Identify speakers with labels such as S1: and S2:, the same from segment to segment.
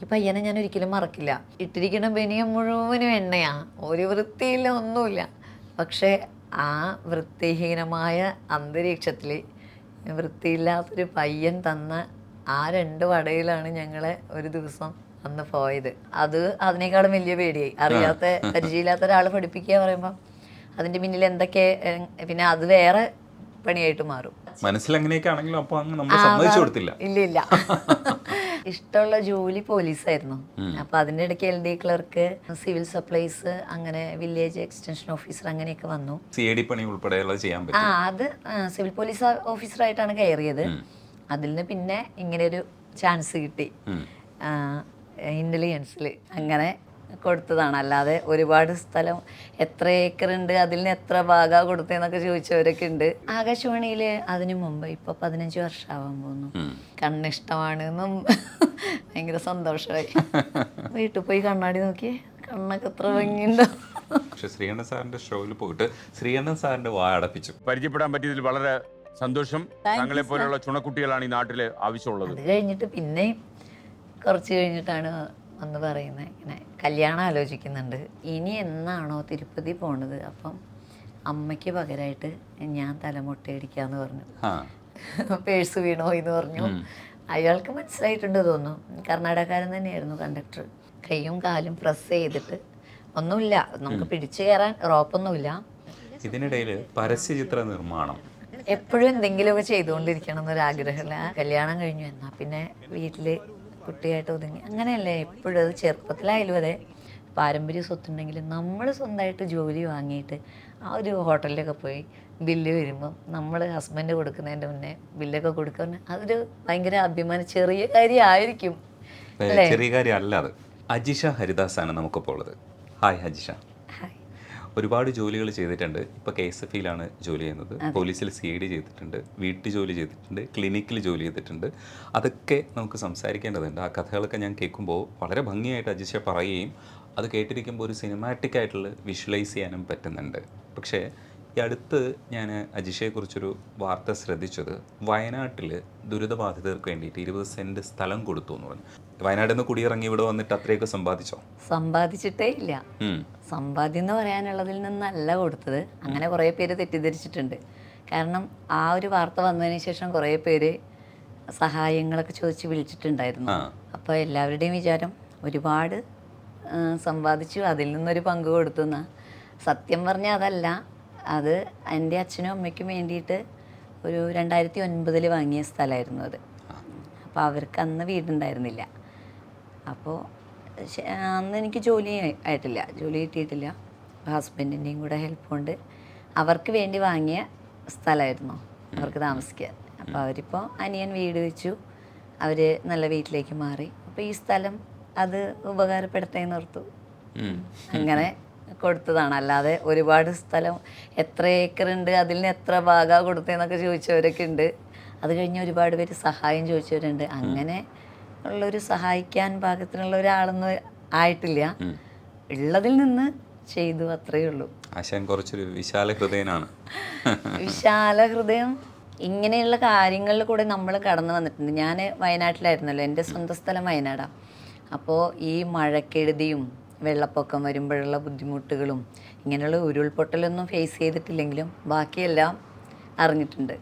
S1: ഈ പയ്യനെ ഞാൻ ഒരിക്കലും മറക്കില്ല. ഇട്ടിരിക്കുന്ന ബനിയൻ മുഴുവനും എണ്ണയാ, ഒരു വൃത്തിയില്ല, ഒന്നുമില്ല. പക്ഷേ ആ വൃത്തിഹീനമായ അന്തരീക്ഷത്തിൽ വൃത്തിയില്ലാത്തൊരു പയ്യൻ തന്ന ആ 2 വടയിലാണ് ഞങ്ങൾ ഒരു ദിവസം അന്ന് പോയത്. അത് അതിനേക്കാളും വലിയ പേടിയായി. അറിയാത്ത പരിചയമില്ലാത്ത ഒരാൾ പഠിപ്പിക്കുക പറയുമ്പോൾ അതിൻ്റെ പിന്നിൽ എന്തൊക്കെ, പിന്നെ അത് വേറെ പണിയായിട്ട് മാറും.
S2: മനസ്സിലെങ്ങനെയൊക്കെ ആണെങ്കിലും അപ്പോൾ അങ്ങ് നമ്മൾ സമ്മതിച്ചു കൊടുത്തില്ല.
S1: ഇല്ല. ഇഷ്ടമുള്ള ജോലി പോലീസായിരുന്നു. അപ്പോൾ അതിൻ്റെ ഇടയ്ക്ക് LD ക്ലർക്ക്, സിവിൽ സപ്ലൈസ്, അങ്ങനെ വില്ലേജ് എക്സ്റ്റൻഷൻ ഓഫീസർ അങ്ങനെയൊക്കെ വന്നു.
S2: CID പണി ഉൾപ്പെടെയുള്ളത് ചെയ്യാൻ പറ്റും.
S1: അത് സിവിൽ പോലീസ് ഓഫീസറായിട്ടാണ് കയറിയത്. അതിൽ നിന്ന് പിന്നെ ഇങ്ങനെ ഒരു ചാൻസ് കിട്ടി ഇന്റലിജൻസിൽ, അങ്ങനെ കൊടുത്തതാണ്. അല്ലാതെ ഒരുപാട് സ്ഥലം, എത്ര ഏക്കർ ഉണ്ട്, അതിൽ നിന്ന് എത്ര ഭാഗ കൊടുത്തതെന്നൊക്കെ ചോദിച്ചവരൊക്കെ ഉണ്ട്. ആകാശവാണിയിൽ അതിനു മുമ്പ് ഇപ്പോൾ 15 വർഷമാവാൻ പോകുന്നു. കണ്ണിഷ്ടമാണ് എന്നും ഭയങ്കര സന്തോഷമായി. വീട്ടിൽ പോയി കണ്ണാടി നോക്കി, കണ്ണൊക്കെ എത്ര ഭംഗിയുണ്ടോ.
S2: പക്ഷെ ശ്രീകണ്ഠൻ സാറിന്റെ ഷോയിൽ പോയിട്ട് ശ്രീകണ്ഠൻ സാറിന്റെ വായടപ്പിച്ചു.
S3: പരിചയപ്പെടാൻ പറ്റിയതിൽ വളരെ സന്തോഷം. താങ്കളെ പോലെയുള്ള ചുണക്കുട്ടികളാണ് ഈ നാട്ടില് ആവശ്യമുള്ളത്.
S1: അത് കഴിഞ്ഞിട്ട് പിന്നെ കുറച്ച് കഴിഞ്ഞിട്ടാണ് വന്ന് പറയുന്നത്, ഇങ്ങനെ കല്യാണം ആലോചിക്കുന്നുണ്ട്, ഇനി എന്നാണോ തിരുപ്പതി പോണത്, അപ്പം അമ്മയ്ക്ക് പകരമായിട്ട് ഞാൻ തലമുട്ടയടിക്കാന്ന് പറഞ്ഞു. പേഴ്സ് വീണോ എന്ന് പറഞ്ഞു. അയാൾക്ക് മനസ്സിലായിട്ടുണ്ട് തോന്നുന്നു. കർണാടകക്കാരൻ തന്നെയായിരുന്നു കണ്ടക്ടർ. കൈയും കാലും പ്രസ് ചെയ്തിട്ട്, ഒന്നുമില്ല, നമുക്ക് പിടിച്ചു കയറാൻ റോപ്പൊന്നുമില്ല.
S2: ഇതിനിടയിൽ പരസ്യചിത്ര നിർമ്മാണം,
S1: എപ്പോഴും എന്തെങ്കിലുമൊക്കെ ചെയ്തുകൊണ്ടിരിക്കണം എന്നൊരാഗ്രഹമില്ല. കല്യാണം കഴിഞ്ഞു എന്നാൽ പിന്നെ വീട്ടിൽ കുട്ടിയായിട്ട് ഒതുങ്ങി, അങ്ങനെയല്ലേ എപ്പോഴും. അത് ചെറുപ്പത്തിലായാലും അതെ, പാരമ്പര്യ സ്വത്തുണ്ടെങ്കിലും നമ്മൾ സ്വന്തമായിട്ട് ജോലി വാങ്ങിയിട്ട് ആ ഒരു ഹോട്ടലിലൊക്കെ പോയി ബില്ല് വരുമ്പം നമ്മൾ ഹസ്ബൻഡ് കൊടുക്കുന്നതിൻ്റെ മുന്നേ ബില്ലൊക്കെ കൊടുക്കുക, അതൊരു ഭയങ്കര അഭിമാനം. ചെറിയ കാര്യമായിരിക്കും,
S2: ചെറിയ കാര്യം അല്ല അത്. അജിഷ ഹരിദാസാണ് നമുക്കിപ്പോൾ ഉള്ളത്. ഹായ് അജിഷ. ഒരുപാട് ജോലികൾ ചെയ്തിട്ടുണ്ട്. ഇപ്പോൾ KSFയിലാണ് ജോലി ചെയ്യുന്നത്. പോലീസിൽ CID ചെയ്തിട്ടുണ്ട്, വീട്ടു ജോലി ചെയ്തിട്ടുണ്ട്, ക്ലിനിക്കിൽ ജോലി ചെയ്തിട്ടുണ്ട്. അതൊക്കെ നമുക്ക് സംസാരിക്കേണ്ടതുണ്ട്. ആ കഥകളൊക്കെ ഞാൻ കേൾക്കുമ്പോൾ വളരെ ഭംഗിയായിട്ട് അജിഷ പറയുകയും അത് കേട്ടിരിക്കുമ്പോൾ ഒരു സിനിമാറ്റിക് ആയിട്ടുള്ള വിഷ്വലൈസ് ചെയ്യാനും പറ്റുന്നുണ്ട്. പക്ഷേ ഈ അടുത്ത് ഞാൻ അജിഷയെക്കുറിച്ചൊരു വാർത്ത ശ്രദ്ധിച്ചത്, വയനാട്ടിൽ ദുരിതബാധിതർക്ക് വേണ്ടിയിട്ട് 20 സെൻറ്റ് സ്ഥലം കൊടുത്തു എന്ന് പറഞ്ഞു. വയനാട്ടിൽ നിന്ന് കുടിയിറങ്ങി ഇവിടെ വന്നിട്ട് അത്രയൊക്കെ സമ്പാദിച്ചോ?
S1: സമ്പാദിച്ചിട്ടേ ഇല്ല. സമ്പാദ്യം എന്ന് പറയാനുള്ളതിൽ നിന്നല്ല കൊടുത്തത്. അങ്ങനെ കുറേ പേര് തെറ്റിദ്ധരിച്ചിട്ടുണ്ട്. കാരണം ആ ഒരു വാർത്ത വന്നതിന് ശേഷം കുറേ പേര് സഹായങ്ങളൊക്കെ ചോദിച്ച് വിളിച്ചിട്ടുണ്ടായിരുന്നു. അപ്പോൾ എല്ലാവരുടെയും വിചാരം ഒരുപാട് സമ്പാദിച്ചു, അതിൽ നിന്നൊരു പങ്ക് കൊടുത്തുന്ന. സത്യം പറഞ്ഞാൽ അതല്ല. അത് എൻ്റെ അച്ഛനും അമ്മയ്ക്കും വേണ്ടിയിട്ട് ഒരു 2009 വാങ്ങിയ സ്ഥലമായിരുന്നു അത്. അപ്പോൾ അവർക്ക് അന്ന് വീടുണ്ടായിരുന്നില്ല. അപ്പോൾ അന്ന് എനിക്ക് ജോലി ആയിട്ടില്ല, ജോലി കിട്ടിയിട്ടില്ല. ഹസ്ബൻഡിൻ്റെയും കൂടെ ഹെൽപ്പ് കൊണ്ട് അവർക്ക് വേണ്ടി വാങ്ങിയ സ്ഥലമായിരുന്നു അവർക്ക് താമസിക്കാൻ. അപ്പോൾ അവരിപ്പോൾ അനിയൻ വീട് വെച്ചു, അവർ നല്ല വീട്ടിലേക്ക് മാറി. അപ്പോൾ ഈ സ്ഥലം അത് ഉപകാരപ്പെടുത്തേന്ന് ഓർത്തു അങ്ങനെ കൊടുത്തതാണ്. അല്ലാതെ ഒരുപാട് സ്ഥലം, എത്ര ഏക്കർ ഉണ്ട്, അതിൽ നിന്ന് എത്ര ഭാഗ കൊടുത്തതെന്നൊക്കെ ചോദിച്ചവരൊക്കെ ഉണ്ട്. അത് കഴിഞ്ഞ് ഒരുപാട് പേര് സഹായം ചോദിച്ചവരുണ്ട്. അങ്ങനെ ഉള്ളൊരു സഹായിക്കാൻ പാകത്തിനുള്ള ഒരാളൊന്നും ആയിട്ടില്ല. ഉള്ളതിൽ നിന്ന് ചെയ്തു, അത്രയേ ഉള്ളൂ.
S2: ആശാൻ കുറച്ചൊരു വിശാല ഹൃദയനാണ്.
S1: വിശാല ഹൃദയം ഇങ്ങനെയുള്ള കാര്യങ്ങളിൽ കൂടെ നമ്മൾ കടന്നു വന്നിട്ടുണ്ട്. ഞാൻ വയനാട്ടിലായിരുന്നല്ലോ, എൻ്റെ സ്വന്തം സ്ഥലം വയനാടാണ്. അപ്പോൾ ഈ മഴക്കെടുതിയും വെള്ളപ്പൊക്കം വരുമ്പോഴുള്ള ബുദ്ധിമുട്ടുകളും ഇങ്ങനെയുള്ള ഉരുൾപൊട്ടലൊന്നും ഫേസ് ചെയ്തിട്ടില്ലെങ്കിലും ബാക്കിയെല്ലാം അറിഞ്ഞിട്ടുണ്ട്.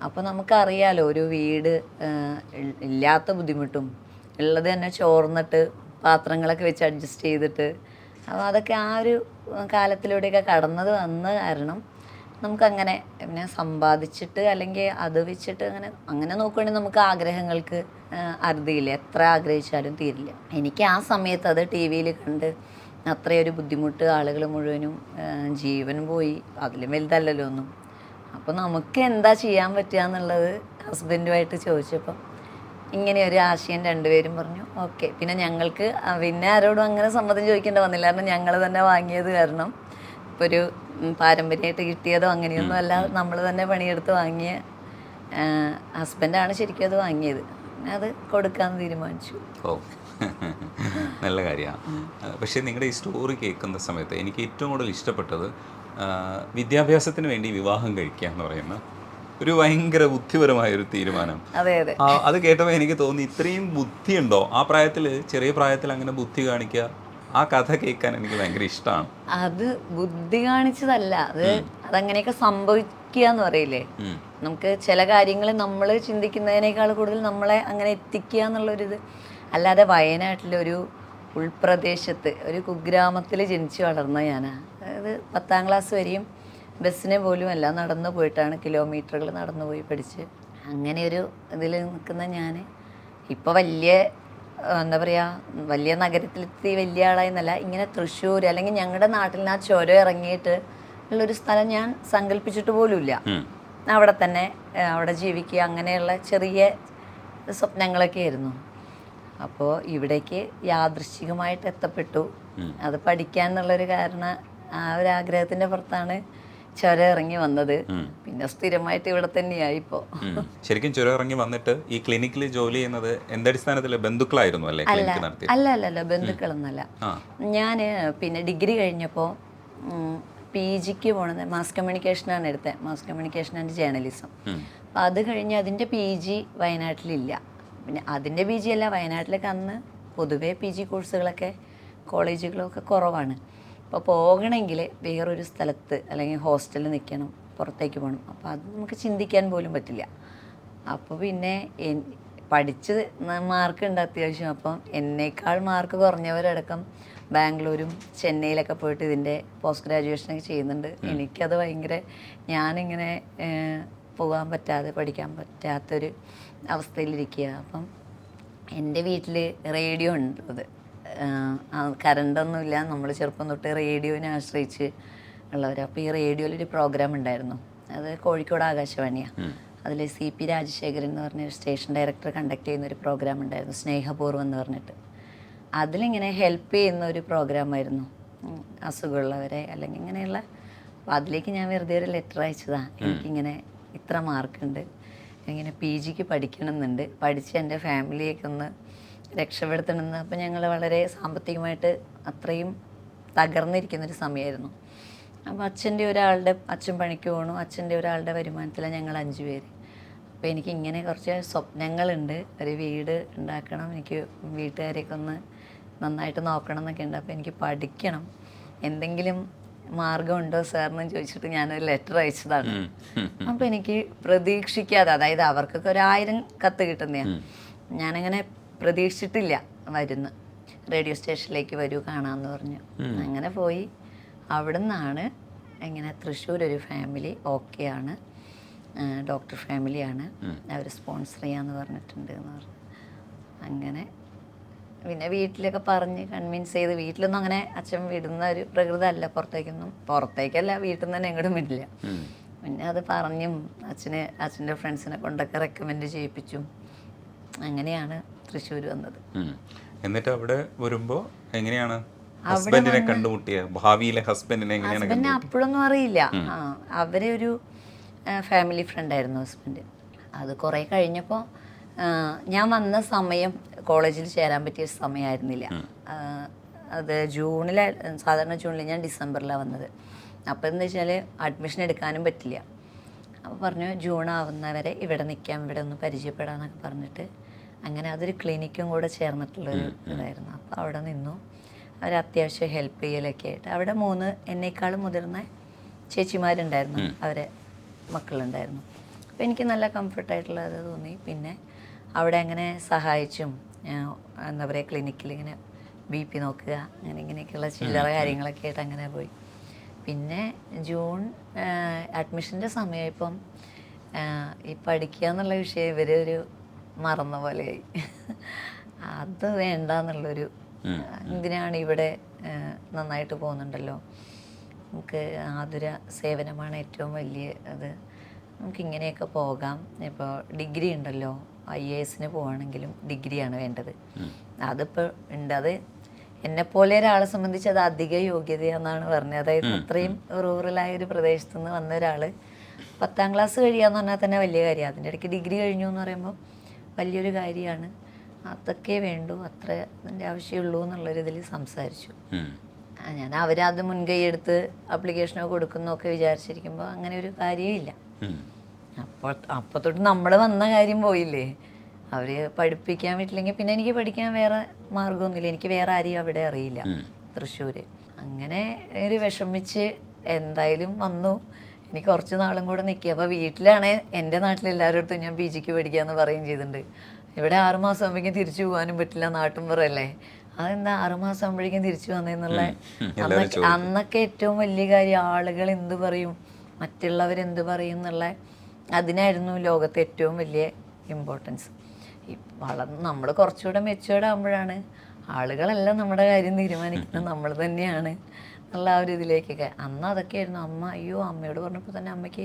S1: അപ്പോൾ നമുക്കറിയാലോ ഒരു വീട് ഇല്ലാത്ത ബുദ്ധിമുട്ടും, ഉള്ളത് തന്നെ ചോർന്നിട്ട് പാത്രങ്ങളൊക്കെ വെച്ച് അഡ്ജസ്റ്റ് ചെയ്തിട്ട്, അപ്പോൾ അതൊക്കെ ആ ഒരു കാലത്തിലൂടെയൊക്കെ കടന്നത് വന്ന കാരണം നമുക്കങ്ങനെ പിന്നെ സമ്പാദിച്ചിട്ട് അല്ലെങ്കിൽ അത് വെച്ചിട്ട് അങ്ങനെ നോക്കുകയാണെങ്കിൽ നമുക്ക് ആഗ്രഹങ്ങൾക്ക് അറുതിയില്ല. എത്ര ആഗ്രഹിച്ചാലും തീരില്ല. എനിക്ക് ആ സമയത്ത് അത് TV-യിൽ കണ്ട് അത്രയൊരു ബുദ്ധിമുട്ട്, ആളുകൾ മുഴുവനും ജീവൻ പോയി, അതിലും വലുതല്ലല്ലോ ഒന്നും. അപ്പോൾ നമുക്ക് എന്താ ചെയ്യാൻ പറ്റുക എന്നുള്ളത് ഹസ്ബൻഡുമായിട്ട് ചോദിച്ചപ്പം ഇങ്ങനെ ഒരു ആശയം രണ്ടുപേരും പറഞ്ഞു ഓക്കെ. പിന്നെ ഞങ്ങൾക്ക് പിന്നെ ആരോടും അങ്ങനെ സമ്മതം ചോദിക്കേണ്ടി വന്നില്ല. കാരണം ഞങ്ങൾ തന്നെ വാങ്ങിയത് കാരണം, ഇപ്പോൾ ഒരു പാരമ്പര്യമായിട്ട് കിട്ടിയതോ അങ്ങനെയൊന്നും അല്ല, നമ്മൾ തന്നെ പണിയെടുത്ത് വാങ്ങിയ ഹസ്ബൻഡാണ് ശരിക്കും അത് വാങ്ങിയത്. അത് കൊടുക്കാമെന്ന് തീരുമാനിച്ചു.
S2: ഓ, നല്ല കാര്യമാണ്. പക്ഷേ നിങ്ങളുടെ ഈ സ്റ്റോറി കേൾക്കുന്ന സമയത്ത് എനിക്ക് ഏറ്റവും കൂടുതൽ ഇഷ്ടപ്പെട്ടത് വിദ്യാഭ്യാസത്തിന് വേണ്ടി വിവാഹം കഴിക്കുക എന്ന് പറയുന്ന ഒരു ഭയങ്കര ബുദ്ധിപരമായ ഒരു തീരുമാനം.
S1: അതെ അതെ.
S2: അത് കേട്ടപ്പോൾ എനിക്ക് തോന്നി ഇത്രയും ബുദ്ധിയുണ്ടോ ആ പ്രായത്തിൽ, ചെറിയ പ്രായത്തിൽ അങ്ങനെ ബുദ്ധി കാണിക്കുക. ആ കഥ കേൾക്കാൻ എനിക്ക് ഭയങ്കര ഇഷ്ടമാണ്.
S1: അത് ബുദ്ധി കാണിച്ചതല്ല, അതങ്ങനെയൊക്കെ സംഭവിക്കുക എന്ന് പറയില്ലേ. നമുക്ക് ചില കാര്യങ്ങൾ നമ്മൾ ചിന്തിക്കുന്നതിനേക്കാൾ കൂടുതൽ നമ്മളെ അങ്ങനെ എത്തിക്കുക എന്നുള്ളൊരിത്. അല്ലാതെ വയനാട്ടിലൊരു ഉൾപ്രദേശത്ത് ഒരു കുഗ്രാമത്തിൽ ജനിച്ചു വളർന്ന ഞാനാണ്. അതായത് 10ാം ക്ലാസ് വരെയും ബസ്സിനെ പോലും അല്ല, നടന്നു പോയിട്ടാണ്, കിലോമീറ്ററുകൾ നടന്നു പോയി പഠിച്ച്. അങ്ങനെ ഒരു ഇതിൽ നിൽക്കുന്ന ഞാൻ ഇപ്പോൾ വലിയ എന്താ പറയുക, വലിയ നഗരത്തിലെത്തി വലിയ ആളായെന്നല്ല, ഇങ്ങനെ തൃശ്ശൂർ അല്ലെങ്കിൽ ഞങ്ങളുടെ നാട്ടിൽ നിന്ന് ആ ചുരം ഇറങ്ങിയിട്ട് ഉള്ളൊരു സ്ഥലം ഞാൻ സങ്കല്പിച്ചിട്ട് പോലുമില്ല. അവിടെ തന്നെ അവിടെ ജീവിക്കുക, അങ്ങനെയുള്ള ചെറിയ സ്വപ്നങ്ങളൊക്കെ ആയിരുന്നു. അപ്പോൾ ഇവിടേക്ക് യാദൃശ്ചികമായിട്ട് എത്തപ്പെട്ടു. അത് പഠിക്കാൻ എന്നുള്ളൊരു കാരണം, ആ ഒരു ആഗ്രഹത്തിൻ്റെ പുറത്താണ് ചുരം ഇറങ്ങി വന്നത്. പിന്നെ സ്ഥിരമായിട്ട് ഇവിടെ തന്നെയായി ഇപ്പോൾ.
S2: ശരിക്കും ചുരം ഇറങ്ങി വന്നിട്ട് ഈ ക്ലിനിക്കിൽ ജോലി ചെയ്യുന്നത് എന്തടിസ്ഥാനത്തിൽ? ബന്ധുക്കളായിരുന്നു അല്ലേ ക്ലിനിക്ക് നടത്തിയത്?
S1: അല്ല ബന്ധുക്കളൊന്നല്ല. ഞാൻ പിന്നെ ഡിഗ്രി കഴിഞ്ഞപ്പോൾ PGക്ക് പോണത് മാസ് കമ്മ്യൂണിക്കേഷനാണ് എടുത്തത്, മാസ് കമ്മ്യൂണിക്കേഷൻ ആൻഡ് ജേർണലിസം. അപ്പോൾ അത് കഴിഞ്ഞ് അതിൻ്റെ PG വയനാട്ടിലില്ല. പിന്നെ അതിൻ്റെ PG അല്ല, വയനാട്ടിലൊക്കെ അന്ന് പൊതുവേ PG കോഴ്സുകളൊക്കെ കോളേജുകളൊക്കെ കുറവാണ്. അപ്പോൾ പോകണമെങ്കിൽ വേറൊരു സ്ഥലത്ത് അല്ലെങ്കിൽ ഹോസ്റ്റലിൽ നിൽക്കണം, പുറത്തേക്ക് പോകണം. അപ്പോൾ അത് നമുക്ക് ചിന്തിക്കാൻ പോലും പറ്റില്ല. അപ്പോൾ പിന്നെ പഠിച്ച് മാർക്കുണ്ട് അത്യാവശ്യം. അപ്പം എന്നേക്കാൾ മാർക്ക് കുറഞ്ഞവരടക്കം ബാംഗ്ലൂരും ചെന്നൈയിലൊക്കെ പോയിട്ട് ഇതിൻ്റെ പോസ്റ്റ് ഗ്രാജുവേഷനൊക്കെ ചെയ്യുന്നുണ്ട്. എനിക്കത് ഭയങ്കര, ഞാനിങ്ങനെ പോകാൻ പറ്റാതെ പഠിക്കാൻ പറ്റാത്തൊരു അവസ്ഥയിലിരിക്കുക. അപ്പം എൻ്റെ വീട്ടിൽ റേഡിയോ ഉണ്ട്. അത് കറണ്ടൊന്നുമില്ല, നമ്മൾ ചെറുപ്പം തൊട്ട് റേഡിയോനെ ആശ്രയിച്ച് ഉള്ളവർ. അപ്പോൾ ഈ റേഡിയോയിലൊരു പ്രോഗ്രാം ഉണ്ടായിരുന്നു, അത് കോഴിക്കോട് ആകാശവാണിയാണ്. അതിൽ CP രാജശേഖരൻ എന്ന് പറഞ്ഞൊരു സ്റ്റേഷൻ ഡയറക്ടർ കണ്ടക്ട് ചെയ്യുന്നൊരു പ്രോഗ്രാം ഉണ്ടായിരുന്നു, സ്നേഹപൂർവ്വം എന്ന് പറഞ്ഞിട്ട്. അതിലിങ്ങനെ ഹെൽപ്പ് ചെയ്യുന്ന ഒരു പ്രോഗ്രാമായിരുന്നു, അസുഖമുള്ളവരെ അല്ലെങ്കിൽ ഇങ്ങനെയുള്ള. അപ്പോൾ അതിലേക്ക് ഞാൻ വെറുതെ ഒരു ലെറ്റർ അയച്ചതാണ്, എനിക്കിങ്ങനെ ഇത്ര മാർക്കുണ്ട്, ഇങ്ങനെ PGക്ക് പഠിക്കണമെന്നുണ്ട്, പഠിച്ച് എൻ്റെ ഫാമിലിയൊക്കെ ഒന്ന് രക്ഷപ്പെടുത്തണമെന്ന്. അപ്പോൾ ഞങ്ങൾ വളരെ സാമ്പത്തികമായിട്ട് അത്രയും തകർന്നിരിക്കുന്നൊരു സമയമായിരുന്നു. അപ്പോൾ അച്ഛൻ പണിക്ക് പോകണു, അച്ഛൻ്റെ ഒരാളുടെ വരുമാനത്തിലാണ് ഞങ്ങൾ 5 പേര്. അപ്പോൾ എനിക്ക് ഇങ്ങനെ കുറച്ച് സ്വപ്നങ്ങളുണ്ട്, ഒരു വീട് ഉണ്ടാക്കണം, എനിക്ക് വീട്ടുകാരെയൊക്കെ ഒന്ന് നന്നായിട്ട് നോക്കണം എന്നൊക്കെ ഉണ്ട്. അപ്പോൾ എനിക്ക് പഠിക്കണം, എന്തെങ്കിലും മാർഗമുണ്ടോ സാറിന് ചോദിച്ചിട്ട് ഞാനൊരു ലെറ്റർ അയച്ചതാണ്. അപ്പോൾ എനിക്ക് പ്രതീക്ഷിക്കാതെ, അതായത് അവർക്കൊക്കെ 1000 കത്ത് കിട്ടുന്നതാണ്, ഞാനങ്ങനെ പ്രതീക്ഷിച്ചിട്ടില്ല വരുന്ന. റേഡിയോ സ്റ്റേഷനിലേക്ക് വരൂ കാണാമെന്ന് പറഞ്ഞു. അങ്ങനെ പോയി. അവിടെ നിന്നാണ് ഇങ്ങനെ തൃശ്ശൂർ ഒരു ഫാമിലി ഓക്കെയാണ്, ഡോക്ടർ ഫാമിലിയാണ്, അവർ സ്പോൺസർ ചെയ്യാമെന്ന് പറഞ്ഞിട്ടുണ്ട് എന്ന് പറഞ്ഞു. അങ്ങനെ പിന്നെ വീട്ടിലൊക്കെ പറഞ്ഞ് കൺവിൻസ് ചെയ്ത്, വീട്ടിലൊന്നും അങ്ങനെ അച്ഛൻ വിടുന്ന ഒരു പ്രകൃതമല്ല, പുറത്തേക്കല്ല, വീട്ടിൽ നിന്ന് തന്നെ എങ്ങോട്ടും വിടില്ല. പിന്നെ അത് പറഞ്ഞും അച്ഛൻ്റെ ഫ്രണ്ട്സിനെ കൊണ്ടൊക്കെ റെക്കമെൻഡ് ചെയ്യിപ്പിച്ചും അങ്ങനെയാണ് തൃശ്ശൂർ വന്നത്.
S2: എന്നിട്ട് അവിടെ വരുമ്പോ എങ്ങനെയാണ് ഹസ്ബൻഡിനെ കണ്ടുമുട്ടിയ? ഭാവിയിലെ ഹസ്ബൻഡിനെ എങ്ങനെയാണ്?
S1: ഹസ്ബൻഡിനെ അപ്പോഴൊന്നും അറിയില്ല. അവരെ ഒരു ഫാമിലി ഫ്രണ്ടായിരുന്നു ഹസ്ബൻഡ്. അത് കുറേ കഴിഞ്ഞപ്പോൾ ഞാൻ വന്ന സമയം കോളേജിൽ ചേരാൻ പറ്റിയ സമയമായിരുന്നില്ല. അത് സാധാരണ ജൂണിൽ, ഞാൻ ഡിസംബറിലാണ് വന്നത്. അപ്പോൾ എന്താ വെച്ചാൽ അഡ്മിഷൻ എടുക്കാനും പറ്റില്ല. അപ്പോൾ പറഞ്ഞു ജൂൺ ആവുന്നവരെ ഇവിടെ നിൽക്കാം, ഇവിടെ ഒന്ന് പരിചയപ്പെടാമെന്നൊക്കെ പറഞ്ഞിട്ട്. അങ്ങനെ അതൊരു ക്ലിനിക്കും കൂടെ ചേർന്നിട്ടുള്ളൊരു ഇതായിരുന്നു. അപ്പോൾ അവിടെ നിന്നു. അവർ അത്യാവശ്യം ഹെൽപ്പ് ചെയ്യലൊക്കെ ആയിട്ട്. അവിടെ 3 എന്നേക്കാളും മുതിർന്ന ചേച്ചിമാരുണ്ടായിരുന്നു, അവരെ മക്കളുണ്ടായിരുന്നു. അപ്പോൾ എനിക്ക് നല്ല കംഫർട്ടായിട്ടുള്ളത് തോന്നി. പിന്നെ അവിടെ അങ്ങനെ സഹായിച്ചും, എന്താ പറയുക, ക്ലിനിക്കിൽ ഇങ്ങനെ BP നോക്കുക, അങ്ങനെ ഇങ്ങനെയൊക്കെയുള്ള ചില്ലറ കാര്യങ്ങളൊക്കെ ആയിട്ട് അങ്ങനെ പോയി. പിന്നെ ജൂൺ അഡ്മിഷൻ്റെ സമയമായപ്പം ഈ പഠിക്കുക എന്നുള്ള വിഷയം ഇവരൊരു മറന്ന പോലെയായി. അത് വേണ്ട എന്നുള്ളൊരു, എന്തിനാണ് ഇവിടെ നന്നായിട്ട് പോകുന്നുണ്ടല്ലോ, നമുക്ക് ആതുര സേവനമാണ് ഏറ്റവും വലിയ അത്, നമുക്കിങ്ങനെയൊക്കെ പോകാം. ഇപ്പോൾ ഡിഗ്രി ഉണ്ടല്ലോ, IASന് പോവുകയാണെങ്കിലും ഡിഗ്രിയാണ് വേണ്ടത്. അതിപ്പോൾ ഉണ്ട്. അത് എന്നെപ്പോലെ ഒരാളെ സംബന്ധിച്ച് അത് അധിക യോഗ്യതയാണെന്നാണ് പറഞ്ഞത്. അതായത് അത്രയും റൂറലായ ഒരു പ്രദേശത്തു നിന്ന് വന്ന ഒരാൾ 10ാം ക്ലാസ് കഴിയാന്ന് പറഞ്ഞാൽ തന്നെ വലിയ കാര്യമാണ്. അതിൻ്റെ ഇടയ്ക്ക് ഡിഗ്രി കഴിഞ്ഞു എന്ന് പറയുമ്പോൾ വലിയൊരു കാര്യമാണ്. അതൊക്കെ വേണ്ടു, അത്ര അതിൻ്റെ ആവശ്യമുള്ളൂ എന്നുള്ളൊരിതിൽ സംസാരിച്ചു. ഞാൻ അവരത് മുൻകൈ എടുത്ത് അപ്ലിക്കേഷനോ കൊടുക്കുന്നൊക്കെ വിചാരിച്ചിരിക്കുമ്പോൾ അങ്ങനെ ഒരു കാര്യമില്ല. അപ്പോൾ തൊട്ട് നമ്മൾ വന്ന കാര്യം പോയില്ലേ. അവർ പഠിപ്പിക്കാൻ പറ്റില്ലെങ്കിൽ പിന്നെ എനിക്ക് പഠിക്കാൻ വേറെ മാർഗമൊന്നുമില്ല. എനിക്ക് വേറെ ആരെയും അവിടെ അറിയില്ല തൃശ്ശൂർ. അങ്ങനെ ഒരു വിഷമിച്ച് എന്തായാലും വന്നു. എനിക്ക് കുറച്ച് നാളും കൂടെ നിൽക്കുക. അപ്പോൾ വീട്ടിലാണേ എൻ്റെ നാട്ടിലെല്ലാവരുടെ അടുത്തും ഞാൻ PG പഠിക്കാമെന്ന് പറയുകയും ചെയ്തിട്ടുണ്ട്. ഇവിടെ 6 മാസം ആകുമ്പോഴേക്കും തിരിച്ചു പോകാനും പറ്റില്ല, നാട്ടും പുറമല്ലേ. അതെന്താ 6 മാസം ആകുമ്പോഴേക്കും തിരിച്ചു വന്നതെന്നുള്ള അന്നൊക്കെ ഏറ്റവും വലിയ കാര്യം ആളുകൾ എന്ത് പറയും, മറ്റുള്ളവരെന്ത് പറയും എന്നുള്ള അതിനായിരുന്നു ലോകത്തെ ഏറ്റവും വലിയ ഇമ്പോർട്ടൻസ്. നമ്മൾ കുറച്ചുകൂടെ മെച്ചുവേർഡ് ആകുമ്പോഴാണ് ആളുകളെല്ലാം നമ്മുടെ കാര്യം തീരുമാനിക്കുന്നത് നമ്മൾ തന്നെയാണ് എന്നുള്ള ആ ഒരു ഇതിലേക്കൊക്കെ. അന്ന് അതൊക്കെയായിരുന്നു. അമ്മയോട് പറഞ്ഞപ്പോൾ തന്നെ അമ്മയ്ക്ക്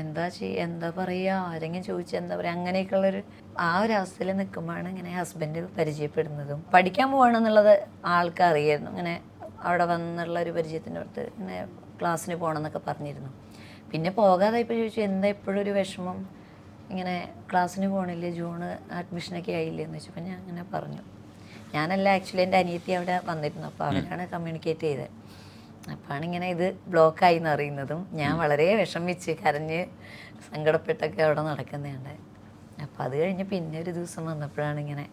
S1: എന്താ പറയുക, ആരെങ്കിലും ചോദിച്ചാൽ എന്താ പറയുക, അങ്ങനെയൊക്കെയുള്ളൊരു ആ ഒരു അവസ്ഥയിൽ നിൽക്കുമ്പോഴാണ് ഇങ്ങനെ ഹസ്ബൻഡ് പരിചയപ്പെടുന്നതും. പഠിക്കാൻ പോകണമെന്നുള്ളത് ആൾക്കറിയായിരുന്നു. ഇങ്ങനെ അവിടെ വന്നുള്ള ഒരു പരിചയത്തിൻ്റെ അടുത്ത് ഇങ്ങനെ ക്ലാസ്സിന് പോകണമെന്നൊക്കെ പറഞ്ഞിരുന്നു. പിന്നെ പോകാതെ ഇപ്പോൾ ചോദിച്ചു എന്താ എപ്പോഴും ഒരു വിഷമം, ഇങ്ങനെ ക്ലാസ്സിന് പോകണില്ലേ, ജൂൺ അഡ്മിഷനൊക്കെ ആയില്ലേ എന്ന് വെച്ചപ്പോൾ ഞാൻ അങ്ങനെ പറഞ്ഞു. ഞാനല്ല, ആക്ച്വലി എൻ്റെ അനിയത്തി അവിടെ വന്നിരുന്നു. അപ്പോൾ അവരാണ് കമ്മ്യൂണിക്കേറ്റ് ചെയ്തത്. അപ്പോഴാണ് ഇങ്ങനെ ഇത് ബ്ലോക്കായി എന്ന് അറിയുന്നതും ഞാൻ വളരെ വിഷമിച്ച് കരഞ്ഞ് സങ്കടപ്പെട്ടൊക്കെ അവിടെ നടക്കുന്നതുണ്ട്. അപ്പോൾ അത് കഴിഞ്ഞ് പിന്നെ ഒരു ദിവസം വന്നപ്പോഴാണ് ഇങ്ങനെ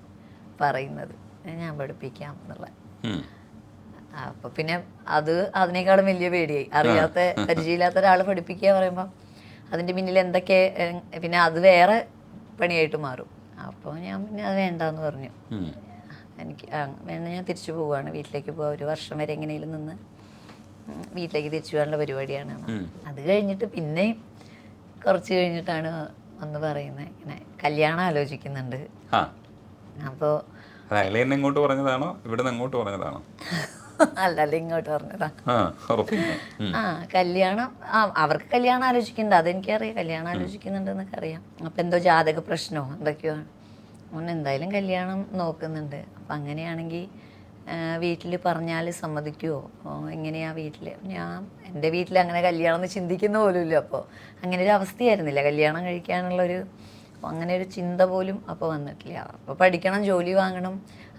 S1: പറയുന്നത് ഞാൻ പഠിപ്പിക്കാം എന്നുള്ള. അപ്പോൾ പിന്നെ അതിനേക്കാളും വലിയ പേടിയായി. അറിയാത്ത പരിചയമില്ലാത്ത ഒരാൾ പഠിപ്പിക്കുക പറയുമ്പോൾ അതിൻ്റെ പിന്നിൽ എന്തൊക്കെ, പിന്നെ അത് വേറെ പണിയായിട്ട് മാറും. അപ്പോൾ ഞാൻ പിന്നെ അത് വേണ്ടാന്ന് പറഞ്ഞു. എനിക്ക് വേണ്ട, ഞാൻ തിരിച്ചു പോവുകയാണ്, വീട്ടിലേക്ക് പോവാം, 1 വർഷം വരെ എങ്ങനെയും നിന്ന് വീട്ടിലേക്ക് തിരിച്ചു പോകാനുള്ള പരിപാടിയാണ്. അത് കഴിഞ്ഞിട്ട് പിന്നെ കുറച്ച് കഴിഞ്ഞിട്ടാണ് ഒന്ന് പറയുന്നത് ഇങ്ങനെ കല്യാണം ആലോചിക്കുന്നുണ്ട്. അപ്പോൾ
S2: ഇങ്ങോട്ട് പറഞ്ഞതാണോ ഇവിടുന്ന് അങ്ങോട്ട് പറഞ്ഞതാണോ?
S1: അല്ലല്ല, ഇങ്ങോട്ട് പറഞ്ഞതാ. കല്യാണം അവർക്ക് കല്യാണം ആലോചിക്കുന്നുണ്ട്, അതെനിക്കറിയാം. കല്യാണം ആലോചിക്കുന്നുണ്ട് എന്നൊക്കെ അറിയാം. അപ്പം എന്തോ ജാതക പ്രശ്നമോ എന്തൊക്കെയോ എന്തായാലും കല്യാണം നോക്കുന്നുണ്ട്. അപ്പം അങ്ങനെയാണെങ്കിൽ വീട്ടിൽ പറഞ്ഞാൽ സമ്മതിക്കുമോ, എങ്ങനെയാ വീട്ടിൽ? എൻ്റെ വീട്ടിൽ അങ്ങനെ കല്യാണം എന്ന് ചിന്തിക്കുന്ന പോലുമില്ല. അപ്പോൾ അങ്ങനെ ഒരു അവസ്ഥയായിരുന്നില്ല കല്യാണം കഴിക്കാനുള്ളൊരു, അങ്ങനെ ഒരു ചിന്ത പോലും അപ്പോൾ വന്നിട്ടില്ല. അപ്പോൾ പഠിക്കണം, ജോലി വാങ്ങണം,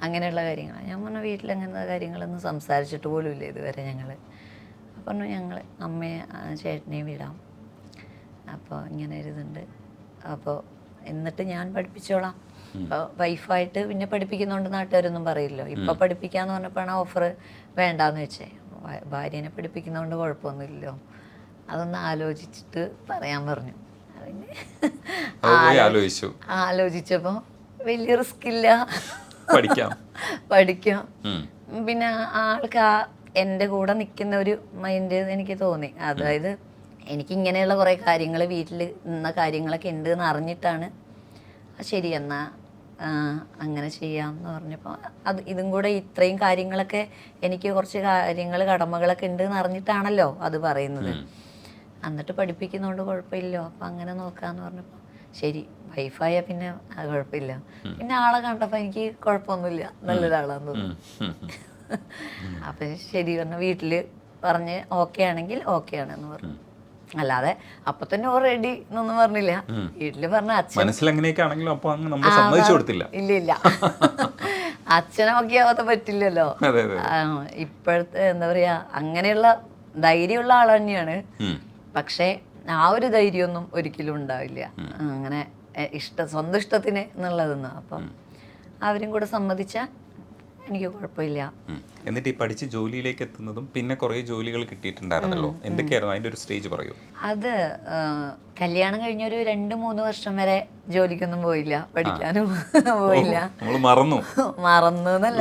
S1: അങ്ങനെയുള്ള കാര്യങ്ങൾ. ഞാൻ പറഞ്ഞു വീട്ടിൽ അങ്ങനത്തെ കാര്യങ്ങളൊന്നും സംസാരിച്ചിട്ട് പോലും ഇല്ല ഇതുവരെ ഞങ്ങൾ. പറഞ്ഞു ഞങ്ങൾ അമ്മയെ ചേട്ടനെയും വിടാം, അപ്പോൾ ഇങ്ങനെ ഒരു ഇതുണ്ട്, അപ്പോൾ എന്നിട്ട് ഞാൻ പഠിപ്പിച്ചോളാം. അപ്പോൾ വൈഫായിട്ട് പിന്നെ പഠിപ്പിക്കുന്നതുകൊണ്ട് നാട്ടുകാരൊന്നും പറയില്ലോ. ഇപ്പം പഠിപ്പിക്കാന്ന് പറഞ്ഞപ്പോഴാണ് ഓഫർ വേണ്ടാന്ന് വെച്ചേ. ഭാര്യനെ പഠിപ്പിക്കുന്നതുകൊണ്ട് കുഴപ്പമൊന്നുമില്ലല്ലോ, അതൊന്ന് ആലോചിച്ചിട്ട് പറയാൻ പറഞ്ഞു. പിന്നെ ആലോചിച്ചപ്പോൾ വലിയ റിസ്ക് ഇല്ല, പഠിക്കാം. പിന്നെ ആൾക്ക് എൻ്റെ കൂടെ നിൽക്കുന്ന ഒരു മൈൻഡ് എനിക്ക് തോന്നി. അതായത് എനിക്കിങ്ങനെയുള്ള കുറേ കാര്യങ്ങൾ വീട്ടിൽ നിന്ന കാര്യങ്ങളൊക്കെ ഉണ്ട് എന്ന് അറിഞ്ഞിട്ടാണ് ശരി എന്നാൽ അങ്ങനെ ചെയ്യാമെന്ന് പറഞ്ഞപ്പോൾ ഇതും കൂടെ ഇത്രയും കാര്യങ്ങളൊക്കെ എനിക്ക് കുറച്ച് കടമകളൊക്കെ ഉണ്ട് എന്ന് അറിഞ്ഞിട്ടാണല്ലോ അത് പറയുന്നത്. എന്നിട്ട് പഠിപ്പിക്കുന്നതുകൊണ്ട് കുഴപ്പമില്ലോ, അപ്പം അങ്ങനെ നോക്കാമെന്ന് പറഞ്ഞപ്പോൾ ശരി, വൈഫായ പിന്നെ അത് കുഴപ്പമില്ല. പിന്നെ ആളെ കണ്ടപ്പോൾ എനിക്ക് കുഴപ്പമൊന്നുമില്ല, നല്ലൊരാളാന്ന് തോന്നുന്നു. അപ്പം ശരി പറഞ്ഞു, വീട്ടിൽ പറഞ്ഞ് ഓക്കെ ആണെങ്കിൽ ഓക്കെ ആണെന്ന് പറഞ്ഞു. അല്ലാതെ അപ്പൊ തന്നെ ഓൾറെഡി എന്നൊന്നും പറഞ്ഞില്ല. വീട്ടില് പറഞ്ഞ അച്ഛൻ ഇല്ല അച്ഛനൊക്കെ ആവാത്ത പറ്റില്ലല്ലോ. ഇപ്പോഴത്തെ എന്താ പറയാ, അങ്ങനെയുള്ള ധൈര്യമുള്ള ആൾ തന്നെയാണ്. പക്ഷെ ആ ഒരു ധൈര്യമൊന്നും ഒരിക്കലും ഉണ്ടാവില്ല, അങ്ങനെ സ്വന്തം ഇഷ്ടത്തിന് എന്നുള്ളതൊന്നും. അപ്പം അവരും കൂടെ സമ്മതിച്ചാൽ എനിക്ക് കുഴപ്പമില്ല.
S2: എന്നിട്ട് ഈ പഠിച്ച് ജോലിയിലേക്ക് എത്തുന്നതും പിന്നെ കുറേ ജോലികൾ കിട്ടിയിട്ടുണ്ടായിരുന്നല്ലോ, എന്തൊക്കെയായിരുന്നു അതിന്റെ ഒരു സ്റ്റേജ് പറയൂ?
S1: അത് കല്യാണം കഴിഞ്ഞൊരു 2-3 വർഷം വരെ ജോലിക്കൊന്നും പോയില്ല, പഠിക്കാനും പോയില്ല. മറന്നു എന്നല്ല,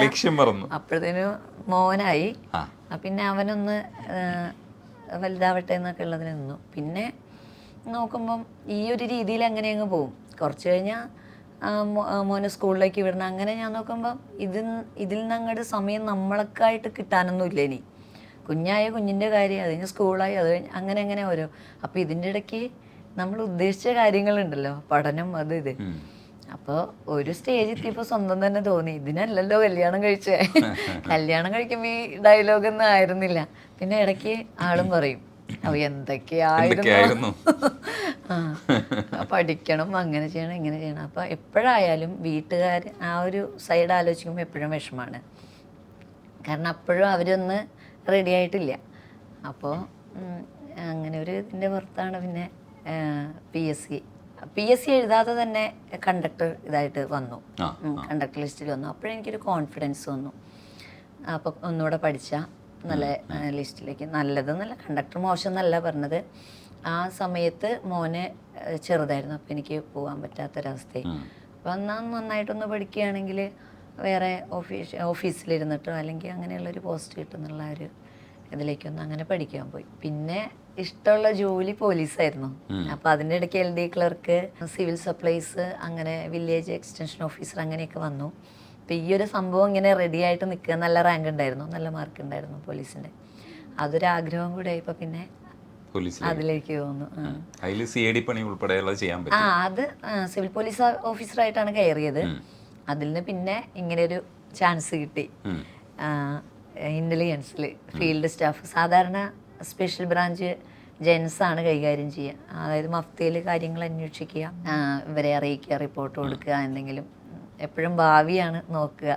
S1: അപ്പോഴത്തേനും മോനായി. പിന്നെ അവനൊന്ന് വലുതാവട്ടെ എന്നൊക്കെ ഉള്ളതിന് നിന്നു. പിന്നെ നോക്കുമ്പം ഈ ഒരു രീതിയിൽ അങ്ങനെ അങ്ങ് പോവും. കുറച്ച് കഴിഞ്ഞാൽ മോനെ സ്കൂളിലേക്ക് വിടണം. അങ്ങനെ ഞാൻ നോക്കുമ്പം ഇതിൽ നിന്ന് അങ്ങോട്ട് സമയം നമ്മളൊക്കെയായിട്ട് കിട്ടാനൊന്നുമില്ല. ഇനി കുഞ്ഞിൻ്റെ കാര്യം, അതിന് സ്കൂളായി, അത് അങ്ങനെ ഓരോ. അപ്പോൾ ഇതിൻ്റെ ഇടയ്ക്ക് നമ്മൾ ഉദ്ദേശിച്ച കാര്യങ്ങളുണ്ടല്ലോ, പഠനം, ഇത്. അപ്പോൾ ഒരു സ്റ്റേജ് എത്തിയപ്പോൾ സ്വന്തം തന്നെ തോന്നി, ഇതിനല്ലല്ലോ കല്യാണം കഴിച്ചേ. കല്യാണം കഴിക്കുമ്പോൾ ഈ ഡയലോഗൊന്നും ആയിരുന്നില്ല. പിന്നെ ഇടയ്ക്ക് ആളും പറയും എന്തൊക്കെയായിരുന്നു, പഠിക്കണം, അങ്ങനെ ചെയ്യണം, ഇങ്ങനെ ചെയ്യണം. അപ്പോൾ എപ്പോഴായാലും വീട്ടുകാർ ആ ഒരു സൈഡ് ആലോചിക്കുമ്പോൾ എപ്പോഴും വിഷമമാണ്. കാരണം അപ്പോഴും അവരൊന്ന് റെഡി ആയിട്ടില്ല. അപ്പോൾ അങ്ങനെ ഒരു ഇതിൻ്റെ പുറത്താണ് പിന്നെ PSC എഴുതാതെ തന്നെ കണ്ടക്ടർ ഇതായിട്ട് വന്നു, കണ്ടക്ടർ ലിസ്റ്റിൽ വന്നു. അപ്പോഴെനിക്കൊരു കോൺഫിഡൻസ് വന്നു. അപ്പോൾ ഒന്നുകൂടെ പഠിച്ചാൽ നല്ല ലിസ്റ്റിലേക്ക്, നല്ലതെന്നല്ല, കണ്ടക്ടർ മോശം എന്നല്ല പറഞ്ഞത്. ആ സമയത്ത് മോനെ ചെറുതായിരുന്നു, അപ്പോൾ എനിക്ക് പോകാൻ പറ്റാത്തൊരവസ്ഥയായി. അപ്പോൾ എന്നാൽ നന്നായിട്ടൊന്ന് പഠിക്കുകയാണെങ്കിൽ വേറെ ഓഫീസിലിരുന്നിട്ടോ അല്ലെങ്കിൽ അങ്ങനെയുള്ളൊരു പോസ്റ്റ് കിട്ടുന്നുള്ള ഒരു ഇതിലേക്കൊന്ന് അങ്ങനെ പഠിക്കാൻ പോയി. പിന്നെ ഇഷ്ടമുള്ള ജോലി പോലീസായിരുന്നു. അപ്പോൾ അതിൻ്റെ ഇടയ്ക്ക് LD ക്ലർക്ക്, സിവിൽ സപ്ലൈസ്, അങ്ങനെ വില്ലേജ് എക്സ്റ്റൻഷൻ ഓഫീസർ അങ്ങനെയൊക്കെ വന്നു. അപ്പോൾ ഈ ഒരു സംഭവം ഇങ്ങനെ റെഡി ആയിട്ട് നിൽക്കുക, നല്ല റാങ്ക് ഉണ്ടായിരുന്നു, നല്ല മാർക്ക് ഉണ്ടായിരുന്നു പോലീസിൻ്റെ. അതൊരാഗ്രഹം കൂടെ ആയപ്പോൾ പിന്നെ അതിലേക്ക് പോന്നു.
S2: പണി ഉൾപ്പെടെയുള്ളത് ചെയ്യാൻ പറ്റും.
S1: അത് സിവിൽ പോലീസ് ഓഫീസറായിട്ടാണ് കയറിയത്. അതിൽ നിന്ന് പിന്നെ ഇങ്ങനെ ഒരു ചാൻസ് കിട്ടി ഇന്റലിജൻസിൽ ഫീൽഡ് സ്റ്റാഫ്. സാധാരണ സ്പെഷ്യൽ ബ്രാഞ്ച് ജെൻസാണ് കൈകാര്യം ചെയ്യുക. അതായത് മഫ്തിയിൽ കാര്യങ്ങൾ അന്വേഷിക്കുക, ഇവരെ അറിയിക്കുക, റിപ്പോർട്ട് കൊടുക്കുക, എന്തെങ്കിലും എപ്പോഴും ഭാവിയാണ് നോക്കുക.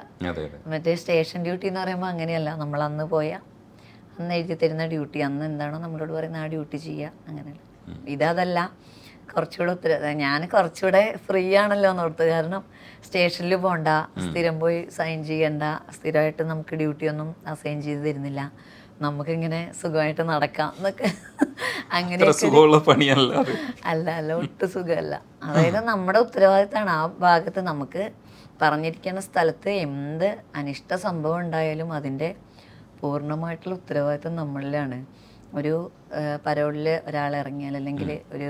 S1: മറ്റേ സ്റ്റേഷൻ ഡ്യൂട്ടി എന്ന് പറയുമ്പോൾ അങ്ങനെയല്ല, നമ്മൾ അന്ന് പോയാൽ അന്ന് എഴുതി തരുന്ന ഡ്യൂട്ടി, അന്ന് എന്താണോ നമ്മളോട് പറയുന്ന ആ ഡ്യൂട്ടി ചെയ്യുക, അങ്ങനെയല്ല. ഇതല്ല, കുറച്ചുകൂടെ ഞാൻ കുറച്ചുകൂടെ ഫ്രീ ആണല്ലോ എന്നോർത്ത്. കാരണം സ്റ്റേഷനിൽ പോകണ്ട, സ്ഥിരം പോയി സൈൻ ചെയ്യണ്ട, സ്ഥിരമായിട്ട് നമുക്ക് ഡ്യൂട്ടി ഒന്നും അസൈൻ ചെയ്ത് തരുന്നില്ല, നമുക്കിങ്ങനെ സുഖമായിട്ട് നടക്കാം എന്നൊക്കെ. അങ്ങനെ അല്ല ഒട്ടും സുഖമല്ല. അതായത് നമ്മുടെ ഉത്തരവാദിത്തമാണ് ആ ഭാഗത്ത്. നമുക്ക് പറഞ്ഞിരിക്കുന്ന സ്ഥലത്ത് എന്ത് അനിഷ്ട സംഭവം ഉണ്ടായാലും അതിൻ്റെ പൂർണ്ണമായിട്ടുള്ള ഉത്തരവാദിത്തം നമ്മളിലാണ്. ഒരു പരോളിൽ ഒരാൾ ഇറങ്ങിയാൽ, അല്ലെങ്കിൽ ഒരു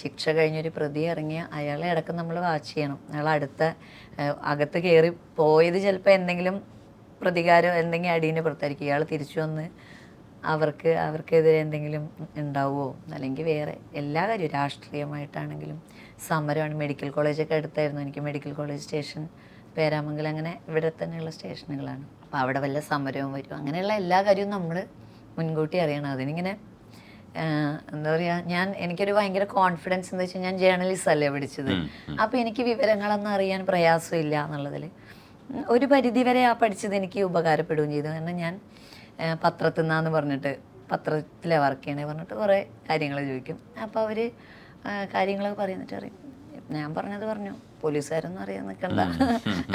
S1: ശിക്ഷ കഴിഞ്ഞൊരു പ്രതി ഇറങ്ങിയ അയാളെ അടക്കം നമ്മൾ വാച്ച് ചെയ്യണം. അയാൾ അടുത്ത അകത്ത് കയറി പോയത് ചിലപ്പോൾ എന്തെങ്കിലും പ്രതികാരം, എന്തെങ്കിലും അടീനെ പുറത്തായിരിക്കും. ഇയാൾ തിരിച്ചു വന്ന് അവർക്കെതിരെ എന്തെങ്കിലും ഉണ്ടാവുമോ, അല്ലെങ്കിൽ വേറെ എല്ലാ കാര്യവും രാഷ്ട്രീയമായിട്ടാണെങ്കിലും സമരമാണ്. മെഡിക്കൽ കോളേജൊക്കെ അടുത്തായിരുന്നു എനിക്ക്. മെഡിക്കൽ കോളേജ് സ്റ്റേഷൻ പേരാമംഗലം, അങ്ങനെ ഇവിടെ തന്നെയുള്ള സ്റ്റേഷനുകളാണ്. അപ്പോൾ അവിടെ വല്ല സമരവും വരും, അങ്ങനെയുള്ള എല്ലാ കാര്യവും നമ്മൾ മുൻകൂട്ടി അറിയണം. അതിനിങ്ങനെ എന്താ പറയുക, എനിക്കൊരു ഭയങ്കര കോൺഫിഡൻസ് എന്താ വെച്ചാൽ ഞാൻ ജേർണലിസ്റ്റ് അല്ലേ പഠിച്ചത്. അപ്പോൾ എനിക്ക് വിവരങ്ങളൊന്നും അറിയാൻ പ്രയാസമില്ല എന്നുള്ളതിൽ ഒരു പരിധി വരെ ആ പഠിച്ചത് എനിക്ക് ഉപകാരപ്പെടുകയും ചെയ്തു. കാരണം ഞാൻ പത്രത്തിൽ നിന്നാന്ന് പറഞ്ഞിട്ട്, പത്രത്തിലെ വർക്ക് ചെയ്യണേ പറഞ്ഞിട്ട് കുറേ കാര്യങ്ങൾ ചോദിക്കും. അപ്പോൾ അവർ കാര്യങ്ങളൊക്കെ പറയുന്നിട്ട് അറിയും, ഞാൻ പറഞ്ഞത് പറഞ്ഞു, പോലീസുകാരൊന്നും അറിയാൻ നിൽക്കണ്ട,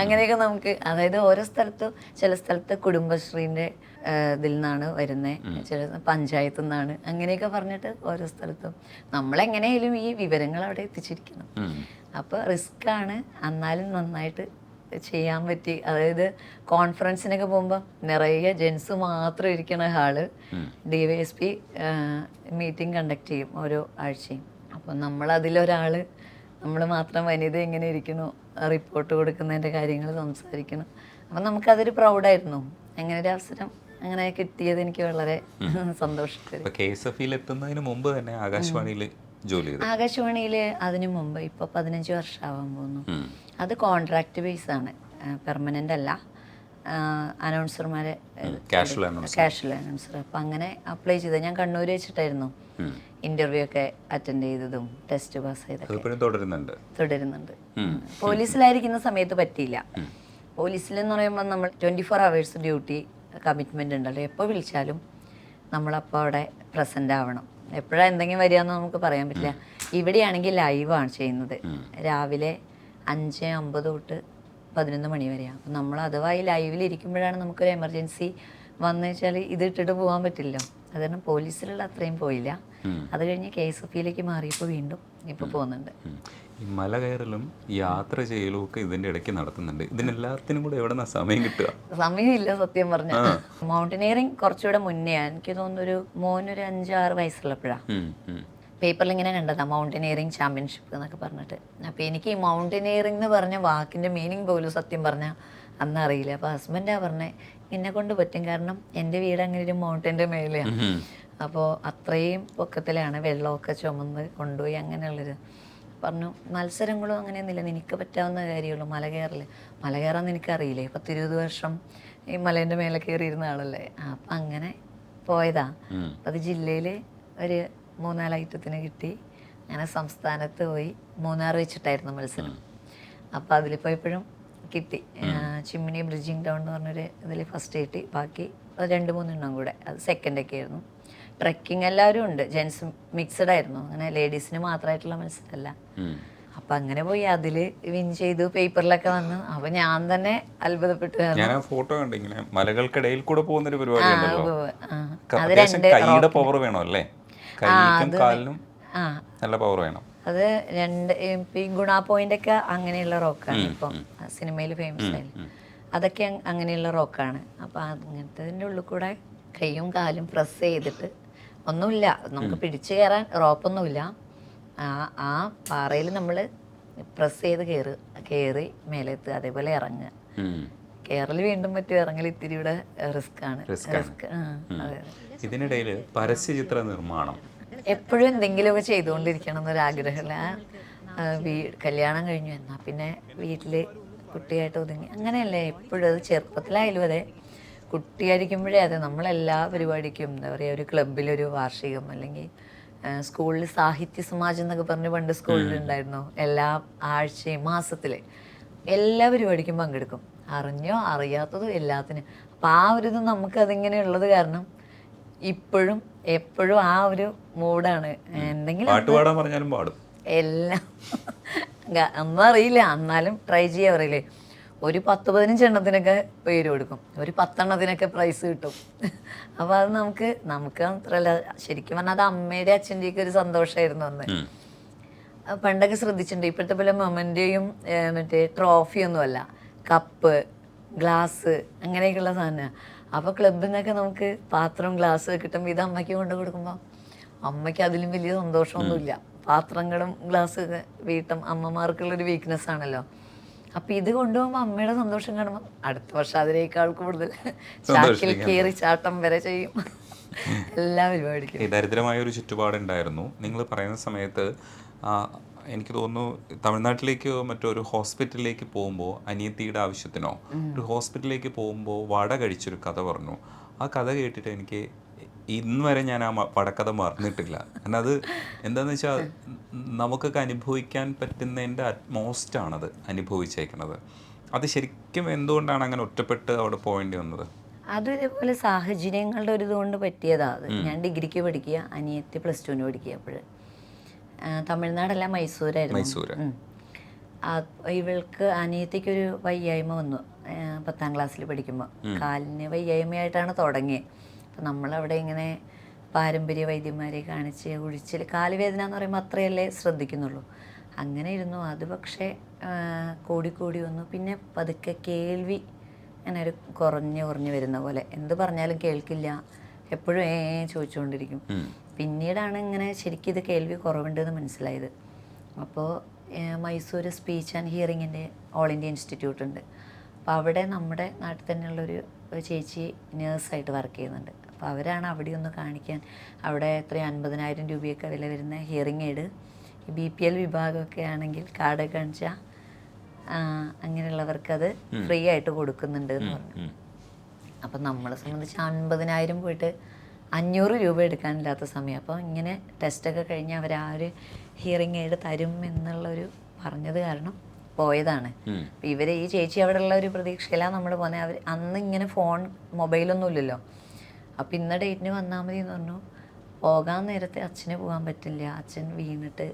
S1: അങ്ങനെയൊക്കെ നമുക്ക്. അതായത് ഓരോ സ്ഥലത്തും, ചില സ്ഥലത്ത് കുടുംബശ്രീൻ്റെ ഇതിൽ നിന്നാണ് വരുന്നത്, ചില പഞ്ചായത്തിൽ നിന്നാണ്, അങ്ങനെയൊക്കെ പറഞ്ഞിട്ട് ഓരോ സ്ഥലത്തും നമ്മളെങ്ങനെയായാലും ഈ വിവരങ്ങൾ അവിടെ എത്തിച്ചിരിക്കണം. അപ്പോൾ റിസ്ക്കാണ്, എന്നാലും നന്നായിട്ട് ചെയ്യാൻ പറ്റി. അതായത് കോൺഫറൻസിനൊക്കെ പോകുമ്പോൾ നിറയെ ജെൻസ് മാത്രം ഇരിക്കണ ഹാള്, DYSP മീറ്റിംഗ് കണ്ടക്ട് ചെയ്യും ഓരോ ആഴ്ചയും. അപ്പം നമ്മളതിലൊരാൾ, നമ്മൾ മാത്രം വനിത എങ്ങനെ ഇരിക്കണോ, റിപ്പോർട്ട് കൊടുക്കുന്നതിൻ്റെ കാര്യങ്ങൾ സംസാരിക്കണം. അപ്പം നമുക്കതൊരു പ്രൗഡായിരുന്നു. അങ്ങനെ ഒരു അവസരം അങ്ങനെ കിട്ടിയത് എനിക്ക് വളരെ സന്തോഷത്തിൽ.
S2: എത്തുന്നതിന് മുമ്പ് തന്നെ ആകാശവാണിയിൽ ജോലി ചെയ്തു.
S1: ആകാശവാണിയിൽ അതിനു മുമ്പ് ഇപ്പോൾ 15 വർഷമാവാൻ പോകുന്നു. അത് കോൺട്രാക്ട് ബേസ് ആണ്, പെർമനൻ്റ് അല്ല. അനൗൺസർമാരെ കാഷ്വൽ അനൗൺസർ. അപ്പം അങ്ങനെ അപ്ലൈ ചെയ്തത്. ഞാൻ കണ്ണൂർ വെച്ചിട്ടായിരുന്നു ഇന്റർവ്യൂ ഒക്കെ അറ്റൻഡ് ചെയ്തതും ടെസ്റ്റ് പാസ് ചെയ്തതൊക്കെ. തുടരുന്നുണ്ട്. പോലീസിലായിരിക്കുന്ന സമയത്ത് പറ്റിയില്ല. പോലീസിലെന്ന് പറയുമ്പോൾ നമ്മൾ 24 hours ഡ്യൂട്ടി കമ്മിറ്റ്മെൻ്റ് ഉണ്ടല്ലോ. എപ്പോൾ വിളിച്ചാലും നമ്മളപ്പോൾ അവിടെ പ്രസൻ്റ് ആവണം. എപ്പോഴാണ് എന്തെങ്കിലും വരികയെന്ന് നമുക്ക് പറയാൻ പറ്റില്ല. ഇവിടെയാണെങ്കിൽ ലൈവാണ് ചെയ്യുന്നത്. രാവിലെ 5:50 തൊട്ട് 11 മണി വരെയാണ്. അപ്പം നമ്മൾ അഥവാ ഈ ലൈവിലിരിക്കുമ്പോഴാണ് നമുക്കൊരു എമർജൻസി വന്നു വെച്ചാൽ ഇത് ഇട്ടിട്ട് പോകാൻ പറ്റില്ല. അത് കാരണം പോലീസിലുള്ള അത്രയും പോയില്ല. അത് കഴിഞ്ഞ് KSFയിലേക്ക് മാറിയപ്പോൾ വീണ്ടും ഇപ്പോൾ പോകുന്നുണ്ട്.
S2: ഈ മല കയറലും യാത്ര ചെയ്യലും ഒക്കെ ഇതിൻ്റെ ഇടയ്ക്ക് നടത്തുന്നുണ്ട്. ഇതിനെല്ലാത്തിനും കൂടെ എവിടെ നിന്നാണ് സമയം കിട്ടുക?
S1: സമയമില്ല സത്യം പറഞ്ഞാൽ. മൗണ്ടനിയറിങ് കുറച്ചുകൂടെ മുന്നെയാണ്. എനിക്ക് തോന്നുന്നൊരു മോനൊരു 5-6 വയസ്സുള്ളപ്പോഴാണ് പേപ്പറിൽ ഇങ്ങനെ കണ്ടതാണ് മൗണ്ടനിയറിങ് ചാമ്പ്യൻഷിപ്പ് എന്നൊക്കെ പറഞ്ഞിട്ട്. അപ്പോൾ എനിക്ക് ഈ മൗണ്ടനിയറിംഗ് എന്ന് പറഞ്ഞ വാക്കിൻ്റെ മീനിങ് പോലും സത്യം പറഞ്ഞാൽ അന്ന് അറിയില്ല. അപ്പോൾ ഹസ്ബൻഡാണ് പറഞ്ഞത്, എന്നെ കൊണ്ട് പറ്റും, കാരണം എൻ്റെ വീട് അങ്ങനെ ഒരു മൗണ്ടൻ്റെ മേലെയാണ്. അപ്പോൾ അത്രയും പൊക്കത്തിലാണ്, വെള്ളമൊക്കെ ചുമന്ന് കൊണ്ടുപോയി, അങ്ങനെയുള്ളൊരു പറഞ്ഞു. മത്സരങ്ങളും അങ്ങനെയൊന്നുമില്ല, നിനക്ക് പറ്റാവുന്ന കാര്യമുള്ളൂ. മല കയറാൻ നിനക്കറിയില്ലേ, 10-20 വർഷം ഈ മലേൻ്റെ മേലെ കയറിയിരുന്ന ആളല്ലേ. അപ്പം അങ്ങനെ പോയതാ. അത് ജില്ലയിൽ ഒരു 3-4 ഐറ്റത്തിന് കിട്ടി. അങ്ങനെ സംസ്ഥാനത്ത് പോയി. മൂന്നാർ വെച്ചിട്ടായിരുന്നു മത്സരം. അപ്പോൾ അതിൽ പോയപ്പോഴും കിട്ടി. ചിമ്മിനി ബ്രിഡ്ജിങ് ടൗൺ എന്ന് പറഞ്ഞൊരു ഇതിൽ ഫസ്റ്റ് കിട്ടി. ബാക്കി 2-3 എണ്ണം കൂടെ, അത് സെക്കൻഡൊക്കെ ആയിരുന്നു. ട്രെക്കിംഗ് എല്ലാവരും ഉണ്ട്, ജെൻസ് മിക്സഡ് ആയിരുന്നു, അങ്ങനെ ലേഡീസിന് മാത്രമായിട്ടുള്ള മത്സരമല്ല. അപ്പം അങ്ങനെ പോയി അതിൽ വിൻ ചെയ്തു, പേപ്പറിലൊക്കെ വന്നു. അപ്പം ഞാൻ തന്നെ അത്ഭുതപ്പെട്ടു.
S2: ഞാൻ ആ ഫോട്ടോ കണ്ടു, ഇങ്ങനെ മലകൾക്കിടയിൽ കൂടെ പോകുന്ന ഒരു പരിപാടി ഉണ്ടല്ലോ.
S1: അത്
S2: അത്യാവശ്യം
S1: രണ്ട്
S2: കൈയുടെ പവർ വേണം അല്ലേ, കൈക്കും കാലിനും നല്ല പവർ വേണം.
S1: അത് രണ്ട് ഈ ഗുണ പോയിന്റ് ഒക്കെ അങ്ങനെയുള്ള റോക്കാണ്, ഇപ്പം സിനിമയിൽ ഫേമസ് ആയാലും അതൊക്കെ അങ്ങനെയുള്ള റോക്കാണ്. അപ്പം അങ്ങനത്തതിൻ്റെ ഉള്ളിൽ കൂടെ കൈയും കാലും പ്രസ് ചെയ്തിട്ട്, ഒന്നുമില്ല നമുക്ക് പിടിച്ചു കയറാൻ റോപ്പൊന്നുമില്ല, ആ പാറയിൽ നമ്മൾ പ്രസ് ചെയ്ത് കയറി മേലെത്തുക, അതേപോലെ ഇറങ്ങുക. കയറൽ വീണ്ടും പറ്റും, ഇറങ്ങൽ ഇത്തിരി ഇവിടെ റിസ്ക് ആണ്.
S2: ഇതിനിടയിൽ പരസ്യചിത്ര നിർമ്മാണം
S1: എപ്പോഴും എന്തെങ്കിലുമൊക്കെ ചെയ്തുകൊണ്ടിരിക്കണം എന്നൊരാഗ്രഹമില്ല. കല്യാണം കഴിഞ്ഞു എന്നാൽ പിന്നെ വീട്ടിൽ കുട്ടിയായിട്ട് ഒതുങ്ങി അങ്ങനെയല്ലേ എപ്പോഴും. അത് ചെറുപ്പത്തിലായാലും അതെ, കുട്ടിയായിരിക്കുമ്പോഴേ അതെ, നമ്മളെല്ലാ പരിപാടിക്കും എന്താ പറയുക, ഒരു ക്ലബിലൊരു വാർഷികം അല്ലെങ്കിൽ സ്കൂളിൽ സാഹിത്യ സമാജം എന്നൊക്കെ പറഞ്ഞ് പണ്ട് സ്കൂളിലുണ്ടായിരുന്നു, എല്ലാ ആഴ്ചയും മാസത്തിൽ എല്ലാ പരിപാടിക്കും പങ്കെടുക്കും, അറിഞ്ഞോ അറിയാത്തതും എല്ലാത്തിനും. അപ്പം ആ ഒരു ഇത് നമുക്കതിങ്ങനെ ഉള്ളത് കാരണം ഇപ്പോഴും എപ്പോഴും ആ ഒരു മൂഡാണ്. എന്തെങ്കിലും
S2: പാട്ടുപാടാൻ പറഞ്ഞാലും പാടും,
S1: എല്ലാം ഒന്നും അറിയില്ല എന്നാലും ട്രൈ ചെയ്യാൻ പറയില്ലേ. ഒരു 10-15 എണ്ണത്തിനൊക്കെ പേര് കൊടുക്കും, ഒരു 10 എണ്ണത്തിനൊക്കെ പ്രൈസ് കിട്ടും. അപ്പോൾ അത് നമുക്ക് മാത്രമല്ല, ശരിക്കും പറഞ്ഞാൽ അത് അമ്മയുടെ അച്ഛൻ്റെയൊക്കെ ഒരു സന്തോഷമായിരുന്നു അന്ന്. പണ്ടൊക്കെ ശ്രദ്ധിച്ചിട്ടുണ്ട്, ഇപ്പോഴത്തെ പോലെ മൊമെൻ്റെയും മറ്റേ ട്രോഫിയൊന്നുമല്ല, കപ്പ് ഗ്ലാസ് അങ്ങനെയൊക്കെയുള്ള സാധനമാണ്. അപ്പോൾ ക്ലബിൽ നിന്നൊക്കെ നമുക്ക് പാത്രവും ഗ്ലാസ്സും കിട്ടുമ്പോൾ ഇത് അമ്മയ്ക്ക് കൊണ്ട് കൊടുക്കുമ്പോൾ അമ്മയ്ക്ക് അതിലും വലിയ സന്തോഷമൊന്നുമില്ല. പാത്രങ്ങളും ഗ്ലാസ്സൊക്കെ അമ്മമാർക്കുള്ളൊരു വീക്ക്നെസ് ആണല്ലോ. അപ്പം ഇത് കൊണ്ടുപോകുമ്പോൾ അമ്മയുടെ സന്തോഷം കാണുമ്പോൾ അടുത്ത വർഷം അതിനേക്കാൾ കൂടുതൽ ചാക്കിൽ കയറി ചാട്ടം വരെ ചെയ്യും എല്ലാ പരിപാടിക്കും.
S2: ഈ ദരിദ്രമായ ഒരു ചുറ്റുപാടുണ്ടായിരുന്നു. നിങ്ങൾ പറയുന്ന സമയത്ത് എനിക്ക് തോന്നുന്നു തമിഴ്നാട്ടിലേക്കോ മറ്റൊരു ഹോസ്പിറ്റലിലേക്ക് പോകുമ്പോൾ അനിയത്തിയുടെ ആവശ്യത്തിനോ ഒരു ഹോസ്പിറ്റലിലേക്ക് പോകുമ്പോൾ വട കഴിച്ചൊരു കഥ പറഞ്ഞു. ആ കഥ കേട്ടിട്ട് എനിക്ക് ഇന്ന് വരെ ഞാൻ ആ വടക്കഥ മറന്നിട്ടില്ല. കാരണം അത് എന്താണെന്ന് വെച്ചാൽ നമുക്കൊക്കെ അനുഭവിക്കാൻ പറ്റുന്നതിൻ്റെ അറ്റ്മോസ്റ്റാണത് അനുഭവിച്ചേക്കുന്നത്. അത് ശരിക്കും എന്തുകൊണ്ടാണ് അങ്ങനെ ഒറ്റപ്പെട്ട് അവിടെ പോകേണ്ടി വന്നത്?
S1: അതിതേപോലെ സാഹചര്യങ്ങളുടെ ഒരു ഇതുകൊണ്ട് പറ്റിയതാണ് അത്. ഞാൻ ഡിഗ്രിക്ക് പഠിക്കുക, അനിയത്തി +2 പഠിക്കുക. അപ്പോൾ തമിഴ്നാടല്ല, മൈസൂരായിരുന്നു. ഇവൾക്ക് അനിയത്തിക്കൊരു വയ്യായ്മ വന്നു 10ാം ക്ലാസ്സിൽ പഠിക്കുമ്പോൾ. കാലിന് വയ്യായ്മയായിട്ടാണ് തുടങ്ങിയത്. അപ്പം നമ്മളവിടെ ഇങ്ങനെ പാരമ്പര്യ വൈദ്യന്മാരെ കാണിച്ച് ഒഴിച്ചിൽ കാലുവേദന എന്ന് പറയുമ്പോൾ അത്രയല്ലേ ശ്രദ്ധിക്കുന്നുള്ളൂ. അങ്ങനെ ഇരുന്നു. അത് പക്ഷേ കൂടി വന്നു. പിന്നെ പതുക്കെ കേൾവി അങ്ങനെ ഒരു കുറഞ്ഞു വരുന്ന പോലെ, എന്ത് പറഞ്ഞാലും കേൾക്കില്ല, എപ്പോഴും ചോദിച്ചുകൊണ്ടിരിക്കും. പിന്നീടാണ് ഇങ്ങനെ ശരിക്കും ഇത് കേൾവി കുറവുണ്ടെന്ന് മനസ്സിലായത്. അപ്പോൾ മൈസൂർ സ്പീച്ച് ആൻഡ് ഹിയറിങ്ങിൻ്റെ ഓൾ ഇന്ത്യ ഇൻസ്റ്റിറ്റ്യൂട്ട് ഉണ്ട്. അപ്പോൾ അവിടെ നമ്മുടെ നാട്ടിൽ തന്നെയുള്ളൊരു ചേച്ചി നേഴ്സായിട്ട് വർക്ക് ചെയ്യുന്നുണ്ട്. അപ്പോൾ അവരാണ് അവിടെ ഒന്ന് കാണിക്കാൻ, അവിടെ 50,000 രൂപയൊക്കെ വില വരുന്ന ഹിയറിംഗ് എയ്ഡ്, BPL വിഭാഗമൊക്കെ ആണെങ്കിൽ കാർഡ് കാണിച്ചാൽ അങ്ങനെയുള്ളവർക്കത് ഫ്രീ ആയിട്ട് കൊടുക്കുന്നുണ്ട് എന്ന് പറഞ്ഞു. അപ്പം നമ്മളെ സംബന്ധിച്ച് 50,000 പോയിട്ട് 500 രൂപ എടുക്കാനില്ലാത്ത സമയം. അപ്പോൾ ഇങ്ങനെ ടെസ്റ്റൊക്കെ കഴിഞ്ഞ് അവർ ആ ഒരു ഹിയറിംഗ് എയ്ഡ് തരും എന്നുള്ളൊരു പറഞ്ഞത് കാരണം പോയതാണ്. അപ്പം ഇവർ ഈ ചേച്ചി അവിടെ ഉള്ള ഒരു പ്രതീക്ഷയിലാണ് നമ്മൾ പോകുന്നത്. അവർ അന്ന് ഇങ്ങനെ മൊബൈലൊന്നും ഇല്ലല്ലോ. അപ്പം ഇന്ന ഡേറ്റിന് വന്നാൽ മതി എന്ന് പറഞ്ഞു. പോകാൻ നേരത്തെ അച്ഛന് പോകാൻ പറ്റില്ല, അച്ഛൻ വീണിട്ട്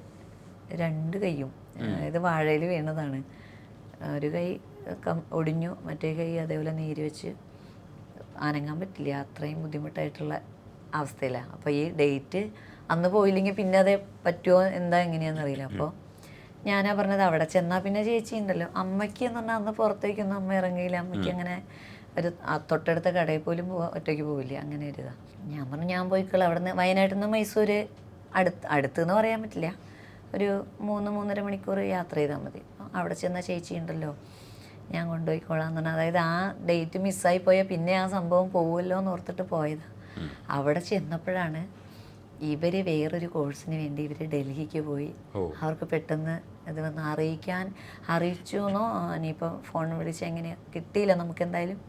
S1: 2 കൈയും, അതായത് വാഴയിൽ വീണതാണ്. ഒരു കൈ ഒടിഞ്ഞു, മറ്റേ കൈ അതേപോലെ നീര് വെച്ച് അനങ്ങാൻ പറ്റില്ല, അത്രയും ബുദ്ധിമുട്ടായിട്ടുള്ള അവസ്ഥയിലാണ്. അപ്പോൾ ഈ ഡേറ്റ് അന്ന് പോയില്ലെങ്കിൽ പിന്നെ അതേ പറ്റുമോ എങ്ങനെയാണെന്ന് അറിയില്ല. അപ്പോൾ ഞാനാ പറഞ്ഞത് അവിടെ ചെന്നാൽ പിന്നെ ചേച്ചി ഉണ്ടല്ലോ, അമ്മയ്ക്ക് എന്ന് പറഞ്ഞാൽ അന്ന് പുറത്തേക്കൊന്നും അമ്മ ഇറങ്ങിയില്ല. അമ്മയ്ക്ക് അങ്ങനെ ഒരു തൊട്ടടുത്ത കടയിൽ പോലും ഒറ്റയ്ക്ക് പോവില്ല, അങ്ങനെ ഒരു ഇതാണ്. ഞാൻ പറഞ്ഞു ഞാൻ പോയിക്കോളാം. അവിടെ നിന്ന് വയനാട്ടിൽ നിന്ന് മൈസൂർ അടുത്തെന്ന് പറയാൻ പറ്റില്ല, ഒരു 3-3.5 മണിക്കൂർ യാത്ര ചെയ്താൽ മതി. അവിടെ ചെന്ന ചേച്ചി ഉണ്ടല്ലോ, ഞാൻ കൊണ്ടുപോയിക്കോളാം എന്ന് പറഞ്ഞാൽ, അതായത് ആ ഡേറ്റ് മിസ്സായി പോയാൽ പിന്നെ ആ സംഭവം പോവുമല്ലോ എന്ന് ഓർത്തിട്ട് പോയതാണ്. അവിടെ ചെന്നപ്പോഴാണ് ഇവർ വേറൊരു കോഴ്സിന് വേണ്ടി ഇവർ ഡൽഹിക്ക് പോയി. അവർക്ക് പെട്ടെന്ന് ഇത് വന്ന് അറിയിച്ചു എന്നോ ഇനിയിപ്പോൾ ഫോൺ വിളിച്ച് എങ്ങനെ കിട്ടിയില്ല, നമുക്കെന്തായാലും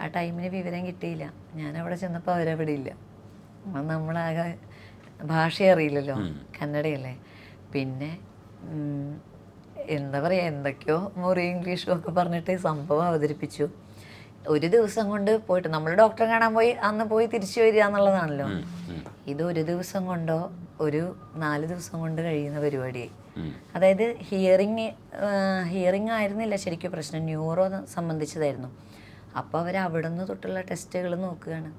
S1: ആ ടൈമിന് വിവരം കിട്ടിയില്ല. ഞാനവിടെ ചെന്നപ്പോൾ അവരവിടെ ഇല്ല. നമ്മളാകെ ഭാഷ അറിയില്ലല്ലോ, കന്നഡയല്ലേ. പിന്നെ എന്താ പറയുക, എന്തൊക്കെയോ മുറി ഇംഗ്ലീഷും ഒക്കെ പറഞ്ഞിട്ട് സംഭവം അവതരിപ്പിച്ചു. ഒരു ദിവസം കൊണ്ട് പോയിട്ട് നമ്മൾ ഡോക്ടറെ കാണാൻ പോയി, അന്ന് പോയി തിരിച്ചു വരിക എന്നുള്ളതാണല്ലോ. ഇത് ഒരു ദിവസം കൊണ്ടോ ഒരു 4 ദിവസം കൊണ്ട് കഴിയുന്ന പരിപാടിയായി. അതായത് ഹിയറിങ് ആയിരുന്നില്ല ശരിക്കും പ്രശ്നം, ന്യൂറോ സംബന്ധിച്ചതായിരുന്നു. അപ്പോൾ അവർ അവിടെ നിന്ന് തൊട്ടുള്ള ടെസ്റ്റുകൾ നോക്കുകയാണ്.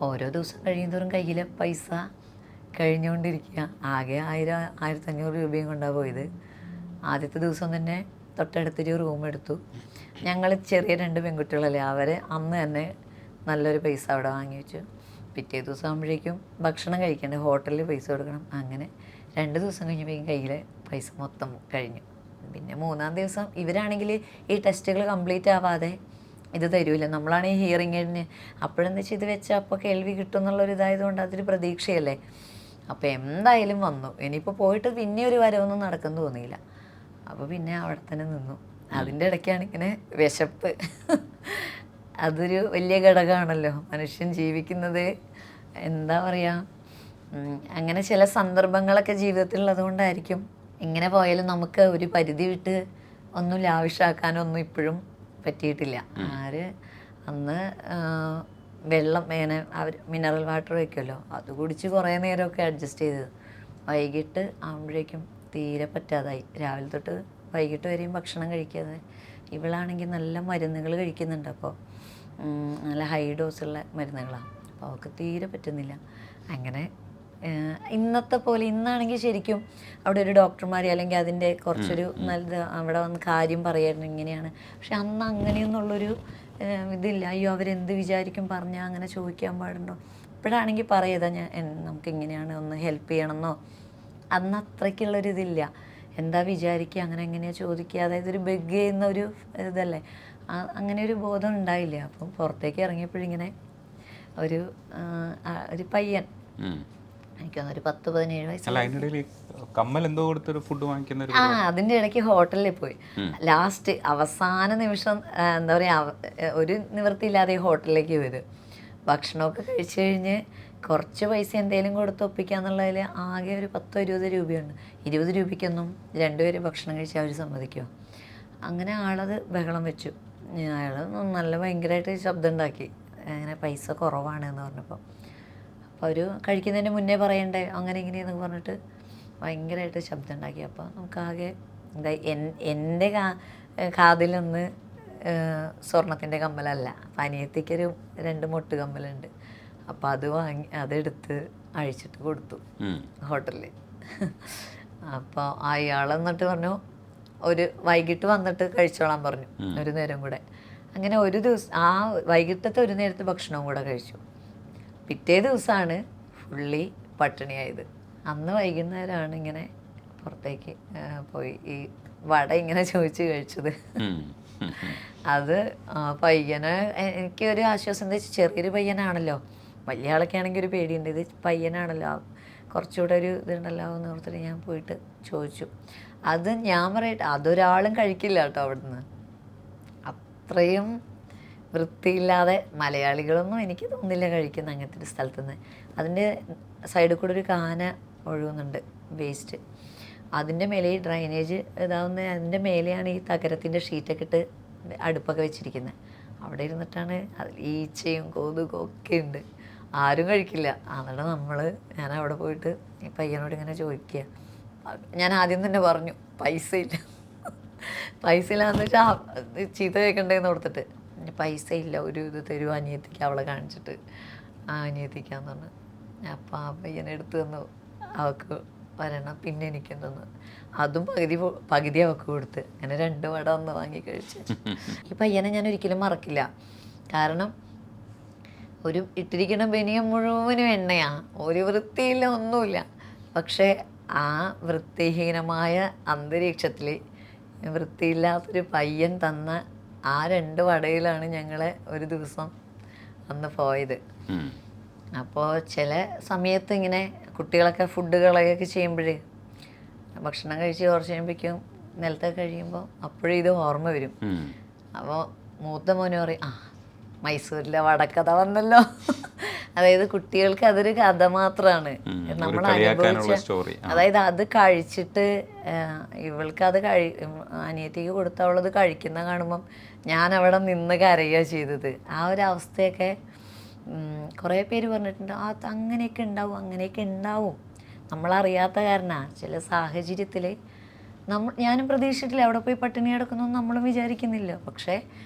S1: ഓരോ ദിവസം കഴിയുന്തോറും കയ്യിൽ പൈസ കഴിഞ്ഞുകൊണ്ടിരിക്കുക. ആകെ 1000-1500 രൂപയും കൊണ്ടാണ് പോയത്. ആദ്യത്തെ ദിവസം തന്നെ തൊട്ടടുത്തൊരു റൂം എടുത്തു. ഞങ്ങൾ ചെറിയ 2 പെൺകുട്ടികളല്ലേ, അവരെ അന്ന് തന്നെ നല്ലൊരു പൈസ അവിടെ വാങ്ങി വെച്ചു. പിറ്റേ ദിവസം ആകുമ്പോഴേക്കും ഭക്ഷണം കഴിക്കേണ്ട, ഹോട്ടലിൽ പൈസ കൊടുക്കണം. അങ്ങനെ 2 ദിവസം കഴിഞ്ഞപ്പോഴേക്കും കയ്യിൽ പൈസ മൊത്തം കഴിഞ്ഞു. പിന്നെ 3-ാം ദിവസം ഇവരാണെങ്കിൽ ഈ ടെസ്റ്റുകൾ കംപ്ലീറ്റ് ആവാതെ ഇത് തരൂല. നമ്മളാണ് ഈ ഹിയറിങ്ങിന് അപ്പോഴെന്ന് വെച്ചാൽ ഇത് വെച്ചാൽ അപ്പോൾ കേൾവി കിട്ടും എന്നുള്ളൊരു ഇതായതുകൊണ്ട് അതൊരു പ്രതീക്ഷയല്ലേ. അപ്പോൾ എന്തായാലും വന്നു. ഇനിയിപ്പോൾ പോയിട്ട് പിന്നെ ഒരു വരവൊന്നും നടക്കുന്നു തോന്നിയില്ല. അപ്പോൾ പിന്നെ അവിടെ തന്നെ നിന്നു. അതിൻ്റെ ഇടയ്ക്കാണ് ഇങ്ങനെ വിശപ്പ്. അതൊരു വലിയ ഘടകമാണല്ലോ മനുഷ്യൻ ജീവിക്കുന്നത്. എന്താ പറയുക, അങ്ങനെ ചില സന്ദർഭങ്ങളൊക്കെ ജീവിതത്തിലുള്ളത് കൊണ്ടായിരിക്കും ഇങ്ങനെ പോയാലും നമുക്ക് ഒരു പരിധി വിട്ട് ഒന്നും ലാവിഷാക്കാനൊന്നും ഇപ്പോഴും പറ്റിയിട്ടില്ല. അന്ന് വെള്ളം ഇങ്ങനെ അവർ മിനറൽ വാട്ടർ വയ്ക്കുമല്ലോ, അത് കുടിച്ച് കുറേ നേരമൊക്കെ അഡ്ജസ്റ്റ് ചെയ്തത്. വൈകിട്ട് ആകുമ്പോഴേക്കും തീരെ പറ്റാതായി. രാവിലെ തൊട്ട് വൈകിട്ട് വരെയും ഭക്ഷണം കഴിക്കാതെ. ഇവളാണെങ്കിൽ നല്ല മരുന്നുകൾ കഴിക്കുന്നുണ്ട്. അപ്പോൾ നല്ല ഹൈ ഡോസുള്ള മരുന്നുകളാണ്. അപ്പോൾ അവൾക്ക് തീരെ പറ്റുന്നില്ല. അങ്ങനെ ഇന്നത്തെ പോലെ ഇന്നാണെങ്കിൽ ശരിക്കും അവിടെ ഒരു ഡോക്ടർമാരെ അല്ലെങ്കിൽ അതിൻ്റെ കുറച്ചൊരു നല്ല അവിടെ വന്ന് കാര്യം പറയായിരുന്നു ഇങ്ങനെയാണ്. പക്ഷെ അന്ന് അങ്ങനെയൊന്നുള്ളൊരു ഇതില്ല. അയ്യോ അവരെന്ത് വിചാരിക്കും പറഞ്ഞാൽ അങ്ങനെ ചോദിക്കാൻ പാടുണ്ടോ. ഇപ്പോഴാണെങ്കിൽ പറയതാ നമുക്കിങ്ങനെയാണ്, ഒന്ന് ഹെൽപ്പ് ചെയ്യണമെന്നോ. അന്ന് അത്രയ്ക്കുള്ളൊരിതില്ല. എന്താ വിചാരിക്കുക, അങ്ങനെ എങ്ങനെയാണ് ചോദിക്കുക, അതായത് ഒരു ബെഗ് ചെയ്യുന്ന ഒരു ഇതല്ലേ, അങ്ങനെ ഒരു ബോധം ഉണ്ടായില്ല. അപ്പം പുറത്തേക്ക് ഇറങ്ങിയപ്പോഴിങ്ങനെ ഒരു പയ്യൻ, എനിക്കൊന്നൊരു 10-17 വയസ്സ്.
S2: കമ്മൽ എന്തോ കൊടുത്തൊരു ഫുഡ് വാങ്ങിക്കുന്ന,
S1: അതിൻ്റെ ഇടയ്ക്ക് ഹോട്ടലിൽ പോയി. ലാസ്റ്റ് അവസാന നിമിഷം എന്താ പറയുക, ഒരു നിവൃത്തിയില്ലാതെ ഹോട്ടലിലേക്ക് വരും. ഭക്ഷണമൊക്കെ കഴിച്ചു കഴിഞ്ഞ് കുറച്ച് പൈസ എന്തെങ്കിലും കൊടുത്ത് ഒപ്പിക്കാന്നുള്ളതിൽ ആകെ ഒരു 10-20 രൂപയുണ്ട്. 20 രൂപയ്ക്കൊന്നും 2 പേര് ഭക്ഷണം കഴിച്ചാൽ അവർ സമ്മതിക്കുമോ? അങ്ങനെ ആളത് ബഹളം വെച്ചു. അയാൾ നല്ല ഭയങ്കരമായിട്ട് ശബ്ദം ഉണ്ടാക്കി, അങ്ങനെ പൈസ കുറവാണ് എന്ന് പറഞ്ഞപ്പോൾ. അപ്പോൾ അവർ കഴിക്കുന്നതിന് മുന്നേ പറയണ്ടേ അങ്ങനെ ഇങ്ങനെയെന്നൊക്കെ പറഞ്ഞിട്ട് ഭയങ്കരമായിട്ട് ശബ്ദം ഉണ്ടാക്കി. അപ്പോൾ നമുക്കാകെ എന്താ, എൻ്റെ കാതിലൊന്ന് സ്വർണത്തിൻ്റെ കമ്മലല്ല, അനിയത്തിക്കൊരു 2 മൊട്ട് കമ്മലുണ്ട്. അപ്പോൾ അത് വാങ്ങി അതെടുത്ത് അഴിച്ചിട്ട് കൊടുത്തു ഹോട്ടലിൽ. അപ്പോൾ അയാൾ എന്നിട്ട് പറഞ്ഞു ഒരു വൈകിട്ട് വന്നിട്ട് കഴിച്ചോളാൻ പറഞ്ഞു, ഒരു നേരം കൂടെ. അങ്ങനെ ഒരു ദിവസം ആ വൈകിട്ടത്തെ ഒരു നേരത്തെ ഭക്ഷണവും കൂടെ കഴിച്ചു. പിറ്റേ ദിവസമാണ് ഫുള്ളി പട്ടിണിയായത്. അന്ന് വൈകുന്നേരമാണ് ഇങ്ങനെ പുറത്തേക്ക് പോയി ഈ വട ഇങ്ങനെ ചോദിച്ച് കഴിച്ചത്. അത് പയ്യന് എനിക്കൊരു ആശ്വാസം എന്താ വെച്ചാൽ ചെറിയൊരു പയ്യനാണല്ലോ, വലിയ ആളൊക്കെ ആണെങ്കിൽ ഒരു പേടിയുണ്ട്, ഇത് പയ്യനാണല്ലോ കുറച്ചുകൂടെ ഒരു ഇതുണ്ടല്ലോ എന്ന് ഓർത്തിട്ട് ഞാൻ പോയിട്ട് ചോദിച്ചു. അത് ഞാൻ പറയട്ടെ, അതൊരാളും കഴിക്കില്ല കേട്ടോ അവിടുന്ന്. അത്രയും വൃത്തിയില്ലാതെ മലയാളികളൊന്നും എനിക്ക് തോന്നുന്നില്ല കഴിക്കുന്ന അങ്ങനത്തെ ഒരു സ്ഥലത്തുനിന്ന്. അതിൻ്റെ സൈഡിൽ കൂടെ ഒരു കാന ഒഴുകുന്നുണ്ട് വേസ്റ്റ്. അതിൻ്റെ മേലെ ഈ ഡ്രൈനേജ് ഇതാവുന്ന അതിൻ്റെ മേലെയാണ് ഈ തകരത്തിൻ്റെ ഷീറ്റൊക്കെ ഇട്ട് അടുപ്പൊക്കെ വെച്ചിരിക്കുന്നത്. അവിടെ ഇരുന്നിട്ടാണ് അതിൽ ഈച്ചയും കൊതുകും ഒക്കെ ഉണ്ട്. ആരും കഴിക്കില്ല. എന്നിട്ട് ഞാൻ അവിടെ പോയിട്ട് ഈ പയ്യനോട് ഇങ്ങനെ ചോദിക്കുക. ഞാൻ ആദ്യം തന്നെ പറഞ്ഞു പൈസ ഇല്ല, പൈസ ഇല്ലാന്ന് വെച്ചാൽ ചീത്ത കേൾക്കണ്ടേന്ന് ഓർത്തിട്ട്. പൈസ ഇല്ല, ഒരു ഇത് തരൂ അനിയത്തിക്ക്, അവളെ കാണിച്ചിട്ട് അനിയത്തിക്കാന്ന് പറഞ്ഞു. അപ്പം ആ പയ്യനെ എടുത്തു തന്നു, അവൾക്ക് ഒരെണ്ണം, പിന്നെ എനിക്കും തന്നു. അതും പകുതി അവൾക്ക് കൊടുത്ത്. അങ്ങനെ 2 വട ഒന്ന് വാങ്ങി കഴിച്ച്. ഈ പയ്യനെ ഞാൻ ഒരിക്കലും മറക്കില്ല. കാരണം ഒരു ഇട്ടിരിക്കുന്ന ബനിയൻ മുഴുവനും എണ്ണയാണ്, ഒരു വൃത്തിയില്ല, ഒന്നുമില്ല. പക്ഷേ ആ വൃത്തിഹീനമായ അന്തരീക്ഷത്തിൽ വൃത്തിയില്ലാത്തൊരു പയ്യൻ തന്ന ആ 2 വടയിലാണ് ഞങ്ങളെ ഒരു ദിവസം അന്ന് പോയത്. അപ്പോൾ ചില സമയത്ത് ഇങ്ങനെ കുട്ടികളൊക്കെ ഫുഡുകളൊക്കെ ചെയ്യുമ്പോഴേ ഭക്ഷണം കഴിച്ച് കുറച്ച് കഴിയുമ്പോഴേക്കും നിലത്തൊക്കെ കഴിയുമ്പോൾ അപ്പോഴും ഇത് ഓർമ്മ വരും. അപ്പോൾ മൂത്ത മോന് പറയും, മൈസൂരിലെ വടക്കഥ വന്നല്ലോ. അതായത് കുട്ടികൾക്ക് അതൊരു കഥ മാത്രമാണ്, നമ്മൾ അനുഭവിച്ച. അതായത് അത് കഴിച്ചിട്ട് ഇവൾക്ക് അത് അനിയത്തിക്ക് കൊടുത്തവളത് കഴിക്കുന്ന കാണുമ്പം ഞാൻ അവിടെ നിന്ന് കരയുക ചെയ്തത്. ആ ഒരു അവസ്ഥയൊക്കെ കുറേ പേര് പറഞ്ഞിട്ടുണ്ട് അങ്ങനെയൊക്കെ ഉണ്ടാവും, അങ്ങനെയൊക്കെ ഉണ്ടാവും. നമ്മളറിയാത്ത കാരണമാണ് ചില സാഹചര്യത്തിൽ ഞാനും പ്രതീക്ഷിച്ചിട്ടില്ല അവിടെ പോയി പട്ടിണി കിടക്കുന്നൊന്നും നമ്മളും വിചാരിക്കുന്നില്ല. പക്ഷേ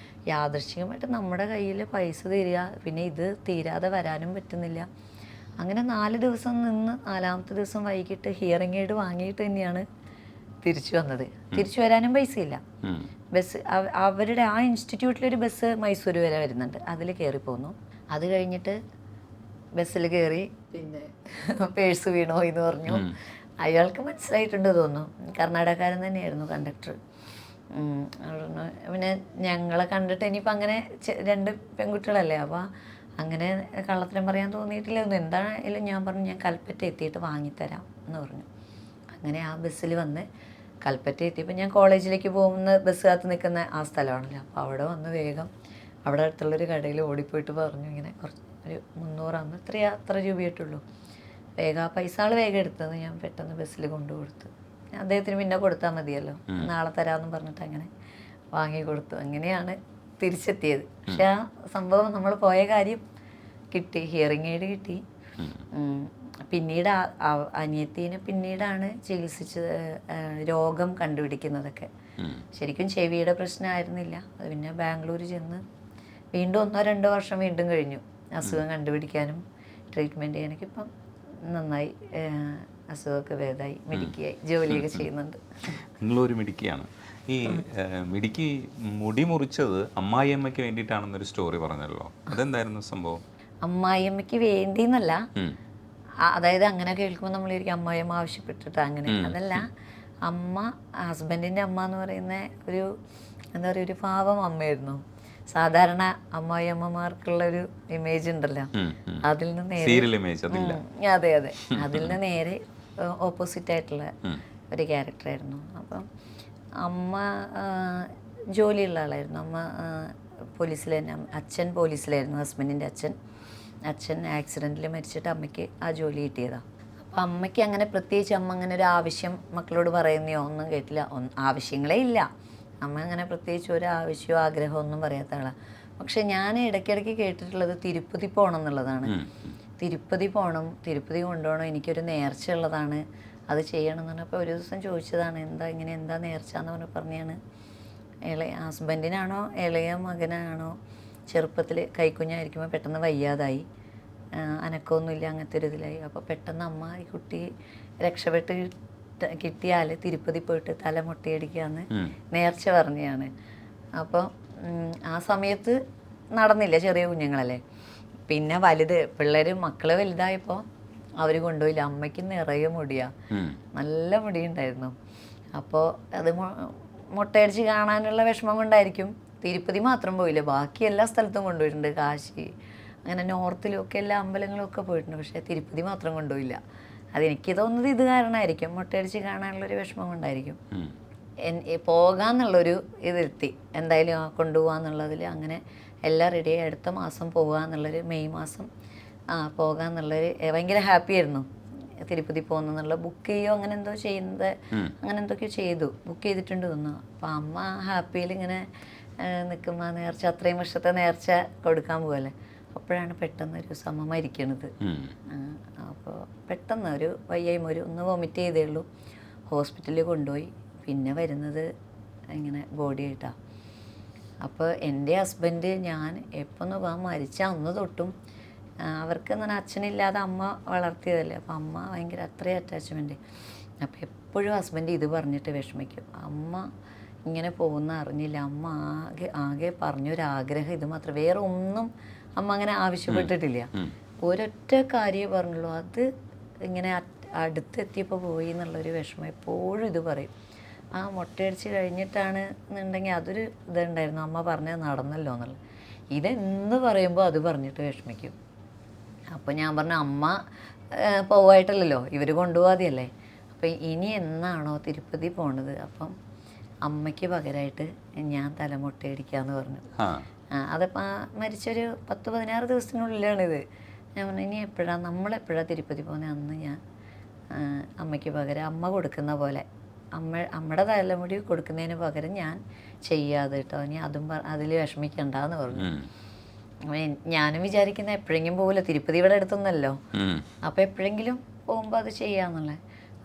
S1: യാദൃശ്ചികമായിട്ട് നമ്മുടെ കയ്യിൽ പൈസ തരിക, പിന്നെ ഇത് തീരാതെ വരാനും പറ്റുന്നില്ല. അങ്ങനെ 4 ദിവസം നിന്ന് 4-ാമത്തെ ദിവസം വൈകിട്ട് ഹിയറിംഗ് എയ്ഡ് വാങ്ങിയിട്ട് തന്നെയാണ് തിരിച്ചു വന്നത്. തിരിച്ചു വരാനും പൈസയില്ല. ബസ് അവരുടെ ആ ഇൻസ്റ്റിറ്റ്യൂട്ടിലൊരു ബസ് മൈസൂർ വരെ വരുന്നുണ്ട്, അതിൽ കയറി പോന്നു. അത് കഴിഞ്ഞിട്ട് ബസ്സിൽ കയറി, പിന്നെ പേഴ്സ് വീണോ എന്ന് പറഞ്ഞു. അയാൾക്ക് മനസ്സിലായിട്ടുണ്ട് തോന്നുന്നു, കർണാടകക്കാരൻ തന്നെയായിരുന്നു കണ്ടക്ടർ. പിന്നെ ഞങ്ങളെ കണ്ടിട്ട് ഇനിയിപ്പോൾ അങ്ങനെ 2 പെൺകുട്ടികളല്ലേ, അപ്പോൾ അങ്ങനെ കള്ളത്തരം പറയാൻ തോന്നിയിട്ടില്ല. എന്തായാലും ഞാൻ പറഞ്ഞു ഞാൻ കൽപ്പറ്റ എത്തിയിട്ട് വാങ്ങിത്തരാം എന്ന് പറഞ്ഞു. അങ്ങനെ ആ ബസ്സിൽ വന്ന് കൽപ്പറ്റ എത്തിയപ്പോൾ ഞാൻ കോളേജിലേക്ക് പോകുന്ന ബസ് കാത്ത് നിൽക്കുന്ന ആ സ്ഥലമാണല്ലോ, അപ്പോൾ അവിടെ വന്ന് വേഗം അവിടെ അടുത്തുള്ളൊരു കടയിൽ ഓടിപ്പോയിട്ട് പറഞ്ഞു ഇങ്ങനെ കുറച്ച് ഒരു 300 അത്ര രൂപയായിട്ടുള്ളൂ, വേഗം ആ പൈസ ആൾ വേഗം എടുത്തത് ഞാൻ പെട്ടെന്ന് ബസ്സിൽ കൊണ്ടുകൊടുത്തു. അദ്ദേഹത്തിന് പിന്നെ കൊടുത്താൽ മതിയല്ലോ, നാളെ തരാമെന്നും പറഞ്ഞിട്ട് അങ്ങനെ വാങ്ങി കൊടുത്തു. അങ്ങനെയാണ് തിരിച്ചെത്തിയത്. പക്ഷെ ആ സംഭവം നമ്മൾ പോയ കാര്യം കിട്ടി, ഹിയറിംഗ് എയ്ഡ് കിട്ടി. പിന്നീട് അനിയത്തിനെ പിന്നീടാണ് ചികിത്സിച്ചത്, രോഗം കണ്ടുപിടിക്കുന്നതൊക്കെ. ശരിക്കും ചെവിയുടെ പ്രശ്നമായിരുന്നില്ല. അത് പിന്നെ ബാംഗ്ലൂർ ചെന്ന് വീണ്ടും 1-2 വർഷം വീണ്ടും കഴിഞ്ഞു അസുഖം കണ്ടുപിടിക്കാനും ട്രീറ്റ്മെൻറ്റ് ചെയ്യാനൊക്കെ. ഇപ്പം നന്നായി, അസുഖമൊക്കെ ഭേദമായി, മിടുക്കിയായി ജോലിയൊക്കെ ചെയ്യുന്നുണ്ട്.
S2: നിങ്ങളൊരു മിടുക്കിയാണ്. ഈ മിടുക്കി മുടി മുറിച്ചത് അമ്മായിയമ്മയ്ക്ക് വേണ്ടിയിട്ടാണെന്നൊരു സ്റ്റോറി പറഞ്ഞല്ലോ, അതെന്തായിരുന്നു സംഭവം?
S1: അമ്മായിയമ്മയ്ക്ക് വേണ്ടിയെന്നല്ല, അതായത് അങ്ങനെ കേൾക്കുമ്പോൾ നമ്മളിരിക്കും അമ്മായിയമ്മ ആവശ്യപ്പെട്ടിട്ട് അങ്ങനെ, അതല്ല. അമ്മ, ഹസ്ബൻഡിൻ്റെ അമ്മ എന്ന് പറയുന്ന ഒരു എന്താ പറയുക, ഒരു പാവം അമ്മയായിരുന്നു. സാധാരണ അമ്മായിയമ്മമാർക്കുള്ളൊരു ഇമേജ് ഉണ്ടല്ലോ, അതിൽ നിന്ന് നേരെ, അതെ അതെ, അതിൽ നിന്ന് നേരെ ഓപ്പോസിറ്റ് ആയിട്ടുള്ള ഒരു ക്യാരക്ടറായിരുന്നു. അപ്പം അമ്മ ജോലിയുള്ള ആളായിരുന്നു. അമ്മ പോലീസിൽ തന്നെ, അച്ഛൻ പോലീസിലായിരുന്നു, ഹസ്ബൻഡിൻ്റെ അച്ഛൻ ആക്സിഡൻറ്റിൽ മരിച്ചിട്ട് അമ്മയ്ക്ക് ആ ജോലി കിട്ടിയതാണ്. അപ്പം അമ്മയ്ക്ക് അങ്ങനെ പ്രത്യേകിച്ച് അമ്മ അങ്ങനെ ഒരു ആവശ്യം മക്കളോട് പറയുന്നയോ ഒന്നും കേട്ടില്ല, ആവശ്യങ്ങളേ ഇല്ല. അമ്മ അങ്ങനെ പ്രത്യേകിച്ച് ഒരു ആവശ്യമോ ആഗ്രഹമോ ഒന്നും പറയാത്ത ആളാണ്. പക്ഷെ ഞാൻ ഇടയ്ക്കിടയ്ക്ക് കേട്ടിട്ടുള്ളത് തിരുപ്പതി പോകണം എന്നുള്ളതാണ്. തിരുപ്പതി പോകണം, തിരുപ്പതി കൊണ്ടുപോകണം, എനിക്കൊരു നേർച്ച ഉള്ളതാണ്, അത് ചെയ്യണം എന്ന് പറഞ്ഞപ്പോൾ ഒരു ദിവസം ചോദിച്ചതാണ്, എന്താ നേർച്ച എന്ന് പറഞ്ഞാണ്. ഹസ്ബൻഡിനാണോ ഇളയ മകനാണോ ചെറുപ്പത്തിൽ കൈക്കുഞ്ഞായിരിക്കുമ്പോൾ പെട്ടെന്ന് വയ്യാതായി, അനക്കമൊന്നുമില്ല, അങ്ങനത്തെ ഒരു ഇതിലായി. അപ്പോൾ പെട്ടെന്ന് അമ്മ ഈ കുട്ടി രക്ഷപ്പെട്ട് കിട്ടിയാൽ തിരുപ്പതി പോയിട്ട് തല മുട്ടയടിക്കാന്ന് നേർച്ച പറഞ്ഞതാണ്. അപ്പോൾ ആ സമയത്ത് നടന്നില്ല, ചെറിയ കുഞ്ഞുങ്ങളല്ലേ. പിന്നെ മക്കള് വലുതായപ്പോൾ അവർ കൊണ്ടുപോയില്ല. അമ്മയ്ക്ക് നിറയെ മുടിയാണ്, നല്ല മുടിയുണ്ടായിരുന്നു. അപ്പോൾ അത് മുട്ടയടിച്ച് കാണാനുള്ള വിഷമം കൊണ്ടായിരിക്കും തിരുപ്പതി മാത്രം പോയില്ല, ബാക്കി എല്ലാ സ്ഥലത്തും കൊണ്ടുപോയിട്ടുണ്ട്. കാശി, അങ്ങനെ നോർത്തിലും ഒക്കെ എല്ലാ അമ്പലങ്ങളും ഒക്കെ പോയിട്ടുണ്ട്. പക്ഷേ തിരുപ്പതി മാത്രം കൊണ്ടുപോയില്ല. അതെനിക്ക് തോന്നുന്നത് ഇത് കാരണമായിരിക്കും, മുട്ടയടിച്ച് കാണാനുള്ളൊരു വിഷമം കൊണ്ടായിരിക്കും. പോകാമെന്നുള്ളൊരു ഇതിരുത്തി, എന്തായാലും കൊണ്ടുപോകാമെന്നുള്ളതിൽ അങ്ങനെ എല്ലാം റെഡിയായി. അടുത്ത മാസം പോകാമെന്നുള്ളൊരു മെയ് മാസം പോകാമെന്നുള്ളൊരു ഭയങ്കര ഹാപ്പി ആയിരുന്നു. തിരുപ്പതി പോകുന്നുള്ള ബുക്ക് ചെയ്യുമോ അങ്ങനെ എന്തോ ചെയ്യുന്നത്, അങ്ങനെ എന്തൊക്കെയോ ചെയ്തു, ബുക്ക് ചെയ്തിട്ടുണ്ട് തോന്നുന്നു. അപ്പോൾ അമ്മ ഹാപ്പിയിൽ ഇങ്ങനെ നിൽക്കുമ്പോൾ നേർച്ച, അത്രയും വർഷത്തെ നേർച്ച കൊടുക്കാൻ പോകല്ലേ. അപ്പോഴാണ് പെട്ടെന്നൊരു അമ്മ മരിക്കണത്. അപ്പോൾ പെട്ടെന്ന് ഒരു വയ്യായ്മ, ഒന്ന് വൊമിറ്റ് ചെയ്തേ ഉള്ളൂ. ഹോസ്പിറ്റലിൽ കൊണ്ടുപോയി, പിന്നെ വരുന്നത് ഇങ്ങനെ ബോഡി ആയിട്ടാണ്. അപ്പോൾ എൻ്റെ ഹസ്ബൻഡ് ഞാൻ എപ്പോൾ മരിച്ച അന്ന് തൊട്ടും അവർക്ക് എന്ന് പറഞ്ഞാൽ അച്ഛനില്ലാതെ അമ്മ വളർത്തിയതല്ലേ, അപ്പോൾ അമ്മ ഭയങ്കര അത്രയും അറ്റാച്ച്മെൻറ്റ്. അപ്പോൾ എപ്പോഴും ഹസ്ബൻഡ് ഇത് പറഞ്ഞിട്ട് വിഷമിക്കും, അമ്മ ഇങ്ങനെ പോകുന്ന അറിഞ്ഞില്ല, അമ്മ ആകെ പറഞ്ഞൊരാഗ്രഹം ഇത് മാത്രം, വേറെ ഒന്നും അമ്മ അങ്ങനെ ആവശ്യപ്പെട്ടിട്ടില്ല. ഒരൊറ്റ കാര്യമേ പറഞ്ഞുള്ളൂ, അത് ഇങ്ങനെ അടുത്തെത്തിയപ്പോൾ പോയി എന്നുള്ളൊരു വിഷമം എപ്പോഴും ഇത് പറയും. ആ മുട്ടയടിച്ച് കഴിഞ്ഞിട്ടാണ് എന്നുണ്ടെങ്കിൽ അതൊരു ഇതുണ്ടായിരുന്നു, അമ്മ പറഞ്ഞത് നടന്നല്ലോ എന്നുള്ളത്. ഇതെന്ന് പറയുമ്പോൾ അത് പറഞ്ഞിട്ട് വിഷമിക്കും. അപ്പോൾ ഞാൻ പറഞ്ഞ അമ്മ പോവായിട്ടല്ലല്ലോ, ഇവർ കൊണ്ടുപോകാതെയല്ലേ. അപ്പോൾ ഇനി എന്നാണോ തിരുപ്പതി പോണത്, അപ്പം അമ്മയ്ക്ക് പകരമായിട്ട് ഞാൻ തലമുട്ടയടിക്കാമെന്ന് പറഞ്ഞു. അതിപ്പോൾ മരിച്ചൊരു 10-16 ദിവസത്തിനുള്ളിലാണിത്. ഞാൻ പറഞ്ഞു ഇനി നമ്മളെപ്പോഴാണ് തിരുപ്പതി പോകുന്നത്, അന്ന് ഞാൻ അമ്മയ്ക്ക് പകരം അമ്മ കൊടുക്കുന്ന പോലെ അമ്മയുടെ തലമുടി കൊടുക്കുന്നതിന് പകരം ഞാൻ ചെയ്യാതെ കേട്ടോ, ഇനി അതിൽ വിഷമിക്കണ്ടെന്ന് പറഞ്ഞു. ഞാനും വിചാരിക്കുന്ന എപ്പോഴെങ്കിലും പോകില്ല, തിരുപ്പതി ഇവിടെ അടുത്തൊന്നല്ലോ,
S2: ഉം.
S1: അപ്പോൾ എപ്പോഴെങ്കിലും പോകുമ്പോൾ അത് ചെയ്യാന്നുള്ള.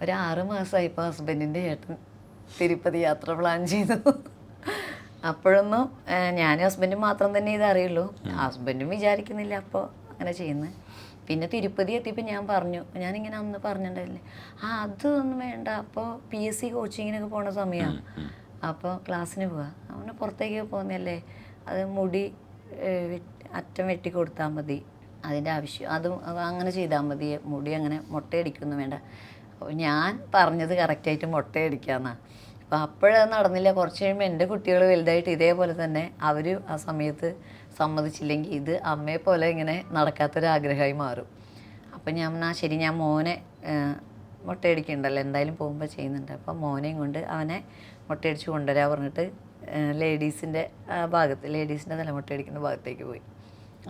S1: ഒരു 6 മാസമായി ഇപ്പോൾ ഹസ്ബൻഡിൻ്റെ ചേട്ടൻ തിരുപ്പതി യാത്ര പ്ലാൻ ചെയ്തു. അപ്പോഴൊന്നും ഞാനും ഹസ്ബൻഡും മാത്രം തന്നെ ഇതറിയുള്ളൂ, ഹസ്ബൻഡും വിചാരിക്കുന്നില്ല അപ്പോൾ അങ്ങനെ ചെയ്യുന്നത്. പിന്നെ തിരുപ്പതി എത്തിയപ്പോൾ ഞാൻ പറഞ്ഞു, ഞാനിങ്ങനെ അന്ന് പറഞ്ഞിട്ടുണ്ടായില്ലേ, അതൊന്നും വേണ്ട, അപ്പോൾ PSC കോച്ചിങ്ങിനൊക്കെ പോണ സമയമാണ്, അപ്പോൾ ക്ലാസ്സിന് പോവാ, അവന് പുറത്തേക്ക് പോകുന്നതല്ലേ, അത് മുടി അറ്റം വെട്ടി കൊടുത്താൽ മതി, അതിൻ്റെ ആവശ്യം അതും അങ്ങനെ ചെയ്താൽ മതി, മുടി അങ്ങനെ മുട്ടയടിക്കൊന്നും വേണ്ട. അപ്പോൾ ഞാൻ പറഞ്ഞത് കറക്റ്റായിട്ട് മുട്ടയടിക്കാമെന്നാണ്. അപ്പോൾ അപ്പോഴത് നടന്നില്ല. കുറച്ച് കഴിയുമ്പോൾ എൻ്റെ കുട്ടികൾ വലുതായിട്ട് ഇതേപോലെ തന്നെ അവർ ആ സമയത്ത് സമ്മതിച്ചില്ലെങ്കിൽ ഇത് അമ്മയെ പോലെ ഇങ്ങനെ നടക്കാത്തൊരാഗ്രഹമായി മാറും. അപ്പം ഞാൻ ശരി, ഞാൻ മോനെ മുട്ടയടിക്കുന്നുണ്ടല്ലോ, എന്തായാലും പോകുമ്പോൾ ചെയ്യുന്നുണ്ട്, അപ്പോൾ മോനെയും കൊണ്ട് അവനെ മുട്ടയടിച്ച് കൊണ്ടുവരാൻ പറഞ്ഞിട്ട് ലേഡീസിൻ്റെ ഭാഗത്ത്, ലേഡീസിൻ്റെ മുട്ടയടിക്കുന്ന ഭാഗത്തേക്ക് പോയി.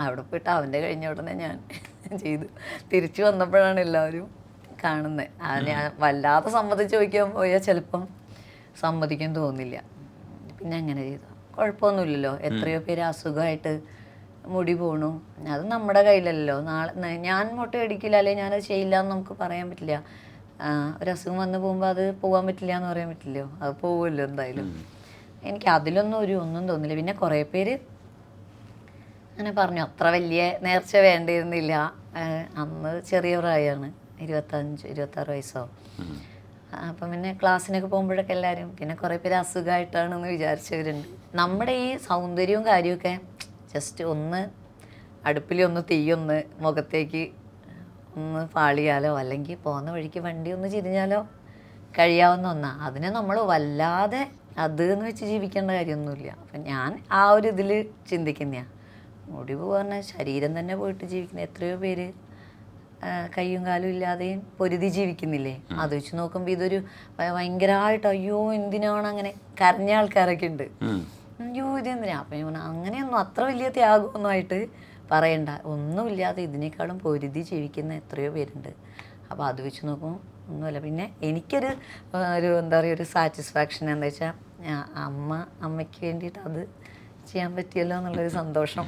S1: അവിടെ പോയിട്ട് അവൻ്റെ കഴിഞ്ഞ ഉടനെ ഞാൻ ചെയ്തു. തിരിച്ചു വന്നപ്പോഴാണ് എല്ലാവരും കാണുന്നത്. ഞാൻ വല്ലാതെ സമ്മതിച്ച് ചോദിക്കാൻ പോയാൽ ചിലപ്പം സമ്മതിക്കാൻ തോന്നില്ല. പിന്നെ അങ്ങനെ ചെയ്തു, കുഴപ്പമൊന്നുമില്ലല്ലോ. എത്രയോ പേര് അസുഖമായിട്ട് മുടി പോണു, അത് നമ്മുടെ കയ്യിലല്ലോ. നാളെ ഞാൻ മുട്ട അടിക്കില്ല, അല്ലെങ്കിൽ ഞാനത് ചെയ്യില്ല എന്ന് നമുക്ക് പറയാൻ പറ്റില്ല. ഒരസുഖം വന്ന് പോകുമ്പോൾ അത് പോകാൻ പറ്റില്ല എന്ന് പറയാൻ പറ്റില്ലയോ, അത് പോകുമല്ലോ എന്തായാലും. എനിക്ക് അതിലൊന്നും ഒന്നും തോന്നില്ല. പിന്നെ കുറേ പേര് അങ്ങനെ പറഞ്ഞു, അത്ര വലിയ നേർച്ച വേണ്ടിയിരുന്നില്ല, അന്ന് ചെറിയ പ്രായമാണ്, 25-26 വയസ്സോ. അപ്പം പിന്നെ ക്ലാസ്സിനൊക്കെ പോകുമ്പോഴൊക്കെ എല്ലാവരും, പിന്നെ കുറേ പേര് അസുഖമായിട്ടാണെന്ന് വിചാരിച്ചവരുണ്ട്. നമ്മുടെ ഈ സൗന്ദര്യവും കാര്യമൊക്കെ ജസ്റ്റ് ഒന്ന് അടുപ്പിലൊന്ന് തീയൊന്ന് മുഖത്തേക്ക് ഒന്ന് പാളിയാലോ, അല്ലെങ്കിൽ പോകുന്ന വഴിക്ക് വണ്ടി ഒന്ന് ചിരിഞ്ഞാലോ കഴിയാവുന്ന ഒന്നാണ്. അതിനെ നമ്മൾ വല്ലാതെ അത് എന്ന് വെച്ച് ജീവിക്കേണ്ട കാര്യമൊന്നുമില്ല. അപ്പം ഞാൻ ആ ഒരു ഇതിൽ ചിന്തിക്കുന്നതാണ്. മുടി പറഞ്ഞാൽ ശരീരം തന്നെ പോയിട്ട് ജീവിക്കുന്ന എത്രയോ പേര് കയ്യും കാലും ഇല്ലാതെയും പൊരുതി ജീവിക്കുന്നില്ലേ. അത് വെച്ച് നോക്കുമ്പോൾ ഇതൊരു ഭയങ്കരമായിട്ട് അയ്യോ എന്തിനാണ് അങ്ങനെ കരഞ്ഞ ആൾക്കാരൊക്കെ ഉണ്ട്. അയ്യോ ഇതെന്തിനാ. അപ്പം ഞാൻ അങ്ങനെയൊന്നും അത്ര വലിയ ത്യാഗമൊന്നുമായിട്ട് പറയണ്ട, ഒന്നുമില്ലാതെ ഇതിനേക്കാളും പൊരുതി ജീവിക്കുന്ന എത്രയോ പേരുണ്ട്. അപ്പോൾ അത് വെച്ച് നോക്കുമ്പോൾ ഒന്നുമല്ല. പിന്നെ എനിക്കൊരു എന്താ പറയുക, ഒരു സാറ്റിസ്ഫാക്ഷൻ എന്താ വെച്ചാൽ അമ്മയ്ക്ക് വേണ്ടിയിട്ട് അത് ചെയ്യാൻ പറ്റിയല്ലോ എന്നുള്ളൊരു സന്തോഷം.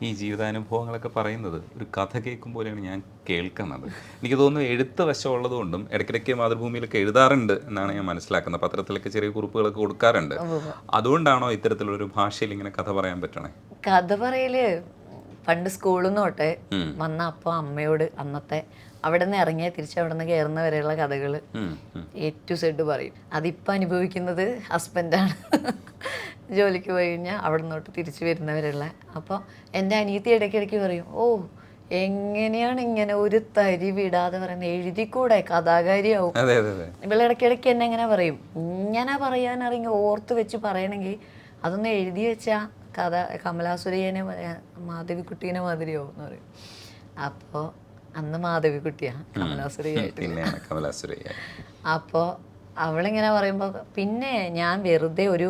S2: ഈ ജീവിതാനുഭവങ്ങളൊക്കെ പറയുന്നത് ഒരു കഥ കേൾക്കും പോലെയാണ് ഞാൻ കേൾക്കുന്നത്. എനിക്ക് തോന്നുന്നു എഴുത്ത് വശമുള്ളത് കൊണ്ടും ഇടയ്ക്കിടയ്ക്ക് മാതൃഭൂമിയിലൊക്കെ എഴുതാറുണ്ട് എന്നാണ് ഞാൻ മനസ്സിലാക്കുന്നത്. പത്രത്തിലൊക്കെ ചെറിയ കുറിപ്പുകളൊക്കെ കൊടുക്കാറുണ്ട്. അതുകൊണ്ടാണോ ഇത്തരത്തിലുള്ളൊരു ഭാഷയിൽ ഇങ്ങനെ കഥ പറയാൻ പറ്റണേ?
S1: കഥ പറയല് പണ്ട് സ്കൂളിൽ നിന്ന് തൊട്ടേ വന്ന അപ്പോൾ അമ്മയോട് അന്നത്തെ അവിടെ നിന്ന് ഇറങ്ങിയ തിരിച്ച് അവിടെ നിന്ന് കയറുന്ന വരെയുള്ള കഥകൾ A to Z പറയും. അതിപ്പോൾ അനുഭവിക്കുന്നത് ഹസ്ബൻഡാണ്. ജോലിക്ക് പോയി കഴിഞ്ഞാൽ അവിടെ നിന്നോട്ട് തിരിച്ചു വരുന്നവരുള്ള. അപ്പോൾ എൻ്റെ അനിയത്തി ഇടയ്ക്കിടയ്ക്ക് പറയും, ഓ എങ്ങനെയാണ് ഇങ്ങനെ ഒരു തരി വിടാതെ പറയുന്നത്, എഴുതിക്കൂടെ കഥാകാരിയാവും. ഇവളിടയ്ക്കിടയ്ക്ക് എന്നെ എങ്ങനെ പറയും, ഇങ്ങനെ പറയാനറിയെങ്കിൽ ഓർത്ത് വെച്ച് പറയണമെങ്കിൽ അതൊന്ന് എഴുതി വെച്ചാൽ കഥ കമലാസുരയ്യനെ മാധവിക്കുട്ടീനെ മാതിരിയാവും എന്ന് പറയും. അപ്പോൾ അന്ന് മാധവിക്കുട്ടിയാണ് കമലാസുരയ്യായിട്ട്. അപ്പോൾ അവളിങ്ങനെ പറയുമ്പോൾ പിന്നെ ഞാൻ വെറുതെ ഒരു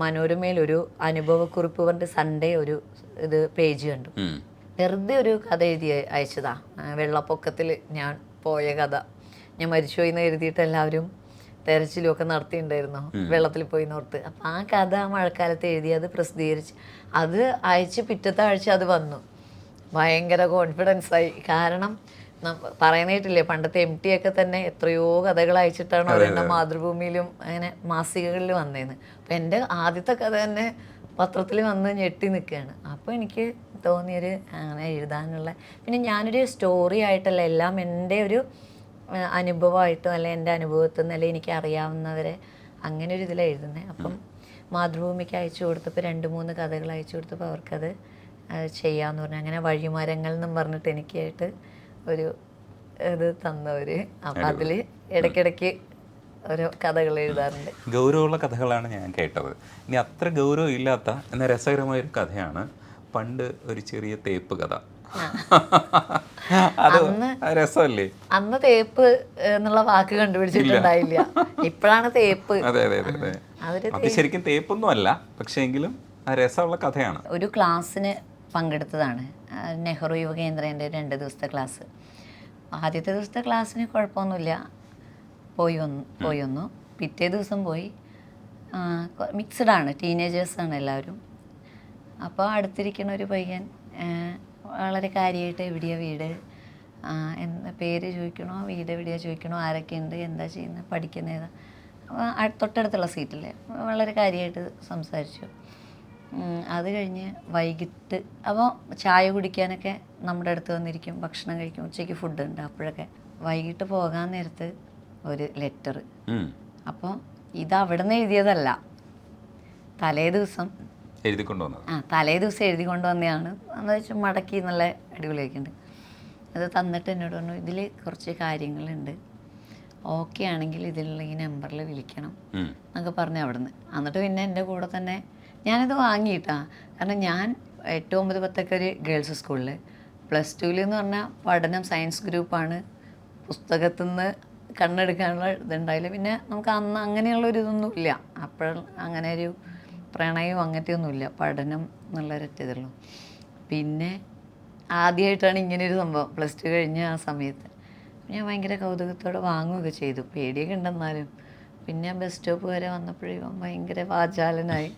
S1: മനോരമയിൽ ഒരു അനുഭവക്കുറിപ്പ് പറഞ്ഞിട്ട് സൺഡേ ഒരു ഇത് പേജ് കണ്ടു. വെറുതെ ഒരു കഥ എഴുതി അയച്ചതാ. വെള്ളപ്പൊക്കത്തിൽ ഞാൻ പോയ കഥ. ഞാൻ മരിച്ചുപോയി എന്ന് എഴുതിയിട്ട് എല്ലാവരും തെരച്ചിലുമൊക്കെ നടത്തിയിട്ടുണ്ടായിരുന്നു, വെള്ളത്തിൽ പോയി നോർത്ത്. അപ്പം ആ കഥ മഴക്കാലത്ത് എഴുതി അത് പ്രസിദ്ധീകരിച്ച് അത് അയച്ച് പിറ്റത്തെ ആഴ്ച അത് വന്നു. ഭയങ്കര കോൺഫിഡൻസായി. കാരണം പറയുന്നിട്ടില്ലേ, പണ്ടത്തെ MT ഒക്കെ തന്നെ എത്രയോ കഥകൾ അയച്ചിട്ടാണ് ഒരെണ്ണം മാതൃഭൂമിയിലും അങ്ങനെ മാസികകളിൽ വന്നേന്ന്. അപ്പം എൻ്റെ ആദ്യത്തെ കഥ തന്നെ പത്രത്തിൽ വന്ന് ഞെട്ടി നിൽക്കുകയാണ്. അപ്പോൾ എനിക്ക് തോന്നിയൊരു അങ്ങനെ എഴുതാനുള്ള, പിന്നെ ഞാനൊരു സ്റ്റോറി ആയിട്ടല്ല, എല്ലാം എൻ്റെ ഒരു അനുഭവമായിട്ടും അല്ലെ എൻ്റെ അനുഭവത്തിൽ നിന്ന് അല്ലെ എനിക്ക് അറിയാവുന്നവരെ അങ്ങനെ ഒരു ഇതിലാണ് എഴുതുന്നത്. അപ്പം മാതൃഭൂമിക്ക് അയച്ചു കൊടുത്തപ്പോൾ 2-3 കഥകൾ അയച്ചു കൊടുത്തപ്പോൾ അവർക്കത് ചെയ്യാമെന്ന് പറഞ്ഞു. അങ്ങനെ വഴിമരങ്ങൾ എന്നും പറഞ്ഞിട്ട് എനിക്കായിട്ട് ഒരു ഇത് തന്നവർ. അപ്പം അതിൽ ഇടയ്ക്കിടയ്ക്ക് ഓരോ കഥകൾ എഴുതാറുണ്ട്.
S2: ഗൗരവമുള്ള കഥകളാണ് ഞാൻ കേട്ടത്. ഇനി അത്ര ഗൗരവം ഇല്ലാത്ത എന്നാൽ രസകരമായൊരു കഥയാണ് പണ്ട് ഒരു ചെറിയ തേപ്പ് കഥ. അത് രസമല്ലേ?
S1: അന്ന് തേപ്പ് എന്നുള്ള വാക്ക് കണ്ടുപിടിച്ചിട്ടുണ്ടായില്ല, ഇപ്പോഴാണ് തേപ്പ്.
S2: അതെ അതെ അതെ, അത് ശരിക്കും തേപ്പൊന്നും അല്ല, പക്ഷെ എങ്കിലും രസമുള്ള കഥയാണ്.
S1: ഒരു ക്ലാസ്സിന് പങ്കെടുത്തതാണ്, നെഹ്റു യുവകേന്ദ്രേൻ്റെ 2 ദിവസത്തെ ക്ലാസ്. ആദ്യത്തെ ദിവസത്തെ ക്ലാസ്സിന് കുഴപ്പമൊന്നുമില്ല, പോയി വന്നു. പിറ്റേ ദിവസം പോയി, മിക്സഡാണ്, ടീനേജേഴ്സാണ് എല്ലാവരും. അപ്പോൾ അടുത്തിരിക്കുന്ന ഒരു പയ്യൻ വളരെ കാര്യമായിട്ട് എവിടെയാണ് വീട്, എന്താ പേര് ചോദിക്കണോ, വീട് എവിടെയാണ് ചോദിക്കണോ, ആരൊക്കെ ഉണ്ട്, എന്താ ചെയ്യുന്നത്, പഠിക്കുന്നത്, തൊട്ടടുത്തുള്ള സീറ്റിൽ വളരെ കാര്യമായിട്ട് സംസാരിച്ചു. അത് കഴിഞ്ഞ് വൈകിട്ട് അപ്പോൾ ചായ കുടിക്കാനൊക്കെ നമ്മുടെ അടുത്ത് വന്നിരിക്കും, ഭക്ഷണം കഴിക്കും, ഉച്ചയ്ക്ക് ഫുഡ് ഉണ്ട്. അപ്പോഴൊക്കെ വൈകിട്ട് പോകാൻ നേരത്ത് ഒരു ലെറ്റർ. അപ്പോൾ ഇത് അവിടെ നിന്ന് എഴുതിയതല്ല, തലേ ദിവസം എഴുതി കൊണ്ടുവന്നതാണ്. എന്ന് വെച്ചാൽ മടക്കി നല്ല അടിപൊളിയാക്കിയിട്ടുണ്ട്. അത് തന്നിട്ട് എന്നോട് പറഞ്ഞു, ഇതിൽ കുറച്ച് കാര്യങ്ങളുണ്ട്, ഓക്കെ ആണെങ്കിൽ ഇതിലുള്ള ഈ നമ്പറിൽ വിളിക്കണം എന്നൊക്കെ പറഞ്ഞു അവിടെ നിന്ന്. എന്നിട്ട് പിന്നെ എൻ്റെ കൂടെ തന്നെ ഞാനിത് വാങ്ങിയിട്ടാ. കാരണം ഞാൻ 8, 9, 10 ഒരു ഗേൾസ് സ്കൂളിൽ, +2 എന്ന് പറഞ്ഞാൽ പഠനം സയൻസ് ഗ്രൂപ്പാണ്. പുസ്തകത്തിൽ നിന്ന് കണ്ണെടുക്കാനുള്ള ഇതുണ്ടായില്ല. പിന്നെ നമുക്ക് അന്ന് അങ്ങനെയുള്ളൊരു ഇതൊന്നും ഇല്ല. അപ്പോൾ അങ്ങനെ ഒരു പ്രണയവും അങ്ങനത്തെ ഒന്നുമില്ല, പഠനം എന്നുള്ളൊരൊറ്റ ഇതുള്ളൂ. പിന്നെ ആദ്യമായിട്ടാണ് ഇങ്ങനെയൊരു സംഭവം +2 കഴിഞ്ഞ ആ സമയത്ത്. ഞാൻ ഭയങ്കര കൗതുകത്തോടെ വാങ്ങുകയൊക്കെ ചെയ്തു, പേടിയൊക്കെ ഉണ്ടെന്നാലും. പിന്നെ ബസ് സ്റ്റോപ്പ് വരെ വന്നപ്പോഴേക്കും ഭയങ്കര വാചാലനായി.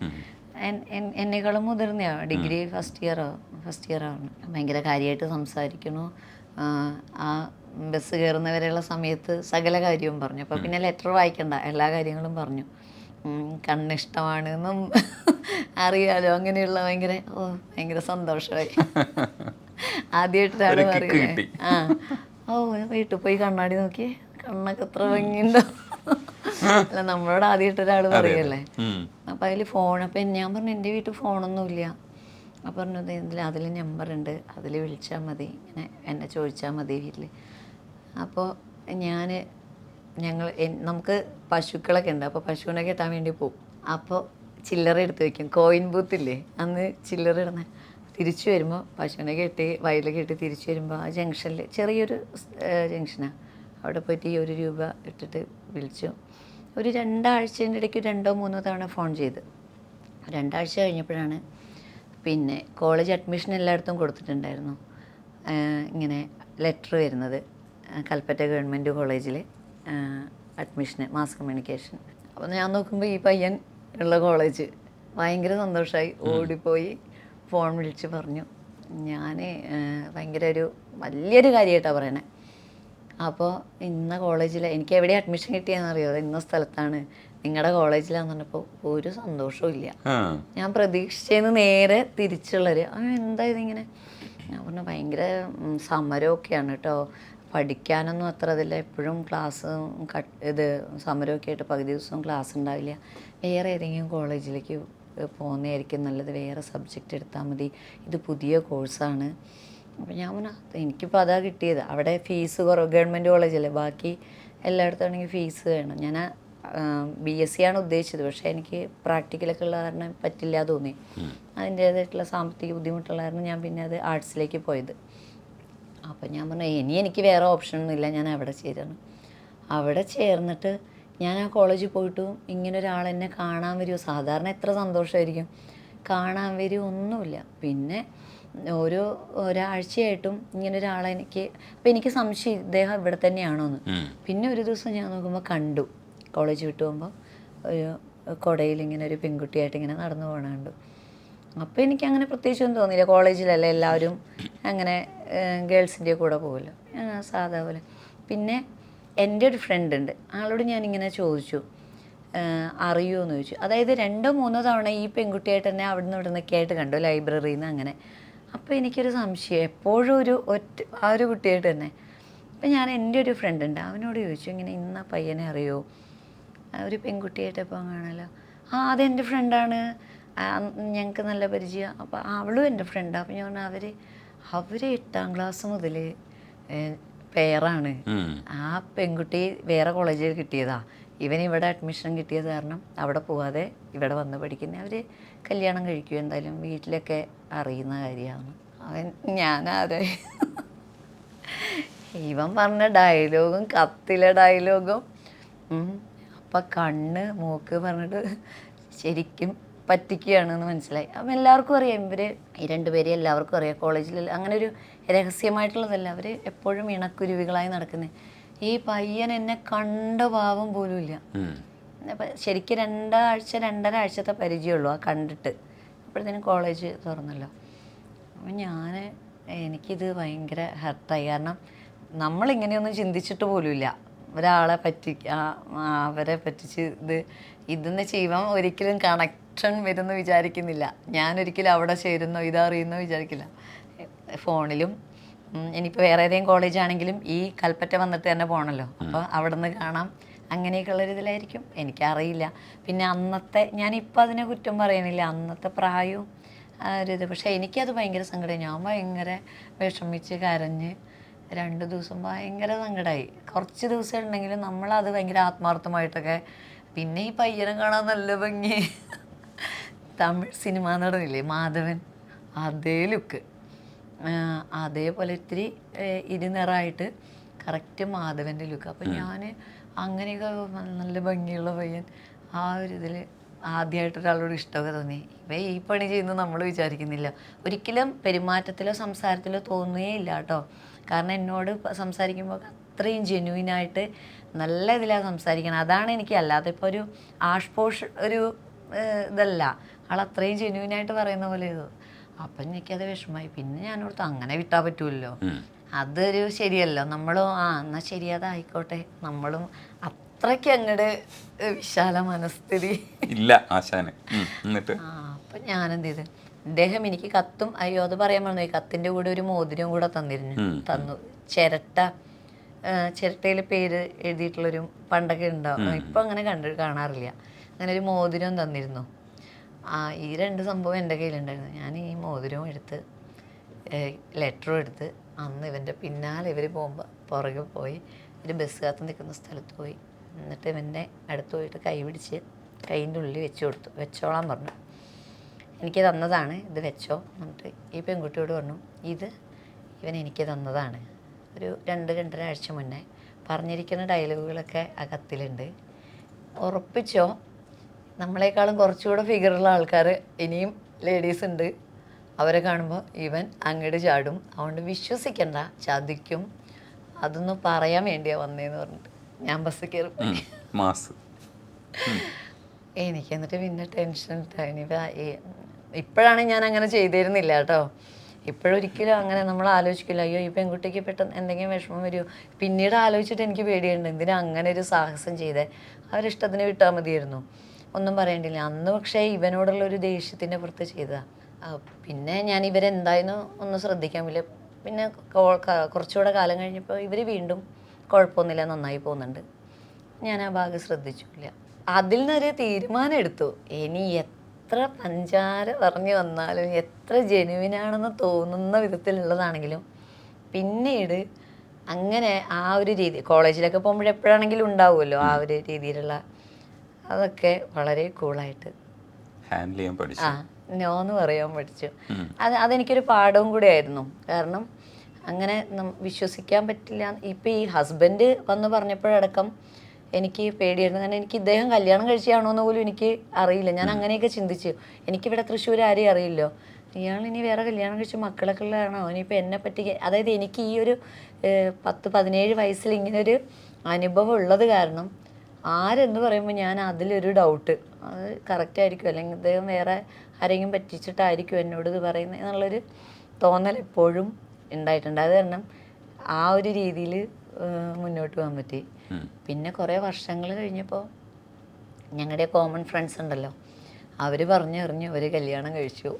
S1: എന്നെക്കാളും മുതിർന്നയാണ്, ഡിഗ്രി ഫസ്റ്റ് ഇയർ ആണ്. ഭയങ്കര കാര്യമായിട്ട് സംസാരിക്കണു. ആ ബസ് കയറുന്നവരെയുള്ള സമയത്ത് സകല കാര്യവും പറഞ്ഞു. അപ്പോൾ പിന്നെ ലെറ്റർ വായിക്കണ്ട, എല്ലാ കാര്യങ്ങളും പറഞ്ഞു. കണ്ണിഷ്ടമാണ് എന്നും അറിയാലോ, അങ്ങനെയുള്ള ഭയങ്കര സന്തോഷമായി. ആദ്യമായിട്ട് ഒരാൾ പറയുന്നത് വീട്ടിൽ പോയി കണ്ണാടി നോക്കി, കണ്ണൊക്കെ എത്ര ഭംഗിയുണ്ടോ. അല്ല, നമ്മളോട് ആദ്യമായിട്ട് ഒരാൾ പറയല്ലേ. അപ്പം അതിൽ ഫോൺ, അപ്പം ഞാൻ പറഞ്ഞു എൻ്റെ വീട്ടിൽ ഫോണൊന്നുമില്ല. അപ്പം പറഞ്ഞത് അതിൽ നമ്പറുണ്ട്, അതിൽ വിളിച്ചാൽ മതി, ഇങ്ങനെ എന്നെ ചോദിച്ചാൽ മതി വീട്ടിൽ. അപ്പോൾ നമുക്ക് പശുക്കളൊക്കെ ഉണ്ട്. അപ്പോൾ പശുവിനെ കെട്ടാൻ വേണ്ടി പോകും. അപ്പോൾ ചില്ലറ എടുത്ത് വയ്ക്കും, കോയിൻ ബൂത്തില്ലേ, അന്ന് ചില്ലറ ഇടുന്ന. തിരിച്ചു വരുമ്പോൾ പശുവിനെ കെട്ടി വയലിൽ കെട്ടി തിരിച്ചു വരുമ്പോൾ ആ ജംഗ്ഷനിൽ, ചെറിയൊരു ജംഗ്ഷനാണ്, അവിടെ പോയിട്ട് ഈ 1 രൂപ ഇട്ടിട്ട് വിളിച്ചു. ഒരു 2 ആഴ്ചേൻ്റെ ഇടയ്ക്ക് 2 or 3 തവണ ഫോൺ ചെയ്ത്. 2 ആഴ്ച കഴിഞ്ഞപ്പോഴാണ് പിന്നെ കോളേജ് അഡ്മിഷൻ എല്ലായിടത്തും കൊടുത്തിട്ടുണ്ടായിരുന്നു, ഇങ്ങനെ ലെറ്റർ വരുന്നത്. കൽപ്പറ്റ ഗവൺമെൻറ് കോളേജിൽ അഡ്മിഷന്, മാസ് കമ്മ്യൂണിക്കേഷൻ. അപ്പോൾ ഞാൻ നോക്കുമ്പോൾ ഈ പയ്യൻ ഉള്ള കോളേജ്, ഭയങ്കര സന്തോഷമായി. ഓടിപ്പോയി ഫോൺ വിളിച്ച് പറഞ്ഞു. ഞാൻ ഭയങ്കര വലിയൊരു കാര്യമായിട്ടാണ് പറയണേ. അപ്പോൾ ഇന്ന കോളേജിൽ എനിക്ക് എവിടെ അഡ്മിഷൻ കിട്ടിയെന്നറിയോ, ഇന്ന സ്ഥലത്താണ്, നിങ്ങളുടെ കോളേജിലാന്ന് പറഞ്ഞപ്പോൾ ഒരു സന്തോഷവും ഇല്ല. ഞാൻ പ്രതീക്ഷിച്ചതിന് നേരെ തിരിച്ചുള്ളൊരു എന്താ ഇതിങ്ങനെ. ഞാൻ പറഞ്ഞു ഭയങ്കര സമരമൊക്കെയാണ് കേട്ടോ, പഠിക്കാനൊന്നും അത്ര അതില്ല, എപ്പോഴും ക്ലാസ് സമരമൊക്കെ ആയിട്ട് പകുതി ദിവസവും ക്ലാസ് ഉണ്ടാവില്ല, വേറെ ഏതെങ്കിലും കോളേജിലേക്ക് പോകുന്നതായിരിക്കും നല്ലത്, വേറെ സബ്ജക്റ്റ് എടുത്താൽ മതി, ഇത് പുതിയ കോഴ്സാണ്. അപ്പോൾ ഞാൻ പറഞ്ഞു എനിക്കിപ്പോൾ അതാ കിട്ടിയത്. അവിടെ ഫീസ് കുറവ്, ഗവൺമെൻറ് കോളേജല്ലേ, ബാക്കി എല്ലായിടത്തും ആണെങ്കിൽ ഫീസ് വേണം. ഞാൻ BSc ആണ് ഉദ്ദേശിച്ചത്, പക്ഷേ എനിക്ക് പ്രാക്ടിക്കലൊക്കെ ഉള്ള കാരണം പറ്റില്ല തോന്നി. അതിൻ്റേതായിട്ടുള്ള സാമ്പത്തിക ബുദ്ധിമുട്ടുള്ള കാരണം ഞാൻ പിന്നെ അത് ആർട്സിലേക്ക് പോയത്. അപ്പം ഞാൻ പറഞ്ഞു എനിക്ക് വേറെ ഓപ്ഷനൊന്നുമില്ല, ഞാൻ അവിടെ ചേരണം. അവിടെ ചേർന്നിട്ട് ഞാൻ ആ കോളേജിൽ പോയിട്ടും ഇങ്ങനെ ഒരാൾ എന്നെ കാണാൻ വരുമോ, സാധാരണ എത്ര സന്തോഷമായിരിക്കും, കാണാൻ വരുമോ ഒന്നുമില്ല. പിന്നെ ഒരാഴ്ചയായിട്ടും ഇങ്ങനെ ഒരാളെ അപ്പം എനിക്ക് സംശയം ഇദ്ദേഹം ഇവിടെ തന്നെയാണോ എന്ന്. പിന്നെ ഒരു ദിവസം ഞാൻ നോക്കുമ്പോൾ കണ്ടു, കോളേജ് വിട്ട് പോകുമ്പോൾ ഒരു കുടയിൽ ഇങ്ങനെ ഒരു പെൺകുട്ടിയായിട്ട് ഇങ്ങനെ നടന്നു പോകണ കണ്ടു. അപ്പോൾ എനിക്കങ്ങനെ പ്രത്യേകിച്ചൊന്നും തോന്നിയില്ല, കോളേജിലല്ലേ എല്ലാവരും അങ്ങനെ ഗേൾസിൻ്റെ കൂടെ പോകുമല്ലോ, സാധാ പോലെ. പിന്നെ എൻ്റെ ഒരു ഫ്രണ്ട് ഉണ്ട്, ആളോട് ഞാനിങ്ങനെ ചോദിച്ചു, അറിയുമോ എന്ന് ചോദിച്ചു. അതായത് 2 or 3 തവണ ഈ പെൺകുട്ടിയായിട്ട് തന്നെ അവിടെ നിന്ന് ഇവിടെ നിന്നൊക്കെ ആയിട്ട് കണ്ടു, ലൈബ്രറിയിൽ നിന്ന് അങ്ങനെ. അപ്പോൾ എനിക്കൊരു സംശയം, എപ്പോഴും ആ ഒരു കുട്ടിയായിട്ട് തന്നെ. അപ്പം ഞാൻ എൻ്റെ ഒരു ഫ്രണ്ട് ഉണ്ട്, അവനോട് ചോദിച്ചു, ഇങ്ങനെ ഇന്ന പയ്യനെ അറിയുമോ, ഒരു പെൺകുട്ടിയായിട്ട് എപ്പോൾ കാണാമല്ലോ. അതെൻ്റെ ഫ്രണ്ടാണ്, ഞങ്ങൾക്ക് നല്ല പരിചയം. അപ്പോൾ അവളും എൻ്റെ ഫ്രണ്ടാണ്. അപ്പോൾ ഞാൻ പറഞ്ഞു അവർ 8ാം ക്ലാസ് മുതൽ പെയറാണ്. ആ പെൺകുട്ടി വേറെ കോളേജിൽ കിട്ടിയതാ, ഇവൻ ഇവിടെ അഡ്മിഷൻ കിട്ടിയത് കാരണം അവിടെ പോവാതെ ഇവിടെ വന്ന് പഠിക്കുന്നത്. അവർ കല്യാണം കഴിക്കും എന്തായാലും, വീട്ടിലൊക്കെ അറിയുന്ന കാര്യമാണ്. ഞാനാരെ ഇവൻ പറഞ്ഞ ഡയലോഗും കത്തിലെ ഡയലോഗും അപ്പം കണ്ണ് മൂക്ക് പറഞ്ഞിട്ട് ശരിക്കും പറ്റിക്കുകയാണെന്ന് മനസ്സിലായി. അപ്പം എല്ലാവർക്കും അറിയാം, ഈ 2 പേരെ എല്ലാവർക്കും അറിയാം. കോളേജിൽ അങ്ങനെ ഒരു രഹസ്യമായിട്ടുള്ളതല്ല, അവർ എപ്പോഴും ഇണക്കുരുവികളായി നടക്കുന്നത്. ഈ പയ്യൻ എന്നെ കണ്ട ഭാവം പോലും ഇല്ല. അപ്പം ശരിക്കും 2 ആഴ്ച 2.5 ആഴ്ചത്തെ പരിചയമുള്ളൂ ആ കണ്ടിട്ട്. അപ്പോഴത്തേനും കോളേജ് തുറന്നല്ലോ. എനിക്കിത് ഭയങ്കര ഹർട്ടായി. കാരണം നമ്മളിങ്ങനെയൊന്നും ചിന്തിച്ചിട്ട് പോലുമില്ല. ഒരാളെ അവരെ പറ്റിച്ച് ഇതെന്ന് ചെയ്യുമ്പം ഒരിക്കലും കണക്ഷൻ വരുമെന്ന് വിചാരിക്കുന്നില്ല. ഞാനൊരിക്കലും അവിടെ ചേരുന്നോ ഇതറിയുന്നോ വിചാരിക്കില്ല. ഫോണിലും ഇനിയിപ്പോൾ വേറെ ഏതെങ്കിലും കോളേജ് ആണെങ്കിലും ഈ കൽപ്പറ്റ വന്നിട്ട് തന്നെ പോകണമല്ലോ, അപ്പോൾ അവിടെ നിന്ന് കാണാം. അങ്ങനെയൊക്കെ ഉള്ളൊരിതിലായിരിക്കും, എനിക്കറിയില്ല. പിന്നെ അന്നത്തെ, ഞാനിപ്പോൾ അതിനെ കുറ്റം പറയണില്ല, അന്നത്തെ പ്രായവും ഒരിത്. പക്ഷേ എനിക്കത് ഭയങ്കര സങ്കടമായി. ഞാൻ ഭയങ്കര വിഷമിച്ച് കരഞ്ഞ് 2 ദിവസം ഭയങ്കര സങ്കടമായി. കുറച്ച് ദിവസം ഉണ്ടെങ്കിലും നമ്മളത് ഭയങ്കര ആത്മാർത്ഥമായിട്ടൊക്കെ. പിന്നെ ഈ പയ്യനെ കാണാൻ നല്ല ഭംഗി, തമിഴ് സിനിമ നടനില്ലേ മാധവൻ, അതേ ലുക്ക്, അതേപോലെ ഇത്തിരി ഇരുനിറായിട്ട് കറക്റ്റ് മാധവൻ്റെ ലുക്ക്. അപ്പം ഞാൻ അങ്ങനെയൊക്കെ നല്ല ഭംഗിയുള്ള പയ്യൻ, ആ ഒരു ഇതിൽ ആദ്യമായിട്ട് ഒരാളോട് ഇഷ്ടമൊക്കെ തോന്നി. ഈ പണി ചെയ്യുന്നത് നമ്മൾ വിചാരിക്കുന്നില്ല. ഒരിക്കലും പെരുമാറ്റത്തിലോ സംസാരത്തിലോ തോന്നുകയില്ല കേട്ടോ. കാരണം എന്നോട് സംസാരിക്കുമ്പോൾ അത്രയും ജെന്യൂനായിട്ട് നല്ല ഇതിലാണ് സംസാരിക്കണം. അതാണ് എനിക്ക്. അല്ലാതെ ഇപ്പോൾ ഒരു ആഷ്പോഷ് ഒരു ഇതല്ല, ആൾ അത്രയും ജെന്യൂനായിട്ട് പറയുന്ന പോലെ ഇത്. അപ്പം എനിക്കത് വിഷമമായി. പിന്നെ ഞാനോർത്ത് അങ്ങനെ വിട്ടാൽ പറ്റുമല്ലോ, അതൊരു ശരിയല്ലോ. നമ്മളും എന്നാൽ ശരി അതായിക്കോട്ടെ. നമ്മളും അത്രയ്ക്ക് അങ്ങോട്ട് വിശാല മനസ്ഥിതി
S2: ഇല്ല ആശാന്.
S1: അപ്പം ഞാനെന്ത് ചെയ്ത്, ഇദ്ദേഹം എനിക്ക് കത്തും, അയ്യോ അത് പറയാൻ പറഞ്ഞു, ഈ കത്തിൻ്റെ കൂടെ ഒരു മോതിരം കൂടെ തന്നു. ചിരട്ടയിൽ പേര് എഴുതിയിട്ടുള്ളൊരു, പണ്ടൊക്കെ ഉണ്ടാവും, ഇപ്പം അങ്ങനെ കാണാറില്ല. അങ്ങനെ ഒരു മോതിരം തന്നിരുന്നു. ഈ 2 സംഭവം എൻ്റെ കയ്യിലുണ്ടായിരുന്നു. ഞാൻ ഈ മോതിരവും എടുത്ത് ലെറ്ററും എടുത്ത് അന്ന് ഇവൻ്റെ പിന്നാലെ ഇവർ പോകുമ്പോൾ പുറകെ പോയി ഒരു ബസ് കാത്ത് നിൽക്കുന്ന സ്ഥലത്ത് പോയി. എന്നിട്ട് ഇവൻ്റെ അടുത്ത് പോയിട്ട് കൈ പിടിച്ച് കൈൻ്റെ ഉള്ളിൽ വെച്ച് കൊടുത്തു. വെച്ചോളാൻ പറഞ്ഞു. എനിക്ക് തന്നതാണ്, ഇത് വെച്ചോ. എന്നിട്ട് ഈ പെൺകുട്ടിയോട് പറഞ്ഞു, ഇത് ഇവൻ എനിക്ക് തന്നതാണ്. ഒരു 2-2.5 ആഴ്ച മുന്നേ പറഞ്ഞിരിക്കുന്ന ഡയലോഗുകളൊക്കെ ആ കത്തിലുണ്ട്. ഉറപ്പിച്ചോ, നമ്മളെക്കാളും കുറച്ചുകൂടെ ഫിഗറുള്ള ആൾക്കാർ ഇനിയും ലേഡീസ് ഉണ്ട്, അവരെ കാണുമ്പോൾ ഇവൻ അങ്ങോട്ട് ചാടും, അതുകൊണ്ട് വിശ്വസിക്കണ്ട, ചതിക്കും. അതൊന്നും പറയാൻ വേണ്ടിയാണ് വന്നതെന്ന് പറഞ്ഞിട്ട് ഞാൻ ബസ് കയറി. എനിക്ക് എന്നിട്ട് പിന്നെ ടെൻഷൻ ഇപ്പോഴാണ് ഞാൻ അങ്ങനെ ചെയ്തിരുന്നില്ല കേട്ടോ. ഇപ്പോഴൊരിക്കലും അങ്ങനെ നമ്മൾ ആലോചിക്കില്ല, അയ്യോ ഈ പെൺകുട്ടിക്ക് പെട്ടെന്ന് എന്തെങ്കിലും വിഷമം വരുമോ. പിന്നീട് ആലോചിച്ചിട്ട് എനിക്ക് പേടിയുണ്ട്, എന്തിനാ അങ്ങനെ ഒരു സാഹസം ചെയ്തേ, അവരിഷ്ടത്തിന് വിട്ടാൽ മതിയായിരുന്നു, ഒന്നും പറയണ്ടില്ല. അന്ന് പക്ഷേ ഇവനോടുള്ളൊരു ദേഷ്യത്തിൻ്റെ പുറത്ത് ചെയ്തതാണ്. പിന്നെ ഞാൻ ഇവരെന്തായിരുന്നു ഒന്നും ശ്രദ്ധിക്കാൻ പറ്റില്ല. പിന്നെ കുറച്ചുകൂടെ കാലം കഴിഞ്ഞപ്പോൾ ഇവർ വീണ്ടും കുഴപ്പമൊന്നുമില്ല, നന്നായി പോകുന്നുണ്ട്. ഞാൻ ആ ഭാഗം ശ്രദ്ധിച്ചില്ല. അതിൽ നിന്നൊരു തീരുമാനം എടുത്തു, ഇനി എത്ര പഞ്ചാര പറഞ്ഞു വന്നാലും എത്ര ജെനുവിനാണെന്ന് തോന്നുന്ന വിധത്തിലുള്ളതാണെങ്കിലും പിന്നീട് അങ്ങനെ ആ ഒരു രീതി, കോളേജിലൊക്കെ പോകുമ്പോൾ എപ്പോഴാണെങ്കിലും ഉണ്ടാവുമല്ലോ ആ ഒരു രീതിയിലുള്ള, അതൊക്കെ വളരെ കൂളായിട്ട്
S2: ഹാൻഡിൽ ചെയ്യാൻ പഠിച്ചു.
S1: നോന്ന് പറയാൻ പഠിച്ചു. അതെനിക്കൊരു പാഠവും കൂടെ ആയിരുന്നു. കാരണം അങ്ങനെ വിശ്വസിക്കാൻ പറ്റില്ല. ഇപ്പം ഈ ഹസ്ബൻഡ് വന്ന് പറഞ്ഞപ്പോഴടക്കം എനിക്ക് പേടിയായിരുന്നു. കാരണം എനിക്ക് ഇദ്ദേഹം കല്യാണം കഴിച്ചാണോ എന്ന് പോലും എനിക്ക് അറിയില്ല. ഞാൻ അങ്ങനെയൊക്കെ ചിന്തിച്ചു. എനിക്കിവിടെ തൃശ്ശൂർ ആരെയും അറിയില്ലോ, ഇയാൾ ഇനി വേറെ കല്യാണം കഴിച്ച് മക്കളൊക്കെ ഉള്ളതാണോ, ഇനിയിപ്പോൾ എന്നെ പറ്റി. അതായത് എനിക്ക് ഈ ഒരു 10-17 വയസ്സിൽ ഇങ്ങനൊരു അനുഭവം ഉള്ളത് കാരണം ആരെന്ന് പറയുമ്പോൾ ഞാൻ അതിലൊരു ഡൗട്ട്, അത് കറക്റ്റ് ആയിരിക്കും, അല്ലെങ്കിൽ അദ്ദേഹം വേറെ ആരെങ്കിലും പറ്റിച്ചിട്ടായിരിക്കും എന്നോട് ഇത് പറയുന്നത് എന്നുള്ളൊരു തോന്നൽ എപ്പോഴും ഉണ്ടായിട്ടുണ്ട്. അത് കാരണം ആ ഒരു രീതിയിൽ മുന്നോട്ട് പോകാൻ പറ്റി. പിന്നെ കുറേ വർഷങ്ങൾ കഴിഞ്ഞപ്പോൾ ഞങ്ങളുടെ കോമൺ ഫ്രണ്ട്സ് ഉണ്ടല്ലോ, അവർ പറഞ്ഞറിഞ്ഞു അവർ കല്യാണം കഴിച്ചു,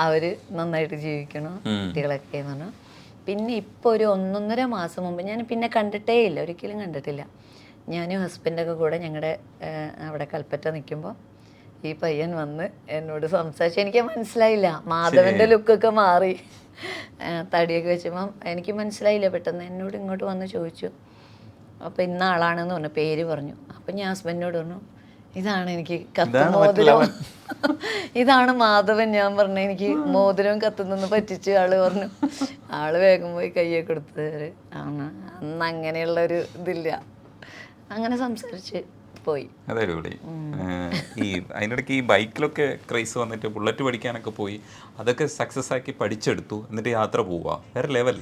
S1: അവർ നന്നായിട്ട് ജീവിക്കണം, കുട്ടികളൊക്കെ എന്ന് പറഞ്ഞു. പിന്നെ ഇപ്പോൾ ഒരു 1.5 മാസം മുമ്പ്, ഞാൻ പിന്നെ കണ്ടിട്ടേ ഇല്ല, ഒരിക്കലും കണ്ടിട്ടില്ല. ഞാനും ഹസ്ബൻഡൊക്കെ കൂടെ ഞങ്ങളുടെ അവിടെ കൽപ്പറ്റ നിൽക്കുമ്പോൾ ഈ പയ്യൻ വന്ന് എന്നോട് സംസാരിച്ചു. എനിക്ക് മനസ്സിലായില്ല, മാധവൻ്റെ ലുക്കൊക്കെ മാറി, തടിയൊക്കെ വെച്ചപ്പം എനിക്ക് മനസ്സിലായില്ല. പെട്ടെന്ന് എന്നോട് ഇങ്ങോട്ട് വന്ന് ചോദിച്ചു. അപ്പോൾ ഇന്ന ആളാണെന്ന് പറഞ്ഞു, പേര് പറഞ്ഞു. അപ്പം ഞാൻ ഹസ്ബൻഡിനോട് പറഞ്ഞു, ഇതാണ് എനിക്ക് കത്ത് മോതിരം, ഇതാണ് മാധവൻ. ഞാൻ പറഞ്ഞു, എനിക്ക് മോതിരവും കത്തുനിന്ന് പറ്റിച്ചു. ആള് പറഞ്ഞു, ആള് വേഗം പോയി കയ്യൊക്കെ കൊടുത്തവര് ആണ്. അന്ന് അങ്ങനെയുള്ളൊരു ഇതില്ല, അങ്ങനെ സംസാരിച്ച് പോയി.
S2: അതെ അടിപൊളി. ഈ അതിനിടയ്ക്ക് ഈ ബൈക്കിലൊക്കെ ക്രൈസ് വന്നിട്ട് ബുള്ളറ്റ് പഠിക്കാനൊക്കെ പോയി, അതൊക്കെ സക്സസ് ആക്കി പഠിച്ചെടുത്തു, എന്നിട്ട് യാത്ര പോവുക വേറെ ലെവൽ.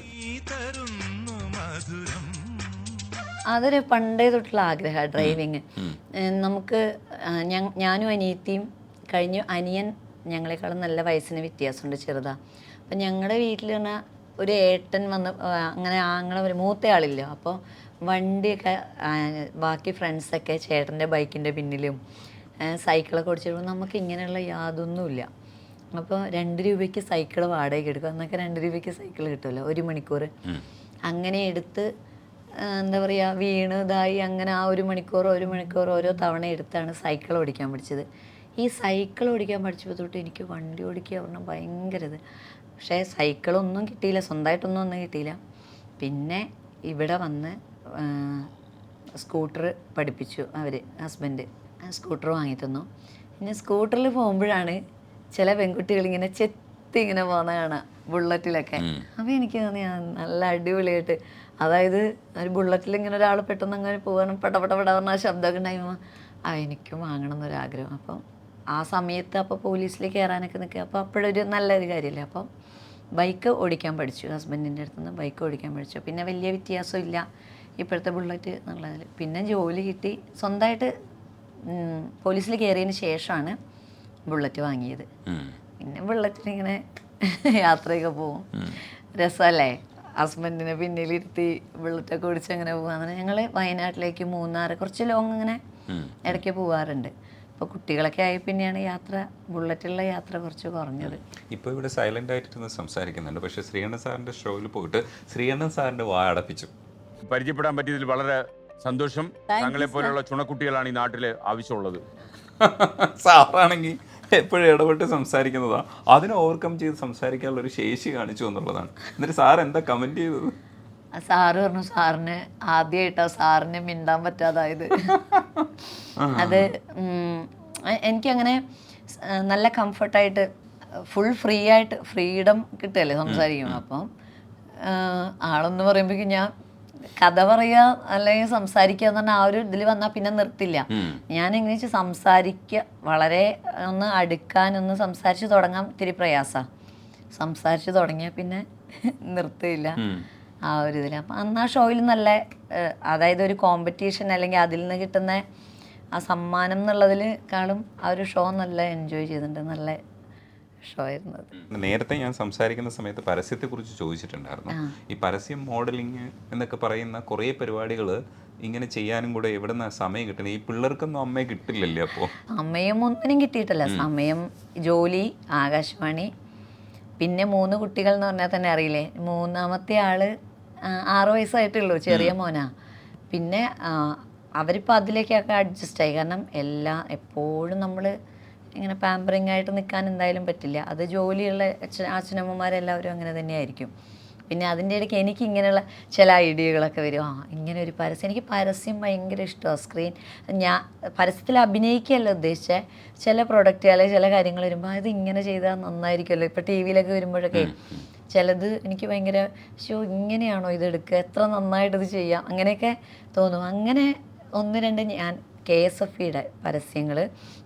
S1: അതൊരു പണ്ടേ തൊട്ടുള്ള ആഗ്രഹമാണ് ഡ്രൈവിങ്. നമുക്ക് ഞാനും അനിയത്തിയും കഴിഞ്ഞു, അനിയൻ ഞങ്ങളെക്കാളും നല്ല വയസ്സിന് വ്യത്യാസമുണ്ട്, ചെറുതാ. അപ്പം ഞങ്ങളുടെ വീട്ടിൽ പറഞ്ഞാൽ ഒരു ഏട്ടൻ വന്ന് അങ്ങനെ ആങ്ങളെ ഒരു മൂത്ത ആളില്ല. അപ്പോൾ വണ്ടിയൊക്കെ ബാക്കി ഫ്രണ്ട്സൊക്കെ ചേട്ടൻ്റെ ബൈക്കിൻ്റെ പിന്നിലും സൈക്കിളൊക്കെ ഓടിച്ചിട്ട് നമുക്ക് ഇങ്ങനെയുള്ള യാതൊന്നുമില്ല. അപ്പോൾ 2 രൂപയ്ക്ക് സൈക്കിൾ വാടകയ്ക്ക് എടുക്കും. അന്നൊക്കെ 2 രൂപയ്ക്ക് സൈക്കിൾ കിട്ടുമല്ലോ 1 മണിക്കൂർ. അങ്ങനെ എടുത്ത് എന്താ പറയുക, വീണ് ഇതായി അങ്ങനെ ആ 1 മണിക്കൂർ ഓരോ തവണ എടുത്താണ് സൈക്കിൾ ഓടിക്കാൻ പഠിച്ചത്. ഈ സൈക്കിൾ ഓടിക്കാൻ പഠിച്ചപ്പോൾ തൊട്ട് എനിക്ക് വണ്ടി ഓടിക്കുക പറഞ്ഞാൽ ഭയങ്കര ഇത്. പക്ഷേ സൈക്കിളൊന്നും കിട്ടിയില്ല, സ്വന്തമായിട്ടൊന്നും കിട്ടിയില്ല. പിന്നെ ഇവിടെ വന്ന് സ്കൂട്ടർ പഠിപ്പിച്ചു അവർ, ഹസ്ബൻഡ് സ്കൂട്ടർ വാങ്ങി തന്നു. പിന്നെ സ്കൂട്ടറിൽ പോകുമ്പോഴാണ് ചില പെൺകുട്ടികൾ ഇങ്ങനെ ചെത്തി ഇങ്ങനെ പോകുന്ന കാണാം ബുള്ളറ്റിലൊക്കെ. അപ്പോൾ എനിക്ക് തോന്നി നല്ല അടിപൊളിയായിട്ട്, അതായത് ഒരു ബുള്ളറ്റിൽ ഇങ്ങനെ ഒരാൾ പെട്ടെന്ന് അങ്ങനെ പോകാനും പടപട പറഞ്ഞ ആ ശബ്ദമൊക്കെ ഉണ്ടാകുമ്പോൾ എനിക്കും വാങ്ങണം എന്നൊരാഗ്രഹം. അപ്പം ആ സമയത്ത് അപ്പോൾ പോലീസിൽ കയറാനൊക്കെ നിൽക്കുക. അപ്പോൾ അപ്പോഴൊരു നല്ലൊരു കാര്യമല്ലേ. അപ്പം ബൈക്ക് ഓടിക്കാൻ പഠിച്ചു, ഹസ്ബൻഡിൻ്റെ അടുത്ത് നിന്ന് ബൈക്ക് ഓടിക്കാൻ പഠിച്ചു. പിന്നെ വലിയ വ്യത്യാസമില്ല ഇപ്പോഴത്തെ ബുള്ളറ്റ് എന്നുള്ളതിൽ. പിന്നെ ജോലി കിട്ടി, സ്വന്തമായിട്ട് പോലീസിൽ കയറിയതിന് ശേഷമാണ് ബുള്ളറ്റ് വാങ്ങിയത്. പിന്നെ ബുള്ളറ്റിനിങ്ങനെ യാത്രയൊക്കെ പോകും, രസമല്ലേ. ഹസ്ബൻഡിനെ പിന്നിലിരുത്തി ബുള്ളറ്റൊക്കെ ഓടിച്ച് അങ്ങനെ പോകാൻ. ഞങ്ങൾ വയനാട്ടിലേക്ക്, മൂന്നാർ, കുറച്ച് ലോങ് ഇങ്ങനെ ഇടയ്ക്ക് പോകാറുണ്ട്. അപ്പോൾ കുട്ടികളൊക്കെ ആയി പിന്നെയാണ് ബുള്ളറ്റുള്ള യാത്ര കുറച്ച് കുറഞ്ഞത്.
S2: ഇപ്പോൾ ഇവിടെ സൈലന്റ് ആയിട്ടിരുന്ന് സംസാരിക്കുന്നുണ്ട്, പക്ഷേ ശ്രീകണ്ഠൻ സാറിന്റെ ഷോയിൽ പോയിട്ട് ശ്രീകണ്ഠൻ സാറിന്റെ വായ അടപ്പിച്ചു.
S3: പരിചയപ്പെടാൻ പറ്റിയതിൽ വളരെ സന്തോഷം. താങ്കളെ പോലെയുള്ള ചുണക്കുട്ടികളാണ് ഈ നാട്ടില് ആവശ്യമുള്ളത്.
S2: സാറാണെങ്കിൽ എപ്പോഴും ഇടപെട്ട് സംസാരിക്കുന്നതാ, അതിനെ ഓവർകം ചെയ്ത് സംസാരിക്കാനുള്ള ഒരു ശേഷി കാണിച്ചു എന്നുള്ളതാണ്. എന്നിട്ട് സാർ എന്താ കമന്റ് ചെയ്തത്?
S1: സാറ് പറഞ്ഞു സാറിന് ആദ്യമായിട്ടാ സാറിന് മിണ്ടാൻ പറ്റാതായത്. അത് എനിക്കങ്ങനെ നല്ല കംഫർട്ടായിട്ട് ഫുൾ ഫ്രീ ആയിട്ട് ഫ്രീഡം കിട്ടുകയല്ലേ സംസാരിക്കുമ്പോൾ. അപ്പം ആളെന്ന് പറയുമ്പോഴേക്കും ഞാൻ കഥ പറയുക അല്ലെങ്കിൽ സംസാരിക്കുക എന്ന് പറഞ്ഞാൽ ആ ഒരു ഇതിൽ വന്നാൽ പിന്നെ നിർത്തില്ല. ഞാൻ എങ്ങനെ വെച്ചാൽ സംസാരിക്കുക, വളരെ ഒന്ന് അടുക്കാനൊന്ന് സംസാരിച്ച് തുടങ്ങാൻ ഇത്തിരി പ്രയാസമാണ്. സംസാരിച്ച് തുടങ്ങിയാൽ പിന്നെ നിർത്തില്ല ആ ഒരു ഇതിൽ. അപ്പം അന്ന് ആ ഷോയിൽ നല്ല, അതായത് ഒരു കോമ്പറ്റീഷൻ അല്ലെങ്കിൽ അതിൽ നിന്ന് കിട്ടുന്ന ആ സമ്മാനം എന്നുള്ളതിനേക്കാളും ആ ഒരു ഷോ നല്ല എൻജോയ് ചെയ്തിട്ടുണ്ട്. നല്ല ഷോ ആയിരുന്നു അത്.
S2: നേരത്തെ ഞാൻ സംസാരിക്കുന്ന സമയത്ത് പരസ്യത്തെക്കുറിച്ച് ചോദിച്ചിട്ടുണ്ടായിരുന്നു. ഈ പരസ്യം മോഡലിങ് എന്നൊക്കെ പറയുന്ന കുറേ പരിപാടികൾ ഇങ്ങനെ ചെയ്യാനും കൂടെ എവിടെ നിന്നാ സമയം കിട്ടുന്നത്? ഈ പിള്ളേർക്കൊന്നും അമ്മയെ കിട്ടില്ലല്ലേ? അപ്പോൾ
S1: സമയം ഒന്നിനും കിട്ടിയിട്ടില്ല. സമയം, ജോലി, ആകാശവാണി, പിന്നെ 3 കുട്ടികൾ എന്ന് പറഞ്ഞാൽ തന്നെ അറിയില്ലേ. മൂന്നാമത്തെ ആള് 6 വയസ്സായിട്ടുള്ളൂ, ചെറിയ മോനാ. പിന്നെ അവരിപ്പോൾ അതിലേക്കൊക്കെ അഡ്ജസ്റ്റ് ആയി. കാരണം എപ്പോഴും നമ്മൾ ഇങ്ങനെ പാമ്പറിങ് ആയിട്ട് നിൽക്കാൻ എന്തായാലും പറ്റില്ല. അത് ജോലിയുള്ള അച്ഛനമ്മമാരെല്ലാവരും അങ്ങനെ തന്നെയായിരിക്കും. പിന്നെ അതിൻ്റെ ഇടയ്ക്ക് എനിക്ക് ഇങ്ങനെയുള്ള ചില ഐഡിയകളൊക്കെ വരും. ഇങ്ങനെ ഒരു പരസ്യം, എനിക്ക് പരസ്യം ഭയങ്കര ഇഷ്ടമാണ്. ഞാൻ പരസ്യത്തിൽ അഭിനയിക്കുകയല്ല ഉദ്ദേശിച്ചത്, ചില പ്രൊഡക്റ്റ് അല്ലെങ്കിൽ ചില കാര്യങ്ങൾ വരുമ്പോൾ അത് ഇങ്ങനെ ചെയ്താൽ നന്നായിരിക്കുമല്ലോ. ഇപ്പോൾ ടി വിയിലൊക്കെ വരുമ്പോഴൊക്കെ ചിലത് എനിക്ക് ഭയങ്കര ഇങ്ങനെയാണോ ഇതെടുക്കുക, എത്ര നന്നായിട്ട് ഇത് ചെയ്യാം, അങ്ങനെയൊക്കെ തോന്നും. അങ്ങനെ 1-2 ഞാൻ KSFE-യുടെ പരസ്യങ്ങൾ,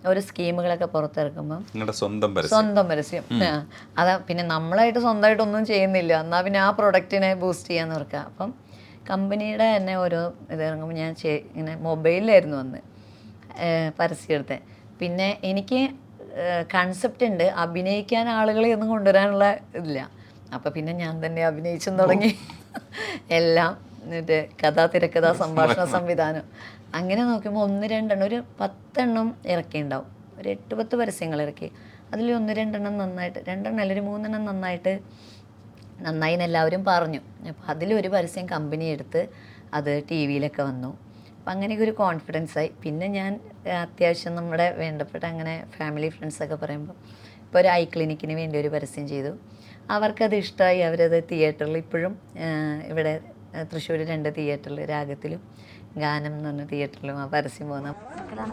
S1: ഓരോ സ്കീമുകളൊക്കെ പുറത്തിറക്കുമ്പം സ്വന്തം പരസ്യം അതാ. പിന്നെ നമ്മളായിട്ട് സ്വന്തമായിട്ടൊന്നും ചെയ്യുന്നില്ല, എന്നാൽ പിന്നെ ആ പ്രൊഡക്റ്റിനെ ബൂസ്റ്റ് ചെയ്യാന്ന് ഓർക്കുക. അപ്പം കമ്പനിയുടെ തന്നെ ഓരോ ഇത് ഇറങ്ങുമ്പോൾ ഞാൻ ഇങ്ങനെ മൊബൈലിലായിരുന്നു വന്ന് പരസ്യം എടുത്തത്. പിന്നെ എനിക്ക് കൺസെപ്റ്റ് ഉണ്ട്, അഭിനയിക്കാൻ ആളുകളെ ഒന്നും കൊണ്ടുവരാനുള്ള ഇതില്ല. അപ്പം പിന്നെ ഞാൻ തന്നെ അഭിനയിച്ചും തുടങ്ങി. എല്ലാം എന്നിട്ട് തിരക്കഥ, സംഭാഷണ സംവിധാനം, അങ്ങനെ നോക്കുമ്പോൾ 1-2 ഒരു 10 എണ്ണം ഇറക്കിയിട്ടുണ്ടാവും. ഒരു 8-10 പരസ്യങ്ങൾ ഇറക്കി. അതിൽ 1-2 എണ്ണം നന്നായിട്ട്, 2 എണ്ണം അല്ലെങ്കിൽ 3 എണ്ണം നന്നായി എന്ന് എല്ലാവരും പറഞ്ഞു. അപ്പോൾ അതിലൊരു പരസ്യം കമ്പനി എടുത്ത് അത് ടി വിയിലൊക്കെ വന്നു. അപ്പം അങ്ങനെയൊക്കെ ഒരു കോൺഫിഡൻസ് ആയി. പിന്നെ ഞാൻ അത്യാവശ്യം നമ്മുടെ വേണ്ടപ്പെട്ട അങ്ങനെ ഫാമിലി ഫ്രണ്ട്സൊക്കെ പറയുമ്പോൾ, ഇപ്പോൾ ഒരു ഐ ക്ലിനിക്കിന് വേണ്ടി ഒരു പരസ്യം ചെയ്തു. അവർക്കത് ഇഷ്ടമായി. അവരത് തിയേറ്ററിൽ ഇപ്പോഴും ഇവിടെ തൃശ്ശൂർ 2 തിയേറ്ററിൽ, രാഗത്തിലും ഗാനം എന്ന് പറഞ്ഞ തിയേറ്ററിലും ആ പരസ്യം പോകുന്ന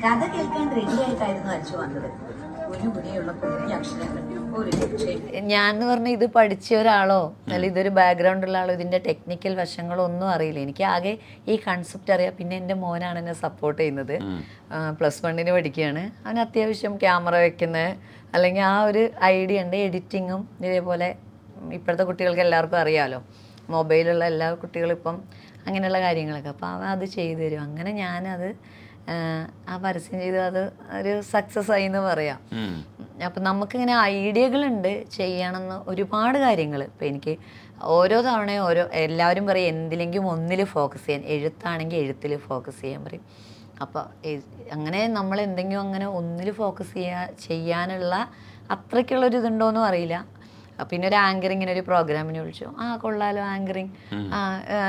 S1: കഥ കേൾക്കാൻ റെഡിയായിട്ടായിരുന്നു അച്ചു വന്നത്. ഞാൻ എന്ന് പറഞ്ഞാൽ ഇത് പഠിച്ച ഒരാളോ അല്ലെങ്കിൽ ഇതൊരു ബാക്ക്ഗ്രൗണ്ട് ഉള്ള ആളോ ഇതിൻ്റെ ടെക്നിക്കൽ വശങ്ങളോ ഒന്നും അറിയില്ല. എനിക്ക് ആകെ ഈ കൺസെപ്റ്റ് അറിയാം. പിന്നെ എൻ്റെ മോനാണ് എന്നെ സപ്പോർട്ട് ചെയ്യുന്നത്. +1 പഠിക്കുകയാണ്. അവന് അത്യാവശ്യം ക്യാമറ വെക്കുന്നത് അല്ലെങ്കിൽ ആ ഒരു ഐഡിയ ഉണ്ട്. എഡിറ്റിങ്ങും ഇതേപോലെ ഇപ്പോഴത്തെ കുട്ടികൾക്ക് എല്ലാവർക്കും അറിയാമല്ലോ, മൊബൈലുള്ള എല്ലാ കുട്ടികളും ഇപ്പം അങ്ങനെയുള്ള കാര്യങ്ങളൊക്കെ. അപ്പോൾ അവൻ അത് ചെയ്തു തരും. അങ്ങനെ ഞാനത് ആ പരസ്യം ചെയ്തു അത് ഒരു സക്സസ് ആയി എന്ന് പറയാം. അപ്പം നമുക്കിങ്ങനെ ഐഡിയകളുണ്ട് ചെയ്യണമെന്ന് ഒരുപാട് കാര്യങ്ങൾ. ഇപ്പം എനിക്ക് ഓരോ തവണയും എല്ലാവരും പറയും എന്തിലെങ്കിലും ഒന്നിൽ ഫോക്കസ് ചെയ്യാൻ, എഴുത്താണെങ്കിൽ എഴുത്തിൽ ഫോക്കസ് ചെയ്യാൻ പറയും. അപ്പോൾ അങ്ങനെ നമ്മൾ എന്തെങ്കിലും അങ്ങനെ ഒന്നിൽ ഫോക്കസ് ചെയ്യാനുള്ള അത്രയ്ക്കുള്ളൊരു ഇതുണ്ടോയെന്നും അറിയില്ല. പിന്നെ ഒരു ആങ്കറിങ്ങിന് ഒരു പ്രോഗ്രാമിന് വിളിച്ചു, കൊള്ളാലോ ആങ്കറിങ്,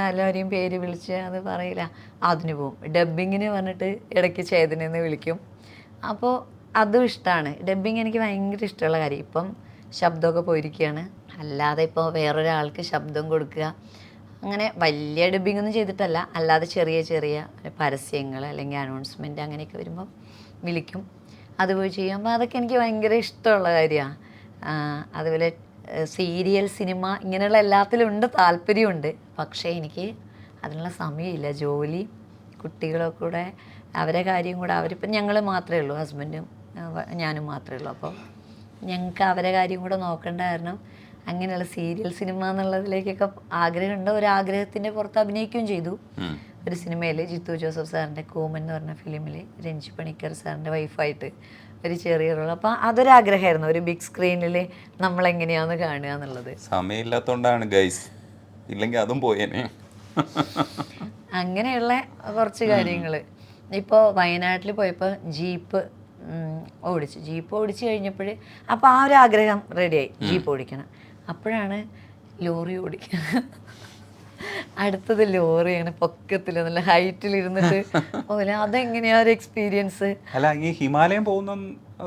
S1: എല്ലാവരെയും പേര് വിളിച്ച് അത് പറയില്ല, അതിന് പോവും. ഡബ്ബിങ്ങിന് പറഞ്ഞിട്ട് ഇടയ്ക്ക് ചേതനെന്ന് വിളിക്കും. അപ്പോൾ അതും ഇഷ്ടമാണ്. ഡബ്ബിങ് എനിക്ക് ഭയങ്കര ഇഷ്ടമുള്ള കാര്യം. ഇപ്പം ശബ്ദമൊക്കെ പോയിരിക്കുകയാണ്. അല്ലാതെ ഇപ്പോൾ വേറൊരാൾക്ക് ശബ്ദം കൊടുക്കുക, അങ്ങനെ വലിയ ഡബ്ബിങ്ങൊന്നും ചെയ്തിട്ടല്ല, അല്ലാതെ ചെറിയ ചെറിയ പരസ്യങ്ങൾ അല്ലെങ്കിൽ അനൗൺസ്മെൻറ്റ് അങ്ങനെയൊക്കെ വരുമ്പം വിളിക്കും, അത് പോയി ചെയ്യും. അപ്പോൾ അതൊക്കെ എനിക്ക് ഭയങ്കര ഇഷ്ടമുള്ള കാര്യമാണ്. അതുപോലെ സീരിയൽ, സിനിമ ഇങ്ങനെയുള്ള എല്ലാത്തിലും ഉണ്ട്, താല്പര്യമുണ്ട്. പക്ഷേ എനിക്ക് അതിനുള്ള സമയമില്ല. ജോലി, കുട്ടികളൊക്കെ കൂടെ അവരെ കാര്യം കൂടെ, അവരിപ്പം ഞങ്ങൾ മാത്രമേ ഉള്ളൂ, ഹസ്ബൻഡും ഞാനും മാത്രമേ ഉള്ളൂ. അപ്പോൾ ഞങ്ങൾക്ക് അവരെ കാര്യം കൂടെ നോക്കേണ്ട കാരണം അങ്ങനെയുള്ള സീരിയൽ, സിനിമ എന്നുള്ളതിലേക്കൊക്കെ ആഗ്രഹമുണ്ട്. ഒരാഗ്രഹത്തിൻ്റെ പുറത്ത് അഭിനയിക്കുകയും ചെയ്തു. ഒരു സിനിമയിൽ ജിത്തു ജോസഫ് സാറിൻ്റെ കൂമൻ എന്ന് പറഞ്ഞ ഫിലിമിൽ രഞ്ജി പണിക്കർ സാറിൻ്റെ വൈഫായിട്ട് ഒരു ചെറിയ റോൾ. അപ്പം അതൊരാഗ്രഹമായിരുന്നു, ഒരു ബിഗ് സ്ക്രീനിൽ നമ്മളെങ്ങനെയാണെന്ന് കാണുക എന്നുള്ളത്.
S2: സമയമില്ലാത്തതുകൊണ്ടാണ് ഗൈസ്, ഇല്ലെങ്കിൽ അതും പോയേനെ.
S1: അങ്ങനെയുള്ള കുറച്ച് കാര്യങ്ങൾ. ഇപ്പോൾ വയനാട്ടിൽ പോയപ്പോൾ ജീപ്പ് ഓടിച്ച് കഴിഞ്ഞപ്പോൾ അപ്പോൾ ആ ഒരു ആഗ്രഹം റെഡിയായി, ജീപ്പ് ഓടിക്കണം. അപ്പോഴാണ് ലോറി ഓടിക്കുക. അടുത്തത് ലോറി അങ്ങനെ പൊക്കത്തിൽ നല്ല ഹൈറ്റിൽ ഇരുന്നിട്ട് പോലെ, അതെങ്ങനെയാ ഒരു എക്സ്പീരിയൻസ്.
S2: അല്ല, ഈ ഹിമാലയം പോകുന്ന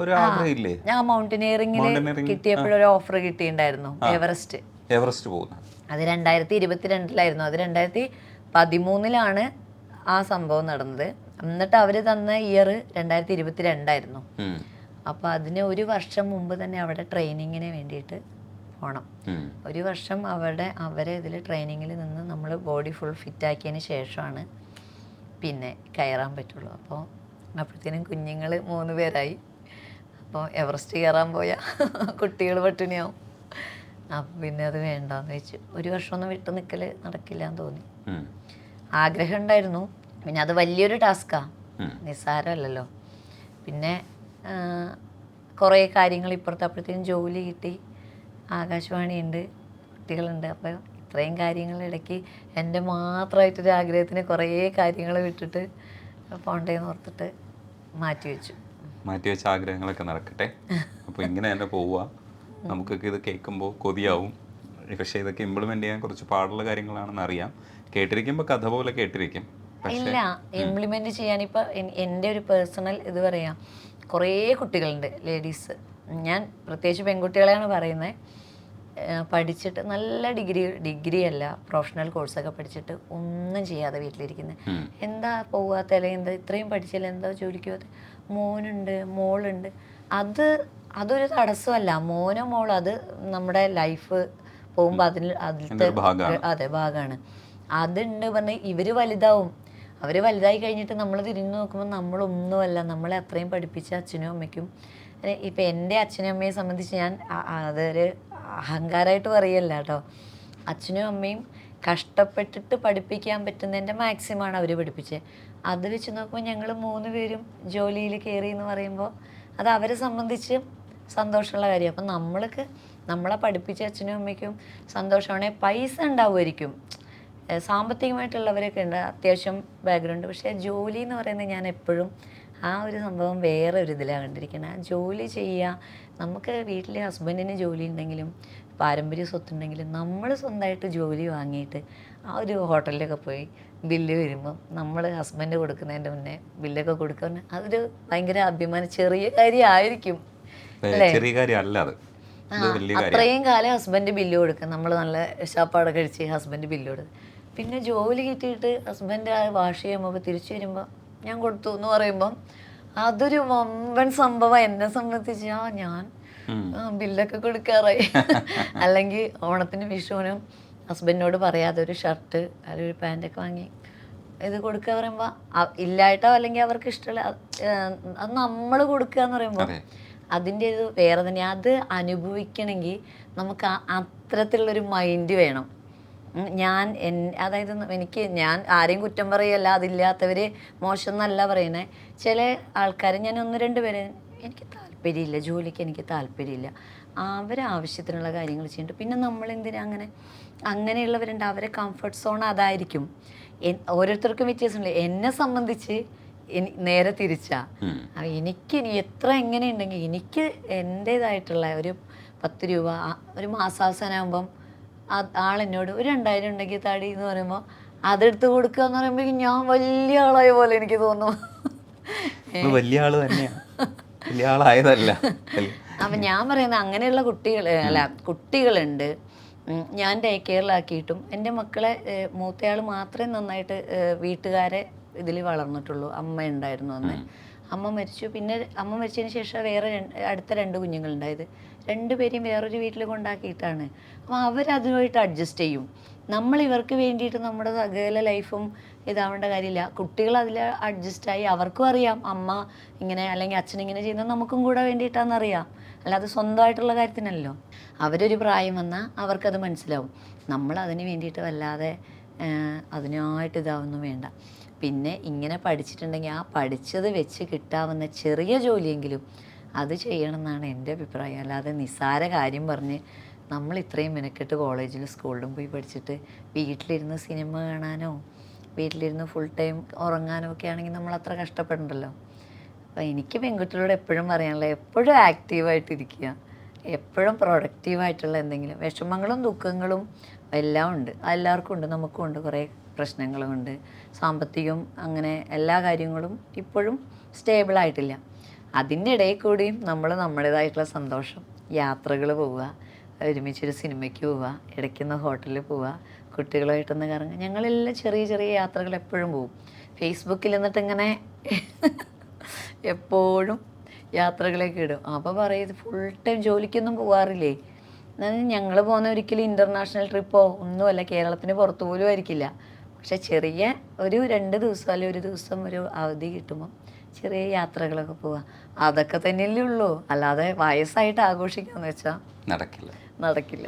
S2: ഒരു ആഗ്രഹമില്ലേ?
S1: ഞാൻ മൗണ്ടനിയറിംഗിൽ കിട്ടിയപ്പോഴൊരു ഓഫർ കിട്ടിയിട്ടുണ്ടായിരുന്നു, എവറസ്റ്റ് പോകുന്ന. അത് 2022 അത് 2013 ആ സംഭവം നടന്നത്. എന്നിട്ട് അവർ തന്ന ഇയർ 2022. അപ്പോൾ അതിന് ഒരു വർഷം മുമ്പ് തന്നെ അവിടെ ട്രെയിനിങ്ങിന് വേണ്ടിയിട്ട് പോകണം. ഒരു വർഷം അവരെ ഇതിൽ ട്രെയിനിങ്ങിൽ നിന്ന് നമ്മൾ ബോഡി ഫുൾ ഫിറ്റാക്കിയതിന് ശേഷമാണ് പിന്നെ കയറാൻ പറ്റുള്ളൂ. അപ്പോഴത്തേനും കുഞ്ഞുങ്ങൾ 3 പേരായി. അപ്പോൾ എവറസ്റ്റ് കയറാൻ പോയാൽ കുട്ടികൾ പട്ടിണിയാവും. അപ്പം പിന്നെ അത് വേണ്ടാന്ന് വെച്ചു. ഒരു വർഷമൊന്നും വിട്ടു നിൽക്കൽ നടക്കില്ല എന്ന് തോന്നി. ആഗ്രഹം ഉണ്ടായിരുന്നു. പിന്നെ അത് വലിയൊരു ടാസ്ക്കാണ്, നിസ്സാരമല്ലല്ലോ. പിന്നെ കുറേ കാര്യങ്ങൾ ഇപ്പുറത്ത്, അപ്പോഴത്തേക്കും ജോലി കിട്ടി, ആകാശവാണിയുണ്ട്, കുട്ടികളുണ്ട്. അപ്പോൾ ഇത്രയും കാര്യങ്ങളിടയ്ക്ക് എൻ്റെ മാത്രമായിട്ടൊരു ആഗ്രഹത്തിന് കുറേ കാര്യങ്ങൾ വിട്ടിട്ട് പോണ്ടേന്ന് ഓർത്തിട്ട്
S2: മാറ്റിവെച്ച ആഗ്രഹങ്ങളൊക്കെ നടക്കട്ടെ. അപ്പോൾ ഇങ്ങനെ തന്നെ പോവുക. നമുക്കൊക്കെ ഇത് കേൾക്കുമ്പോൾ കൊതിയാവും, പക്ഷേ ഇതൊക്കെ ഇംപ്ലിമെൻ്റ് ചെയ്യാൻ കുറച്ച് പാടുള്ള കാര്യങ്ങളാണെന്ന് അറിയാം. കേട്ടിരിക്കുമ്പോൾ കഥ പോലെ കേട്ടിരിക്കും.
S1: ഇല്ല, ഇംപ്ലിമെൻ്റ് ചെയ്യാനിപ്പോൾ എൻ്റെ ഒരു പേഴ്സണൽ ഇത് പറയാം, കുറേ കുട്ടികളുണ്ട്, ലേഡീസ്. ഞാൻ പ്രത്യേകിച്ച് പെൺകുട്ടികളെയാണ് പറയുന്നത്. പഠിച്ചിട്ട് നല്ല ഡിഗ്രി അല്ല, പ്രൊഫഷണൽ കോഴ്സൊക്കെ പഠിച്ചിട്ട് ഒന്നും ചെയ്യാതെ വീട്ടിലിരിക്കുന്നത്. എന്താ പോവാത്ത, അല്ലെങ്കിൽ എന്താ ഇത്രയും പഠിച്ചില്ല, എന്താ ജോലിക്ക് പോകാത്ത? മോനുണ്ട്, മോളുണ്ട്. അതൊരു തടസ്സമല്ല. മോനോ മോളോ അത് നമ്മുടെ ലൈഫ് പോകുമ്പോൾ അതിലത്തെ ഭാഗമാണ്. അതുണ്ട് പറഞ്ഞാൽ ഇവർ വലുതാവും. അവർ വലുതായി കഴിഞ്ഞിട്ട് നമ്മൾ തിരിഞ്ഞു നോക്കുമ്പോൾ നമ്മളൊന്നുമല്ല. നമ്മളെ അത്രയും പഠിപ്പിച്ച അച്ഛനും അമ്മയ്ക്കും. ഇപ്പം എൻ്റെ അച്ഛനും അമ്മയെ സംബന്ധിച്ച് ഞാൻ അതൊരു അഹങ്കാരമായിട്ട് പറയല്ല കേട്ടോ. അച്ഛനും അമ്മയും കഷ്ടപ്പെട്ടിട്ട് പഠിപ്പിക്കാൻ പറ്റുന്നതിൻ്റെ മാക്സിമമാണ് അവർ പഠിപ്പിച്ചത്. അത് വെച്ച് നോക്കുമ്പോൾ ഞങ്ങൾ 3 പേരും ജോലിയിൽ കയറി എന്ന് പറയുമ്പോൾ അത് അവരെ സംബന്ധിച്ച് സന്തോഷമുള്ള കാര്യം. അപ്പം നമ്മളെ പഠിപ്പിച്ച അച്ഛനും അമ്മയ്ക്കും സന്തോഷമാണെങ്കിൽ പൈസ ഉണ്ടാവുമായിരിക്കും, സാമ്പത്തികമായിട്ടുള്ളവരൊക്കെ ഉണ്ട്, അത്യാവശ്യം ബാക്ക്ഗ്രൗണ്ട്. പക്ഷേ ജോലി എന്ന് പറയുന്നത് ഞാൻ എപ്പോഴും ആ ഒരു സംഭവം വേറെ ഒരു ഇതിലാണ് കണ്ടിരിക്കുന്നത്. ജോലി ചെയ്യുക, നമുക്ക് വീട്ടിൽ ഹസ്ബൻഡിന് ജോലി ഉണ്ടെങ്കിലും പാരമ്പര്യ സ്വത്തുണ്ടെങ്കിലും നമ്മൾ സ്വന്തമായിട്ട് ജോലി വാങ്ങിയിട്ട് ആ ഒരു ഹോട്ടലിലൊക്കെ പോയി ബില്ല് വരുമ്പം നമ്മൾ ഹസ്ബൻഡ് കൊടുക്കുന്നതിൻ്റെ മുന്നേ ബില്ലൊക്കെ കൊടുക്കുന്ന അതൊരു ഭയങ്കര അഭിമാനം. ചെറിയ കാര്യമായിരിക്കും അല്ലേ? അത്രയും കാലം ഹസ്ബൻഡ് ബില്ല് കൊടുക്കുക, നമ്മൾ നല്ല ഷാപ്പാടെ കഴിച്ച് ഹസ്ബൻഡ് ബില്ല് കൊടുക്കുക. പിന്നെ ജോലി കിട്ടിയിട്ട് ഹസ്ബൻഡ് വാഷ് ചെയ്യുമ്പോൾ തിരിച്ചു വരുമ്പോൾ ഞാൻ കൊടുത്തു എന്ന് പറയുമ്പം അതൊരു വമ്പൻ സംഭവം. എന്നെ സംബന്ധിച്ച് ഞാൻ ബില്ലൊക്കെ കൊടുക്കാറായി. അല്ലെങ്കിൽ ഓണത്തിന് വിഷുവിനും ഹസ്ബൻഡിനോട് പറയാതെ ഒരു ഷർട്ട് അല്ലെങ്കിൽ ഒരു പാൻറ്റൊക്കെ വാങ്ങി ഇത് കൊടുക്കുക പറയുമ്പോൾ ഇല്ലായിട്ടോ അല്ലെങ്കിൽ അവർക്ക് ഇഷ്ടമുള്ള അത് നമ്മൾ കൊടുക്കുക എന്ന് പറയുമ്പോൾ അതിൻ്റെ ഇത് വേറെ തന്നെ. അത് അനുഭവിക്കണമെങ്കിൽ നമുക്ക് അത്തരത്തിലുള്ളൊരു മൈൻഡ് വേണം. അതായത് ഞാൻ ആരെയും കുറ്റം പറയല്ല, അതില്ലാത്തവർ മോശം എന്നല്ല പറയുന്നത്. ചില ആൾക്കാർ, ഞാൻ 1-2 പേര്, എനിക്ക് താല്പര്യമില്ല ജോലിക്ക്, എനിക്ക് താല്പര്യമില്ല, അവരാവശ്യത്തിനുള്ള കാര്യങ്ങൾ ചെയ്യുന്നുണ്ട്. പിന്നെ നമ്മളെന്തിനാ അങ്ങനെയുള്ളവരുണ്ട്, അവരെ കംഫർട്ട് സോൺ അതായിരിക്കും. ഓരോരുത്തർക്കും വ്യത്യാസമില്ല. എന്നെ സംബന്ധിച്ച് നേരെ തിരിച്ചാ. എനിക്ക് എത്ര എങ്ങനെയുണ്ടെങ്കിൽ എനിക്ക് എൻ്റേതായിട്ടുള്ള ഒരു 10 രൂപ ഒരു മാസാവസാനമാകുമ്പം ആളെന്നോട് ഒരു 2000 ഉണ്ടെങ്കിൽ താടി എന്ന് പറയുമ്പോൾ അതെടുത്ത് കൊടുക്കുക എന്ന് പറയുമ്പോഴേക്കും ഞാൻ വലിയ ആളായ പോലെ എനിക്ക് തോന്നും.
S2: വലിയ ആള് തന്നെയാണ്, വലിയ ആളായതല്ല.
S1: അപ്പം ഞാൻ പറയുന്നത് അങ്ങനെയുള്ള കുട്ടികളുണ്ട്. ഞാൻ ഡേ കെയറിലാക്കിയിട്ടും എൻ്റെ മക്കളെ മൂത്തയാൾ മാത്രമേ നന്നായിട്ട് വീട്ടുകാരെ ഇതിൽ വളർന്നിട്ടുള്ളൂ. അമ്മ ഉണ്ടായിരുന്നു അന്ന്, അമ്മ മരിച്ചു. പിന്നെ അമ്മ മരിച്ചതിന് ശേഷം വേറെ അടുത്ത 2 കുഞ്ഞുങ്ങളുണ്ടായത്. 2 പേരെയും വേറൊരു വീട്ടിൽ കൊണ്ടാക്കിയിട്ടാണ്. അപ്പോൾ അവരതുമായിട്ട് അഡ്ജസ്റ്റ് ചെയ്യും. നമ്മൾ ഇവർക്ക് വേണ്ടിയിട്ട് നമ്മുടെ സകല ലൈഫും ഇതാവേണ്ട കാര്യമില്ല. കുട്ടികൾ അതിൽ അഡ്ജസ്റ്റായി, അവർക്കും അറിയാം അമ്മ ഇങ്ങനെ അല്ലെങ്കിൽ അച്ഛൻ ഇങ്ങനെ ചെയ്യുന്നത് നമുക്കും കൂടെ വേണ്ടിയിട്ടാണെന്നറിയാം, അല്ലാതെ സ്വന്തമായിട്ടുള്ള കാര്യത്തിനല്ലോ. അവരൊരു പ്രായം വന്നാൽ അവർക്കത് മനസ്സിലാവും. നമ്മൾ അതിന് വേണ്ടിയിട്ട് വല്ലാതെ അതിനായിട്ട് ഇതാവൊന്നും വേണ്ട. പിന്നെ ഇങ്ങനെ പഠിച്ചിട്ടുണ്ടെങ്കിൽ ആ പഠിച്ചത് വെച്ച് കിട്ടാവുന്ന ചെറിയ ജോലിയെങ്കിലും അത് ചെയ്യണം എന്നാണ് എൻ്റെ അഭിപ്രായം. അല്ലാതെ നിസ്സാര കാര്യം പറഞ്ഞ് നമ്മൾ ഇത്രയും മെനക്കെട്ട് കോളേജിലും സ്കൂളിലും പോയി പഠിച്ചിട്ട് വീട്ടിലിരുന്ന് സിനിമ കാണാനോ വീട്ടിലിരുന്ന് ഫുൾ ടൈം ഉറങ്ങാനോ ഒക്കെ ആണെങ്കിൽ നമ്മൾ അത്ര കഷ്ടപ്പെടണ്ടല്ലോ. അപ്പോൾ എനിക്ക് പെൺകുട്ടികളോട് എപ്പോഴും പറയാനുള്ളത്, എപ്പോഴും ആക്റ്റീവായിട്ടിരിക്കുക, എപ്പോഴും പ്രൊഡക്റ്റീവായിട്ടുള്ള എന്തെങ്കിലും. വിഷമങ്ങളും ദുഃഖങ്ങളും എല്ലാം ഉണ്ട്, എല്ലാവർക്കും ഉണ്ട്, നമുക്കും ഉണ്ട്, കുറേ പ്രശ്നങ്ങളുമുണ്ട്. സാമ്പത്തികം അങ്ങനെ എല്ലാ കാര്യങ്ങളും ഇപ്പോഴും സ്റ്റേബിളായിട്ടില്ല. അതിൻ്റെ ഇടയിൽ കൂടിയും നമ്മൾ നമ്മുടേതായിട്ടുള്ള സന്തോഷം, യാത്രകൾ പോവുക, ഒരുമിച്ചൊരു സിനിമയ്ക്ക് പോവുക, ഇടയ്ക്കൊന്ന് ഹോട്ടലിൽ പോവുക, കുട്ടികളുമായിട്ടൊന്ന് കറങ്ങുക. ഞങ്ങളെല്ലാം ചെറിയ ചെറിയ യാത്രകൾ എപ്പോഴും പോവും. ഫേസ്ബുക്കിൽ എന്നിട്ട് ഇങ്ങനെ എപ്പോഴും യാത്രകളൊക്കെ ഇടും. അപ്പോൾ പറയും ഫുൾ ടൈം ജോലിക്കൊന്നും പോകാറില്ലേ. ഞങ്ങൾ പോകുന്ന ഒരിക്കലും ഇൻ്റർനാഷണൽ ട്രിപ്പോ ഒന്നുമല്ല, കേരളത്തിന് പുറത്തു പോലും ആയിരിക്കില്ല. പക്ഷെ ചെറിയ ഒരു 2 ദിവസം അല്ലെങ്കിൽ 1 ദിവസം ഒരു അവധി കിട്ടുമ്പോൾ ചെറിയ യാത്രകളൊക്കെ പോവുക. അതൊക്കെ തന്നെയല്ലേ ഉള്ളൂ, അല്ലാതെ വയസ്സായിട്ട് ആഘോഷിക്കാന്ന് വെച്ചാൽ നടക്കില്ല.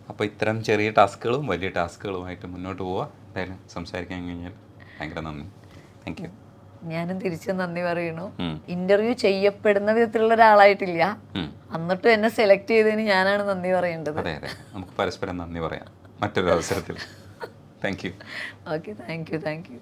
S2: അപ്പോൾ ഇത്തരം ചെറിയ ടാസ്കുകളും വലിയ ടാസ്കുകളുമായിട്ട് മുന്നോട്ട് പോവുക. എന്തായാലും സംസാരിക്കാൻ കഴിഞ്ഞാൽ ഭയങ്കര നന്ദി. Thank you.
S1: ഞാനും തിരിച്ച് നന്ദി പറയണു. ഇന്റർവ്യൂ ചെയ്യപ്പെടുന്ന വിധത്തിലുള്ള ഒരാളായിട്ടില്ല, എന്നിട്ടും എന്നെ സെലക്ട് ചെയ്തതിന് ഞാനാണ് നന്ദി പറയേണ്ടത്.
S2: അതെ, നമുക്ക് പരസ്പരം നന്ദി പറയാം മറ്റൊരു അവസരത്തിൽ. Thank you.
S1: Okay, thank you.